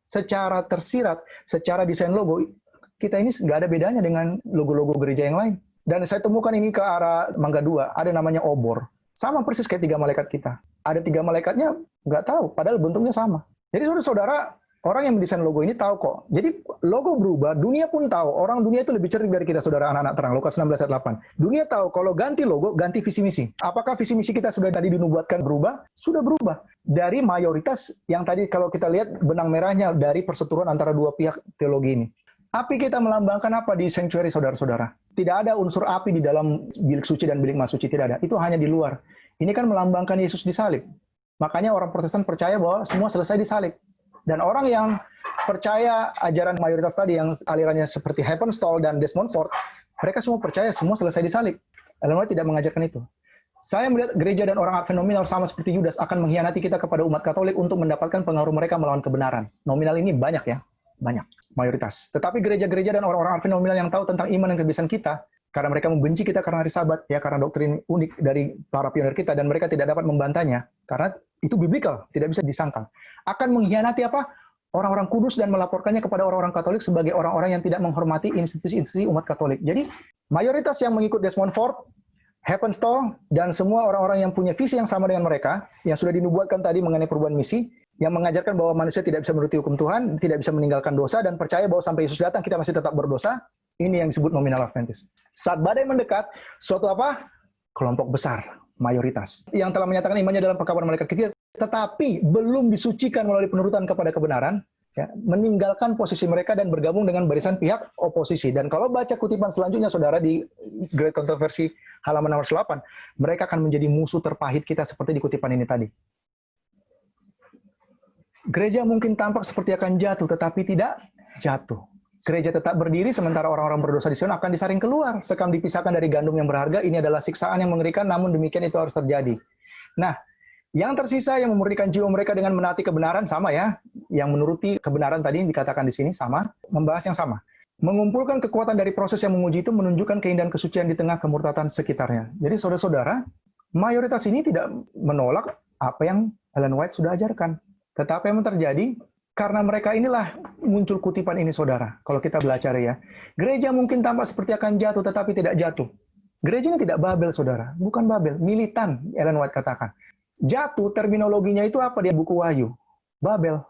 Secara tersirat, secara desain logo, kita ini nggak ada bedanya dengan logo-logo gereja yang lain. Dan saya temukan ini ke arah Mangga 2, ada namanya obor. Sama persis kayak 3 malaikat kita. Ada 3 malaikatnya, nggak tahu, padahal bentuknya sama. Jadi saudara-saudara, orang yang mendesain logo ini tahu kok. Jadi logo berubah, dunia pun tahu. Orang dunia itu lebih cerdik dari kita, saudara anak-anak terang. Lukas 16 ayat 8. Dunia tahu kalau ganti logo, ganti visi misi. Apakah visi misi kita sudah tadi dinubuatkan berubah? Sudah berubah. Dari mayoritas yang tadi kalau kita lihat benang merahnya dari perseteruan antara dua pihak teologi ini. Api kita melambangkan apa di sanctuary, saudara-saudara? Tidak ada unsur api di dalam bilik suci dan bilik masuci, tidak ada. Itu hanya di luar. Ini kan melambangkan Yesus disalib. Makanya orang Protestan percaya bahwa semua selesai disalib. Dan orang yang percaya ajaran mayoritas tadi yang alirannya seperti Heppenstall dan Desmond Ford, mereka semua percaya semua selesai disalib. Ellen White tidak mengajarkan itu. Saya melihat gereja dan orang fenomenal sama seperti Yudas akan mengkhianati kita kepada umat Katolik untuk mendapatkan pengaruh mereka melawan kebenaran. Nominal ini banyak ya, banyak, mayoritas. Tetapi gereja-gereja dan orang-orang fenomenal yang tahu tentang iman dan kebiasaan kita, karena mereka membenci kita karena hari Sabat, ya karena doktrin unik dari para pionir kita, dan mereka tidak dapat membantahnya, karena itu biblikal, tidak bisa disangkal. Akan mengkhianati apa? Orang-orang kudus dan melaporkannya kepada orang-orang Katolik sebagai orang-orang yang tidak menghormati institusi-institusi umat Katolik. Jadi, mayoritas yang mengikut Desmond Ford, Heppenstall, dan semua orang-orang yang punya visi yang sama dengan mereka, yang sudah dinubuatkan tadi mengenai perubahan misi, yang mengajarkan bahwa manusia tidak bisa menuruti hukum Tuhan, tidak bisa meninggalkan dosa, dan percaya bahwa sampai Yesus datang kita masih tetap berdosa, ini yang disebut nominal Adventist. Saat badai mendekat, suatu apa? Kelompok besar, mayoritas, yang telah menyatakan imannya dalam perkabaran malaikat kecil, tetapi belum disucikan melalui penurutan kepada kebenaran, ya, meninggalkan posisi mereka dan bergabung dengan barisan pihak oposisi. Dan kalau baca kutipan selanjutnya, saudara, di Great Controversy halaman nomor 8, mereka akan menjadi musuh terpahit kita seperti di kutipan ini tadi. Gereja mungkin tampak seperti akan jatuh, tetapi tidak jatuh. Gereja tetap berdiri, sementara orang-orang berdosa di Sion akan disaring keluar. Sekam dipisahkan dari gandum yang berharga, ini adalah siksaan yang mengerikan, namun demikian itu harus terjadi. Nah, yang tersisa yang memurnikan jiwa mereka dengan menaati kebenaran, sama ya. Yang menuruti kebenaran tadi yang dikatakan di sini, sama. Membahas yang sama. Mengumpulkan kekuatan dari proses yang menguji itu menunjukkan keindahan kesucian di tengah kemurtatan sekitarnya. Jadi saudara-saudara, mayoritas ini tidak menolak apa yang Ellen White sudah ajarkan. Tetapi yang terjadi, karena mereka inilah muncul kutipan ini, saudara. Kalau kita belajar ya. Gereja mungkin tampak seperti akan jatuh, tetapi tidak jatuh. Gereja ini tidak Babel, saudara. Bukan Babel, militan, Ellen White katakan. Jatuh, terminologinya itu apa di buku Wahyu? Babel.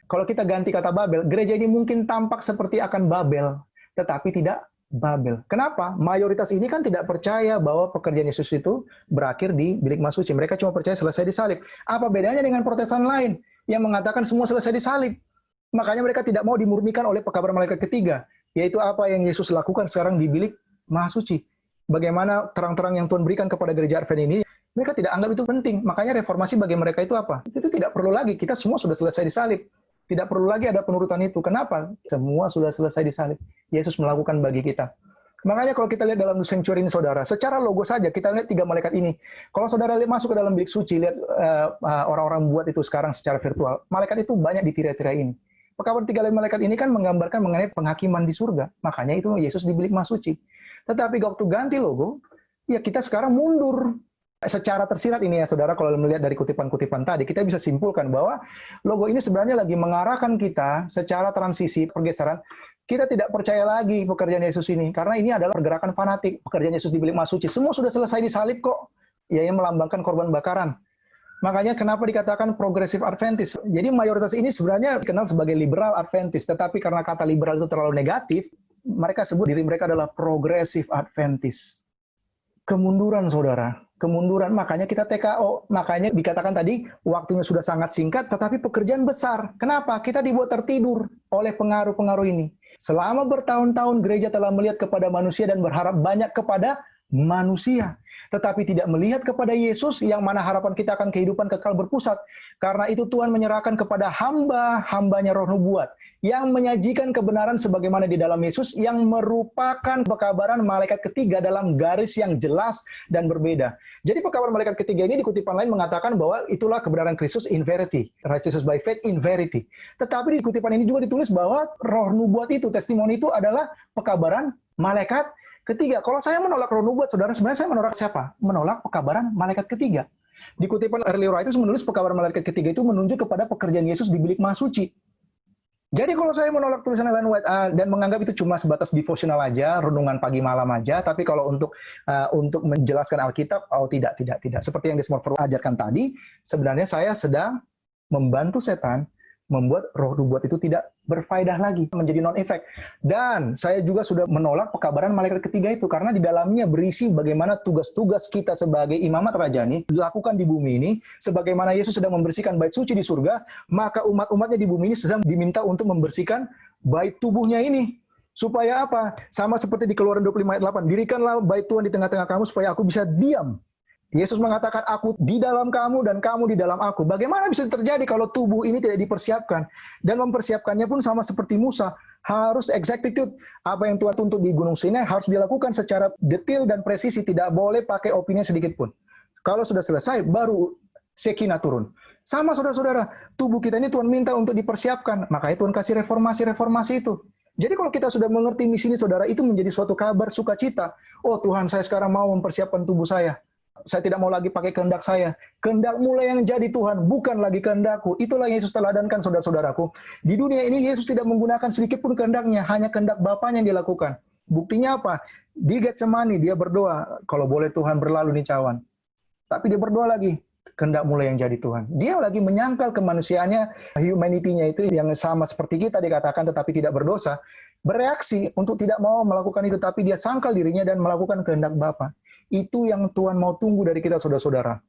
Kalau kita ganti kata Babel, gereja ini mungkin tampak seperti akan Babel, tetapi tidak Babel. Kenapa? Mayoritas ini kan tidak percaya bahwa pekerjaan Yesus itu berakhir di bilik mas suci. Mereka cuma percaya selesai disalib. Apa bedanya dengan Protestan lain yang mengatakan semua selesai disalib? Makanya mereka tidak mau dimurnikan oleh pekabar malaikat ketiga, yaitu apa yang Yesus lakukan sekarang di bilik maha suci. Bagaimana terang-terang yang Tuhan berikan kepada gereja Advent ini, mereka tidak anggap itu penting. Makanya reformasi bagi mereka itu apa? Itu tidak perlu lagi. Kita semua sudah selesai disalib. Tidak perlu lagi ada penurutan itu. Kenapa? Semua sudah selesai disalib. Yesus melakukan bagi kita. Makanya kalau kita lihat dalam sanctuary ini, saudara, secara logo saja kita lihat 3 malaikat ini. Kalau saudara lihat masuk ke dalam bilik suci, lihat orang-orang buat itu sekarang secara virtual. Malaikat itu banyak di tirai-tirai ini. Pekabar 3 malaikat ini kan menggambarkan mengenai penghakiman di surga. Makanya itu Yesus di bilik mas suci. Tetapi waktu ganti logo, ya kita sekarang mundur. Secara tersirat ini ya saudara, kalau melihat dari kutipan-kutipan tadi, kita bisa simpulkan bahwa logo ini sebenarnya lagi mengarahkan kita secara transisi pergeseran. Kita tidak percaya lagi pekerjaan Yesus ini, karena ini adalah pergerakan fanatik. Pekerjaan Yesus di bilik mas suci, semua sudah selesai disalib kok. Ya, yang melambangkan korban bakaran. Makanya kenapa dikatakan progressive Adventist. Jadi mayoritas ini sebenarnya dikenal sebagai liberal Adventist, tetapi karena kata liberal itu terlalu negatif, mereka sebut diri mereka adalah progressive Adventist. Kemunduran, saudara. kemunduran. Makanya kita TKO. Makanya dikatakan tadi, waktunya sudah sangat singkat, tetapi pekerjaan besar. Kenapa? Kita dibuat tertidur oleh pengaruh-pengaruh ini. Selama bertahun-tahun gereja telah melihat kepada manusia dan berharap banyak kepada manusia. Tetapi tidak melihat kepada Yesus, yang mana harapan kita akan kehidupan kekal berpusat. Karena itu Tuhan menyerahkan kepada hamba-hambanya roh nubuat, yang menyajikan kebenaran sebagaimana di dalam Yesus, yang merupakan pekabaran malaikat ketiga dalam garis yang jelas dan berbeda. Jadi pekabaran malaikat ketiga ini di kutipan lain mengatakan bahwa itulah kebenaran Kristus in verity, righteousness by faith in verity. Tetapi di kutipan ini juga ditulis bahwa roh nubuat itu, testimoni itu adalah pekabaran malaikat ketiga. Kalau saya menolak roh nubuat, saudara, sebenarnya saya menolak siapa? Menolak pekabaran malaikat ketiga. Di kutipan Early Writers menulis pekabaran malaikat ketiga itu menunjuk kepada pekerjaan Yesus di bilik maha suci. Jadi kalau saya menolak tulisan Ellen White dan menganggap itu cuma sebatas devotional aja, renungan pagi malam aja, tapi kalau untuk menjelaskan Alkitab, oh tidak. Seperti yang Desmond Ford ajarkan tadi, sebenarnya saya sedang membantu setan membuat roh nubuat itu tidak berfaedah lagi, menjadi non-efek. Dan saya juga sudah menolak pekabaran malaikat ketiga itu, karena di dalamnya berisi bagaimana tugas-tugas kita sebagai imamat rajani dilakukan di bumi ini, sebagaimana Yesus sedang membersihkan bait suci di surga, maka umat-umatnya di bumi ini sedang diminta untuk membersihkan bait tubuhnya ini. Supaya apa? Sama seperti di Keluaran 25 ayat 8, dirikanlah bait Tuhan di tengah-tengah kamu supaya aku bisa diam. Yesus mengatakan, aku di dalam kamu dan kamu di dalam aku. Bagaimana bisa terjadi kalau tubuh ini tidak dipersiapkan? Dan mempersiapkannya pun sama seperti Musa. Harus exactitude. Apa yang Tuhan tuntut di Gunung Sinai harus dilakukan secara detail dan presisi. Tidak boleh pakai opini sedikit pun. Kalau sudah selesai, baru Shekinah turun. Sama saudara-saudara, tubuh kita ini Tuhan minta untuk dipersiapkan. Makanya Tuhan kasih reformasi-reformasi itu. Jadi kalau kita sudah mengerti misi ini, saudara, itu menjadi suatu kabar sukacita. Oh Tuhan, saya sekarang mau mempersiapkan tubuh saya. Saya tidak mau lagi pakai kehendak saya. Kehendak mulai yang jadi Tuhan, bukan lagi kehendakku. Itulah yang Yesus teladankan, saudara-saudaraku. Di dunia ini Yesus tidak menggunakan sedikit pun kehendaknya, hanya kehendak Bapanya yang dilakukan. Buktinya apa? Di Getsemani dia berdoa, kalau boleh Tuhan berlalu nih cawan. Tapi dia berdoa lagi, kehendak mulai yang jadi Tuhan. Dia lagi menyangkal kemanusiaannya, humanity-nya itu yang sama seperti kita dikatakan tetapi tidak berdosa, bereaksi untuk tidak mau melakukan itu, tapi dia sangkal dirinya dan melakukan kehendak Bapa. Itu yang Tuhan mau tunggu dari kita, saudara-saudara.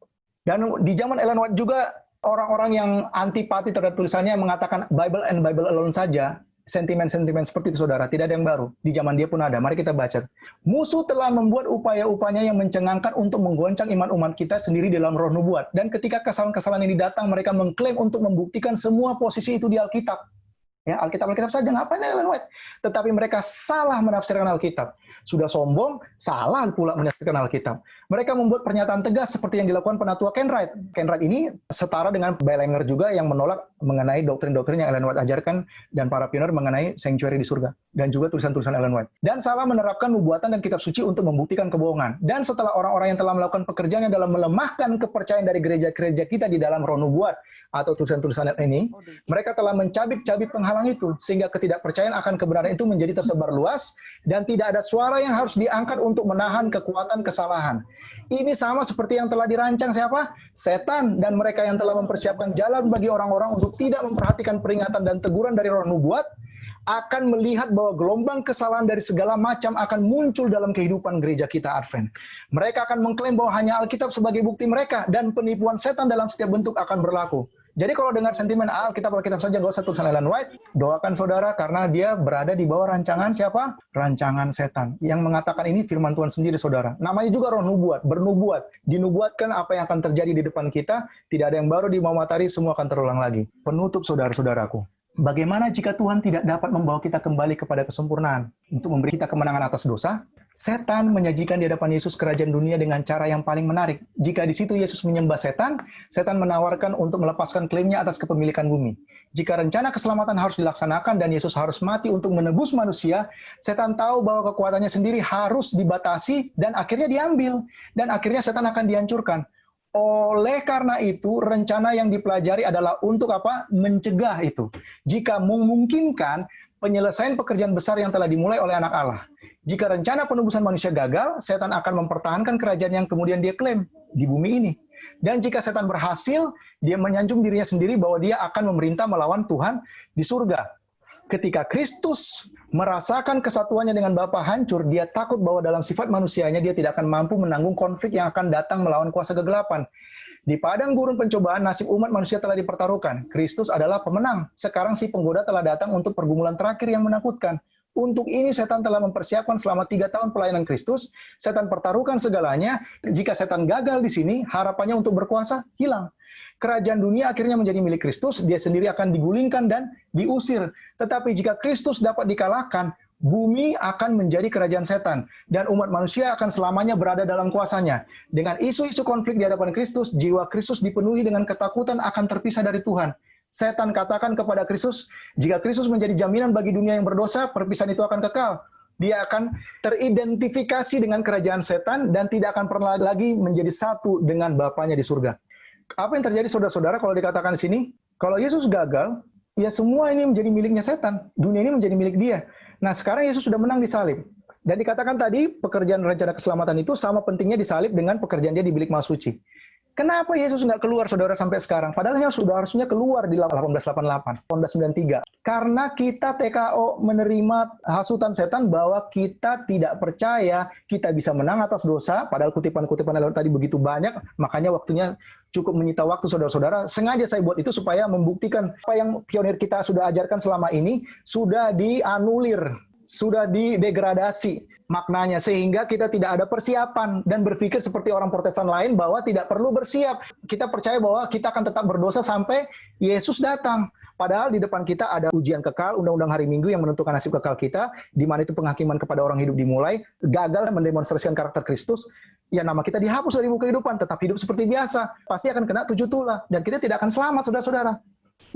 Dan di zaman Ellen White juga, orang-orang yang antipati terhadap tulisannya mengatakan Bible and Bible alone saja. Sentimen-sentimen seperti itu, saudara. Tidak ada yang baru. Di zaman dia pun ada. Mari kita baca. Musuh telah membuat upaya-upayanya yang mencengangkan untuk menggoncang iman umat kita sendiri dalam roh nubuat. Dan ketika kesalahan-kesalahan ini datang, mereka mengklaim untuk membuktikan semua posisi itu di Alkitab. Ya, Alkitab saja, ngapain Ellen White? Tetapi mereka salah menafsirkan Alkitab. Sudah sombong, salah pula menafsirkan Alkitab. Mereka membuat pernyataan tegas seperti yang dilakukan penatua Ken Wright. Ken Wright ini setara dengan Belanger juga yang menolak mengenai doktrin-doktrin yang Ellen White ajarkan dan para pioner mengenai sanctuary di surga. Dan juga tulisan-tulisan Ellen White. Dan salah menerapkan nubuatan dan kitab suci untuk membuktikan kebohongan. Dan setelah orang-orang yang telah melakukan pekerjaannya dalam melemahkan kepercayaan dari gereja-gereja kita di dalam roh nubuat atau tulisan-tulisan ini, mereka telah mencabik-cabik penghalang itu, sehingga ketidakpercayaan akan kebenaran itu menjadi tersebar luas, dan tidak ada suara yang harus diangkat untuk menahan kekuatan kesalahan. Ini sama seperti yang telah dirancang siapa? Setan, dan mereka yang telah mempersiapkan jalan bagi orang-orang untuk tidak memperhatikan peringatan dan teguran dari roh nubuat, akan melihat bahwa gelombang kesalahan dari segala macam akan muncul dalam kehidupan gereja kita Advent. Mereka akan mengklaim bahwa hanya Alkitab sebagai bukti mereka, dan penipuan setan dalam setiap bentuk akan berlaku. Jadi kalau dengar sentimen Alkitab saja, nggak usah tulisan Ellen White, doakan saudara karena dia berada di bawah rancangan siapa? Rancangan setan. Yang mengatakan ini firman Tuhan sendiri, saudara. Namanya juga roh nubuat, bernubuat. Dinubuatkan apa yang akan terjadi di depan kita, tidak ada yang baru di bawah matahari, semua akan terulang lagi. Penutup saudara-saudaraku. Bagaimana jika Tuhan tidak dapat membawa kita kembali kepada kesempurnaan untuk memberi kita kemenangan atas dosa? Setan menyajikan di hadapan Yesus kerajaan dunia dengan cara yang paling menarik. Jika di situ Yesus menyembah setan, setan menawarkan untuk melepaskan klaimnya atas kepemilikan bumi. Jika rencana keselamatan harus dilaksanakan dan Yesus harus mati untuk menebus manusia, setan tahu bahwa kekuatannya sendiri harus dibatasi dan akhirnya diambil. Dan akhirnya setan akan dihancurkan. Oleh karena itu, rencana yang dipelajari adalah untuk apa? Mencegah itu. Jika memungkinkan, penyelesaian pekerjaan besar yang telah dimulai oleh anak Allah. Jika rencana penebusan manusia gagal, setan akan mempertahankan kerajaan yang kemudian dia klaim di bumi ini. Dan jika setan berhasil, dia menyanjung dirinya sendiri bahwa dia akan memerintah melawan Tuhan di surga. Ketika Kristus merasakan kesatuannya dengan Bapa hancur, dia takut bahwa dalam sifat manusianya dia tidak akan mampu menanggung konflik yang akan datang melawan kuasa kegelapan. Di padang gurun pencobaan, nasib umat manusia telah dipertaruhkan. Kristus adalah pemenang. Sekarang si penggoda telah datang untuk pergumulan terakhir yang menakutkan. Untuk ini setan telah mempersiapkan selama 3 tahun pelayanan Kristus. Setan pertaruhkan segalanya. Jika setan gagal di sini, harapannya untuk berkuasa hilang. Kerajaan dunia akhirnya menjadi milik Kristus, dia sendiri akan digulingkan dan diusir. Tetapi jika Kristus dapat dikalahkan, bumi akan menjadi kerajaan setan, dan umat manusia akan selamanya berada dalam kuasanya. Dengan isu-isu konflik di hadapan Kristus, jiwa Kristus dipenuhi dengan ketakutan akan terpisah dari Tuhan. Setan katakan kepada Kristus, jika Kristus menjadi jaminan bagi dunia yang berdosa, perpisahan itu akan kekal. Dia akan teridentifikasi dengan kerajaan setan dan tidak akan pernah lagi menjadi satu dengan Bapanya di surga. Apa yang terjadi saudara-saudara kalau dikatakan di sini? Kalau Yesus gagal, ya semua ini menjadi miliknya setan. Dunia ini menjadi milik dia. Nah sekarang Yesus sudah menang di salib. Dan dikatakan tadi pekerjaan rencana keselamatan itu sama pentingnya disalib dengan pekerjaan dia di bilik maha suci. Kenapa Yesus nggak keluar saudara sampai sekarang? Padahal Yesus sudah harusnya keluar di 1888, 1893. Karena kita TKO menerima hasutan setan bahwa kita tidak percaya kita bisa menang atas dosa. Padahal kutipan-kutipan tadi begitu banyak, makanya waktunya cukup menyita waktu saudara-saudara. Sengaja saya buat itu supaya membuktikan apa yang pionir kita sudah ajarkan selama ini sudah dianulir, sudah didegradasi maknanya, sehingga kita tidak ada persiapan dan berpikir seperti orang Protestan lain bahwa tidak perlu bersiap. Kita percaya bahwa kita akan tetap berdosa sampai Yesus datang. Padahal di depan kita ada ujian kekal, undang-undang hari Minggu yang menentukan nasib kekal kita, di mana itu penghakiman kepada orang hidup dimulai, gagal mendemonstrasikan karakter Kristus, ya nama kita dihapus dari buku kehidupan, tetap hidup seperti biasa, pasti akan kena 7 tulah, dan kita tidak akan selamat, saudara-saudara.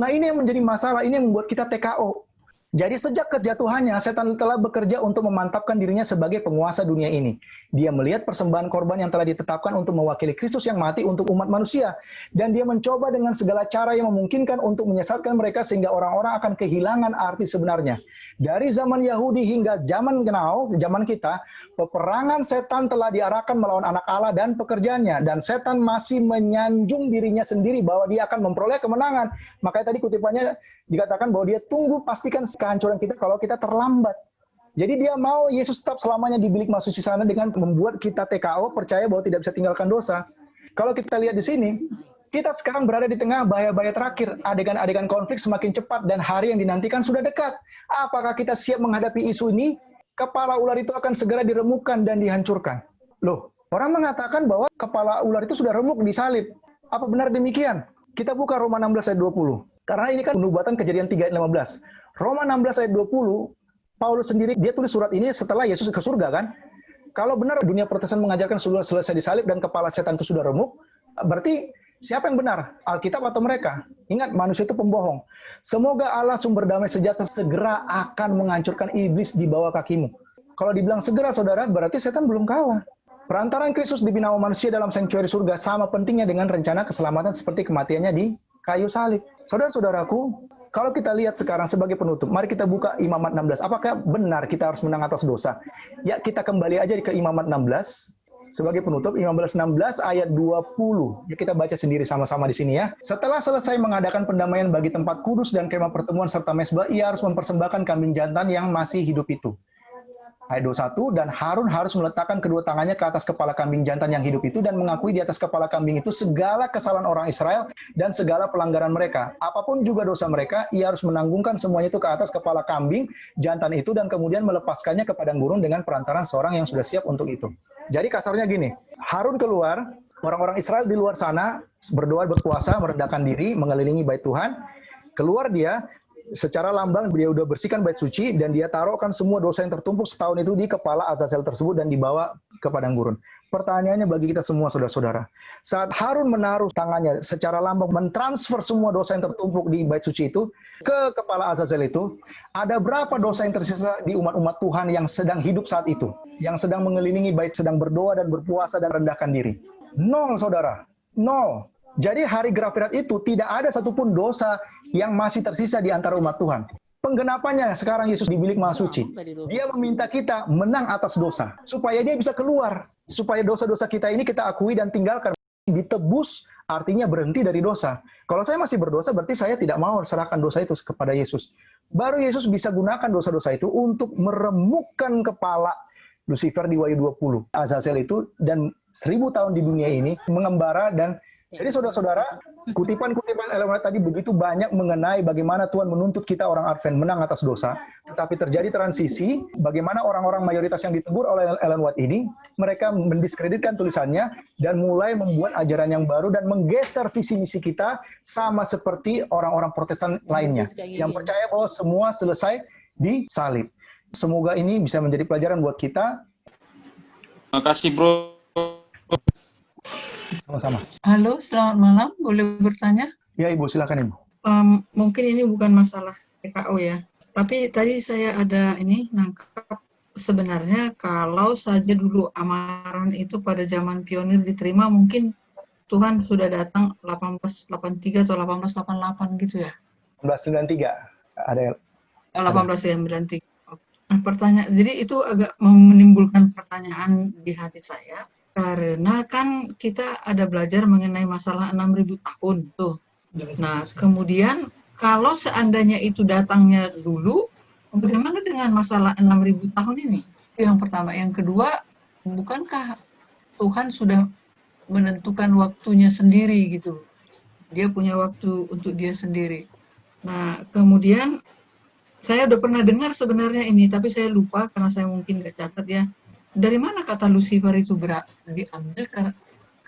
Nah ini yang menjadi masalah, ini yang membuat kita TKO. Jadi sejak kejatuhannya, setan telah bekerja untuk memantapkan dirinya sebagai penguasa dunia ini. Dia melihat persembahan korban yang telah ditetapkan untuk mewakili Kristus yang mati untuk umat manusia. Dan dia mencoba dengan segala cara yang memungkinkan untuk menyesatkan mereka sehingga orang-orang akan kehilangan arti sebenarnya. Dari zaman Yahudi hingga zaman now, zaman kita, peperangan setan telah diarahkan melawan anak Allah dan pekerjaannya. Dan setan masih menyanjung dirinya sendiri bahwa dia akan memperoleh kemenangan. Makanya tadi kutipannya dikatakan bahwa dia tunggu pastikan kehancuran kita kalau kita terlambat. Jadi dia mau Yesus tetap selamanya di bilik maha suci sana dengan membuat kita TKO percaya bahwa tidak bisa tinggalkan dosa. Kalau kita lihat di sini, kita sekarang berada di tengah bahaya-bahaya terakhir. Adegan-adegan konflik semakin cepat dan hari yang dinantikan sudah dekat. Apakah kita siap menghadapi isu ini? Kepala ular itu akan segera diremukkan dan dihancurkan. Loh, orang mengatakan bahwa kepala ular itu sudah remuk disalib. Apa benar demikian? Kita buka Roma 16 ayat 20. Karena ini kan penubuatan Kejadian 3 ayat 15. Roma 16 ayat 20, Paulus sendiri, dia tulis surat ini setelah Yesus ke surga kan. Kalau benar dunia Protestan mengajarkan sudah selesai disalib dan kepala setan itu sudah remuk, berarti siapa yang benar? Alkitab atau mereka? Ingat, manusia itu pembohong. Semoga Allah sumber damai sejahtera segera akan menghancurkan iblis di bawah kakimu. Kalau dibilang segera saudara, berarti setan belum kalah. Perantaraan Kristus di binawa manusia dalam sanctuary surga sama pentingnya dengan rencana keselamatan seperti kematiannya di kayu salib. Saudara-saudaraku, kalau kita lihat sekarang sebagai penutup, mari kita buka Imamat 16. Apakah benar kita harus menang atas dosa? Ya, kita kembali aja ke Imamat 16. Sebagai penutup, Imamat 16 ayat 20. Ya, kita baca sendiri sama-sama di sini ya. Setelah selesai mengadakan pendamaian bagi tempat kudus dan kemah pertemuan serta mezbah, ia harus mempersembahkan kambing jantan yang masih hidup itu. Ayat 21, dan Harun harus meletakkan kedua tangannya ke atas kepala kambing jantan yang hidup itu dan mengakui di atas kepala kambing itu segala kesalahan orang Israel dan segala pelanggaran mereka. Apapun juga dosa mereka, ia harus menanggungkan semuanya itu ke atas kepala kambing jantan itu dan kemudian melepaskannya ke padang gurun dengan perantaran seorang yang sudah siap untuk itu. Jadi kasarnya gini, Harun keluar, orang-orang Israel di luar sana berdoa, berpuasa, merendahkan diri, mengelilingi bait Tuhan. Keluar dia, secara lambang dia udah bersihkan bait suci dan dia taruhkan semua dosa yang tertumpuk setahun itu di kepala Azazel tersebut dan dibawa ke padang gurun. Pertanyaannya bagi kita semua saudara-saudara, saat Harun menaruh tangannya secara lambang mentransfer semua dosa yang tertumpuk di bait suci itu ke kepala Azazel itu, ada berapa dosa yang tersisa di umat-umat Tuhan yang sedang hidup saat itu, yang sedang mengelilingi bait, sedang berdoa dan berpuasa dan rendahkan diri? 0 saudara, 0. Jadi hari Grafirat itu tidak ada satupun dosa yang masih tersisa di antara umat Tuhan. Penggenapannya sekarang Yesus di bilik maha suci. Dia meminta kita menang atas dosa. Supaya dia bisa keluar. Supaya dosa-dosa kita ini kita akui dan tinggalkan. Ditebus artinya berhenti dari dosa. Kalau saya masih berdosa, berarti saya tidak mau serahkan dosa itu kepada Yesus. Baru Yesus bisa gunakan dosa-dosa itu untuk meremukkan kepala Lucifer di Wahyu 20. Azazel itu dan 1000 tahun di dunia ini mengembara. Dan jadi saudara-saudara, kutipan-kutipan Ellen White tadi begitu banyak mengenai bagaimana Tuhan menuntut kita orang Advent menang atas dosa, tetapi terjadi transisi, bagaimana orang-orang mayoritas yang ditegur oleh Ellen White ini, mereka mendiskreditkan tulisannya dan mulai membuat ajaran yang baru dan menggeser visi misi kita sama seperti orang-orang Protestan lainnya yang percaya bahwa semua selesai di salib. Semoga ini bisa menjadi pelajaran buat kita. Terima kasih, Bro. Sama-sama. Halo, selamat malam. Boleh bertanya? Ya, Ibu, silakan, Ibu. Mungkin ini bukan masalah TKO ya. Tapi tadi saya ada nangkap sebenarnya kalau saja dulu amaran itu pada zaman pionir diterima, mungkin Tuhan sudah datang 1883 atau 1888 gitu ya. 1893 ada 1893. Nah, jadi itu agak menimbulkan pertanyaan di hati saya. Karena kan kita ada belajar mengenai masalah 6.000 tahun tuh. Nah, kemudian kalau seandainya itu datangnya dulu, bagaimana dengan masalah 6.000 tahun ini? Itu yang pertama. Yang kedua, bukankah Tuhan sudah menentukan waktunya sendiri gitu? Dia punya waktu untuk dia sendiri. Nah, kemudian saya udah pernah dengar sebenarnya ini, tapi saya lupa karena saya mungkin nggak catat ya. Dari mana kata Lucifer itu diambil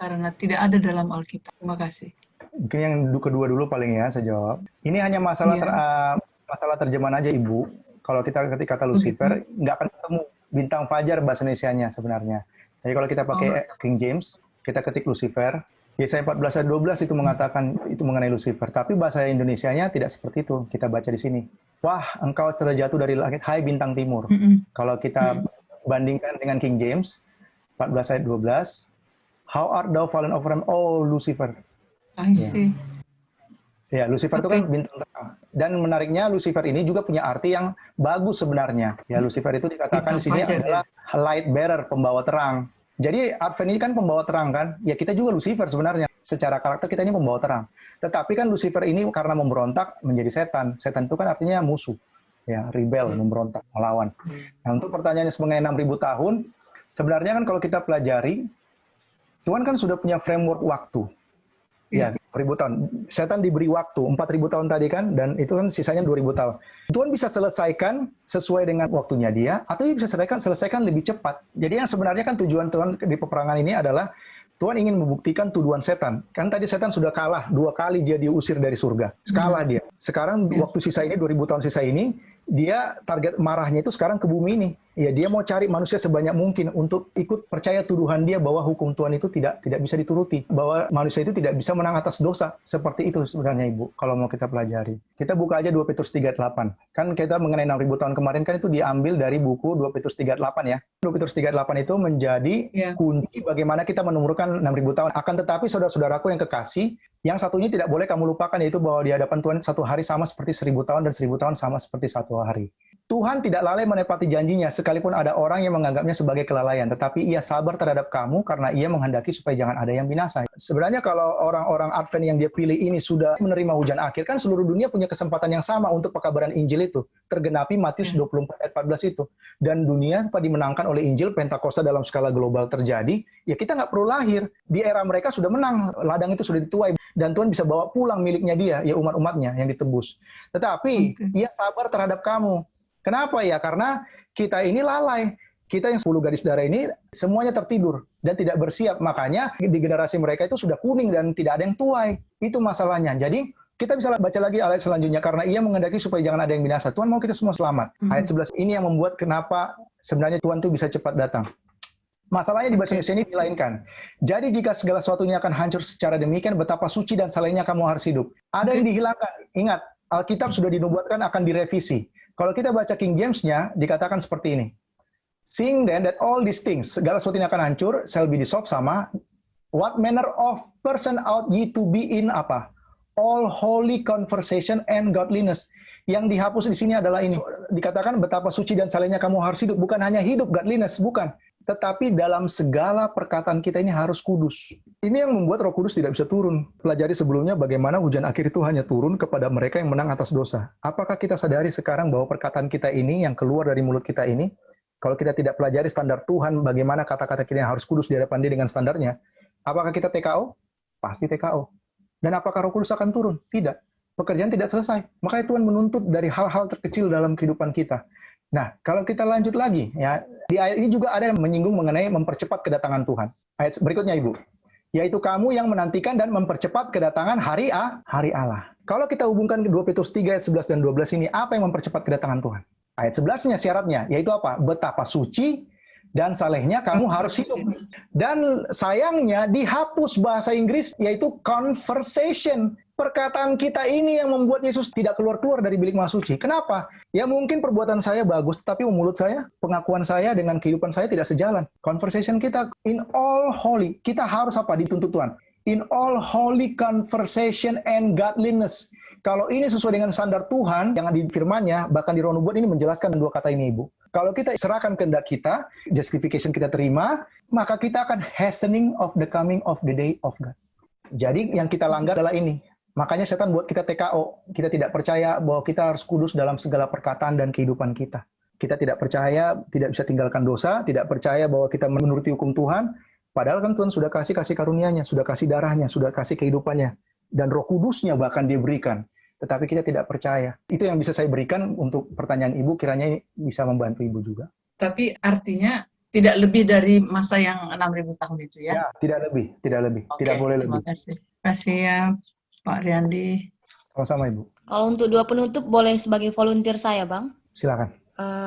karena tidak ada dalam Alkitab? Terima kasih. Mungkin yang kedua dulu paling ya saya jawab. Ini hanya masalah masalah terjemahan aja, Ibu. Kalau kita ketik kata Lucifer, nggak akan ketemu bintang fajar bahasa Indonesianya sebenarnya. Jadi kalau kita pakai King James, kita ketik Lucifer, Yesaya 14 ayat 12 itu mengatakan itu mengenai Lucifer. Tapi bahasa Indonesianya tidak seperti itu. Kita baca di sini. Wah, engkau sudah jatuh dari langit, hai bintang timur. Kalau kita bandingkan dengan King James 14 ayat 12, how art thou fallen over them, oh Lucifer. I see. Ya, Lucifer itu kan bintang terang. Dan menariknya Lucifer ini juga punya arti yang bagus sebenarnya. Ya, Lucifer itu dikatakan di sini adalah light bearer, pembawa terang. Jadi Advent ini kan pembawa terang kan? Ya kita juga Lucifer sebenarnya. Secara karakter kita ini pembawa terang. Tetapi kan Lucifer ini karena memberontak menjadi setan. Setan itu kan artinya musuh. Ya, rebel, memberontak, melawan. Nah, untuk pertanyaannya mengenai 6.000 tahun, sebenarnya kan kalau kita pelajari, Tuhan kan sudah punya framework waktu. Ya, 1000 tahun. Setan diberi waktu, 4.000 tahun tadi kan, dan itu kan sisanya 2.000 tahun. Tuhan bisa selesaikan sesuai dengan waktunya dia, atau dia bisa selesaikan lebih cepat. Jadi yang sebenarnya kan tujuan Tuhan di peperangan ini adalah, Tuhan ingin membuktikan tuduhan setan. Kan tadi setan sudah kalah, 2 kali dia diusir dari surga. Kalah dia. Sekarang waktu sisa ini, 2000 tahun sisa ini, dia target marahnya itu sekarang ke bumi ini. Ya, dia mau cari manusia sebanyak mungkin untuk ikut percaya tuduhan dia bahwa hukum Tuhan itu tidak bisa dituruti. Bahwa manusia itu tidak bisa menang atas dosa. Seperti itu sebenarnya, Ibu, kalau mau kita pelajari. Kita buka aja 2 Petrus 3:8. Kan kita mengenai 6.000 tahun kemarin kan itu diambil dari buku 2 Petrus 3:8 ya. 2 Petrus 3:8 itu menjadi kunci bagaimana kita menumbuhkan 6.000 tahun. Akan tetapi saudara-saudaraku yang kekasih, yang satunya tidak boleh kamu lupakan, yaitu bahwa di hadapan Tuhan 1 hari sama seperti 1000 tahun dan 1000 tahun sama seperti 1 hari. Tuhan tidak lalai menepati janjinya, sekalipun ada orang yang menganggapnya sebagai kelalaian, tetapi ia sabar terhadap kamu karena ia menghendaki supaya jangan ada yang binasa. Sebenarnya kalau orang-orang Advent yang dia pilih ini sudah menerima hujan akhir, kan seluruh dunia punya kesempatan yang sama untuk pekabaran Injil itu. Tergenapi Matius 24 ayat 14 itu. Dan dunia dimenangkan oleh Injil, Pentakosta dalam skala global terjadi, ya kita nggak perlu lahir. Di era mereka sudah menang, ladang itu sudah dituai, dan Tuhan bisa bawa pulang miliknya dia, ya umat-umatnya yang ditebus. Tetapi, ia sabar terhadap kamu. Kenapa ya? Karena kita ini lalai. Kita yang 10 gadis darah ini semuanya tertidur dan tidak bersiap. Makanya di generasi mereka itu sudah kuning dan tidak ada yang tuai. Itu masalahnya. Jadi kita bisa baca lagi ayat selanjutnya. Karena ia menghendaki supaya jangan ada yang binasa. Tuhan mau kita semua selamat. Ayat 11 ini yang membuat kenapa sebenarnya Tuhan itu bisa cepat datang. Masalahnya di bahasa Indonesia ini dilainkan. Jadi jika segala sesuatunya akan hancur secara demikian, betapa suci dan salehnya kamu harus hidup. Ada yang dihilangkan. Ingat, Alkitab sudah dinubuatkan akan direvisi. Kalau kita baca King James-nya, dikatakan seperti ini. Seeing then that all these things, segala sesuatu yang akan hancur, shall be dissolved sama, what manner of person ought ye to be in apa? All holy conversation and godliness. Yang dihapus di sini adalah ini. Dikatakan betapa suci dan salehnya kamu harus hidup. Bukan hanya hidup godliness, bukan. tetapi dalam segala perkataan kita ini harus kudus. Ini yang membuat Roh Kudus tidak bisa turun. Pelajari sebelumnya bagaimana hujan akhir itu hanya turun kepada mereka yang menang atas dosa. Apakah kita sadari sekarang bahwa perkataan kita ini, yang keluar dari mulut kita ini, kalau kita tidak pelajari standar Tuhan, bagaimana kata-kata kita yang harus kudus di hadapan Dia dengan standarnya, apakah kita TKO? Pasti TKO. Dan apakah Roh Kudus akan turun? Tidak. Pekerjaan tidak selesai. Makanya Tuhan menuntut dari hal-hal terkecil dalam kehidupan kita. Nah, kalau kita lanjut lagi, ya, di ayat ini juga ada yang menyinggung mengenai mempercepat kedatangan Tuhan. Ayat berikutnya, Ibu. Yaitu kamu yang menantikan dan mempercepat kedatangan hari Allah. Kalau kita hubungkan 2 Petrus 3 ayat 11 dan 12 ini, apa yang mempercepat kedatangan Tuhan? Ayat 11-nya syaratnya, yaitu apa? Betapa suci dan salehnya kamu harus hidup. Dan sayangnya dihapus bahasa Inggris, yaitu conversation. Perkataan kita ini yang membuat Yesus tidak keluar-keluar dari bilik maha suci. Kenapa? Ya mungkin perbuatan saya bagus, tapi mulut saya, pengakuan saya dengan kehidupan saya tidak sejalan. Conversation kita, in all holy, kita harus apa? Dituntut Tuhan. In all holy conversation and godliness. Kalau ini sesuai dengan standar Tuhan, yang di firman-Nya, bahkan di Roh Nubuat ini menjelaskan dua kata ini, Ibu. Kalau kita serahkan kehendak kita, justification kita terima, maka kita akan hastening of the coming of the day of God. Jadi yang kita langgar adalah ini. Makanya setan buat kita TKO. Kita tidak percaya bahwa kita harus kudus dalam segala perkataan dan kehidupan kita. Kita tidak percaya, tidak bisa tinggalkan dosa, tidak percaya bahwa kita menuruti hukum Tuhan. Padahal kan Tuhan sudah kasih karunia-Nya, sudah kasih darahnya, sudah kasih kehidupannya. Dan Roh Kudusnya bahkan Dia berikan. Tetapi kita tidak percaya. Itu yang bisa saya berikan untuk pertanyaan Ibu, kiranya ini bisa membantu Ibu juga. Tapi artinya tidak lebih dari masa yang 6.000 tahun itu ya? Ya, tidak lebih. Oke, Tidak boleh lebih. Terima kasih. Terima kasih ya Pak Riyandi. Sama-sama Ibu. Kalau untuk doa penutup boleh sebagai volunteer saya, Bang. Silakan.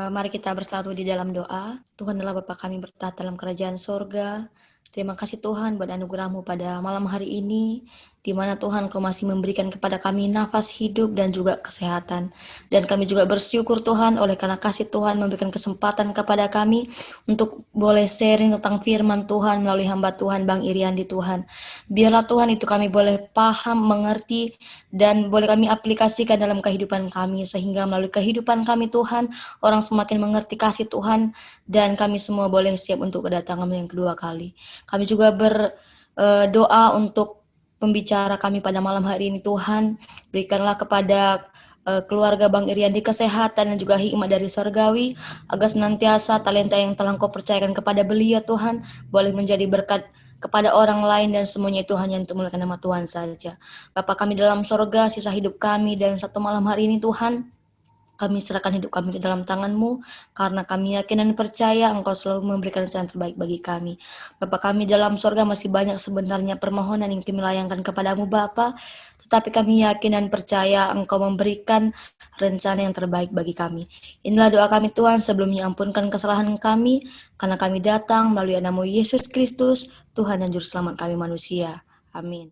Mari kita bersatu di dalam doa. Tuhan adalah Bapa kami bertahta dalam kerajaan sorga. Terima kasih Tuhan buat anugerah-Mu pada malam hari ini, di mana Tuhan Kau masih memberikan kepada kami nafas hidup dan juga kesehatan. Dan kami juga bersyukur Tuhan oleh karena kasih Tuhan memberikan kesempatan kepada kami untuk boleh sharing tentang firman Tuhan melalui hamba Tuhan Bang Iriandi Tuhan. Biarlah Tuhan itu kami boleh paham, mengerti, dan boleh kami aplikasikan dalam kehidupan kami, sehingga melalui kehidupan kami Tuhan, orang semakin mengerti kasih Tuhan, dan kami semua boleh siap untuk kedatangan yang kedua kali. Kami juga berdoa untuk pembicara kami pada malam hari ini Tuhan. Berikanlah kepada keluarga Bang Iriandi kesehatan dan juga hikmat dari surgawi, agar senantiasa talenta yang telah Kau percayakan kepada beliau Tuhan, boleh menjadi berkat kepada orang lain, dan semuanya itu hanya untuk memuliakan nama Tuhan saja. Bapa kami dalam sorga, sisa hidup kami dan satu malam hari ini Tuhan, kami serahkan hidup kami ke dalam tangan-Mu, karena kami yakin dan percaya Engkau selalu memberikan rencana terbaik bagi kami. Bapa kami dalam sorga, masih banyak sebenarnya permohonan yang kami layangkan kepadamu Bapa, tetapi kami yakin dan percaya Engkau memberikan rencana yang terbaik bagi kami. Inilah doa kami Tuhan, sebelumnya ampunkan kesalahan kami, karena kami datang melalui nama Yesus Kristus, Tuhan dan Juru Selamat kami manusia. Amin.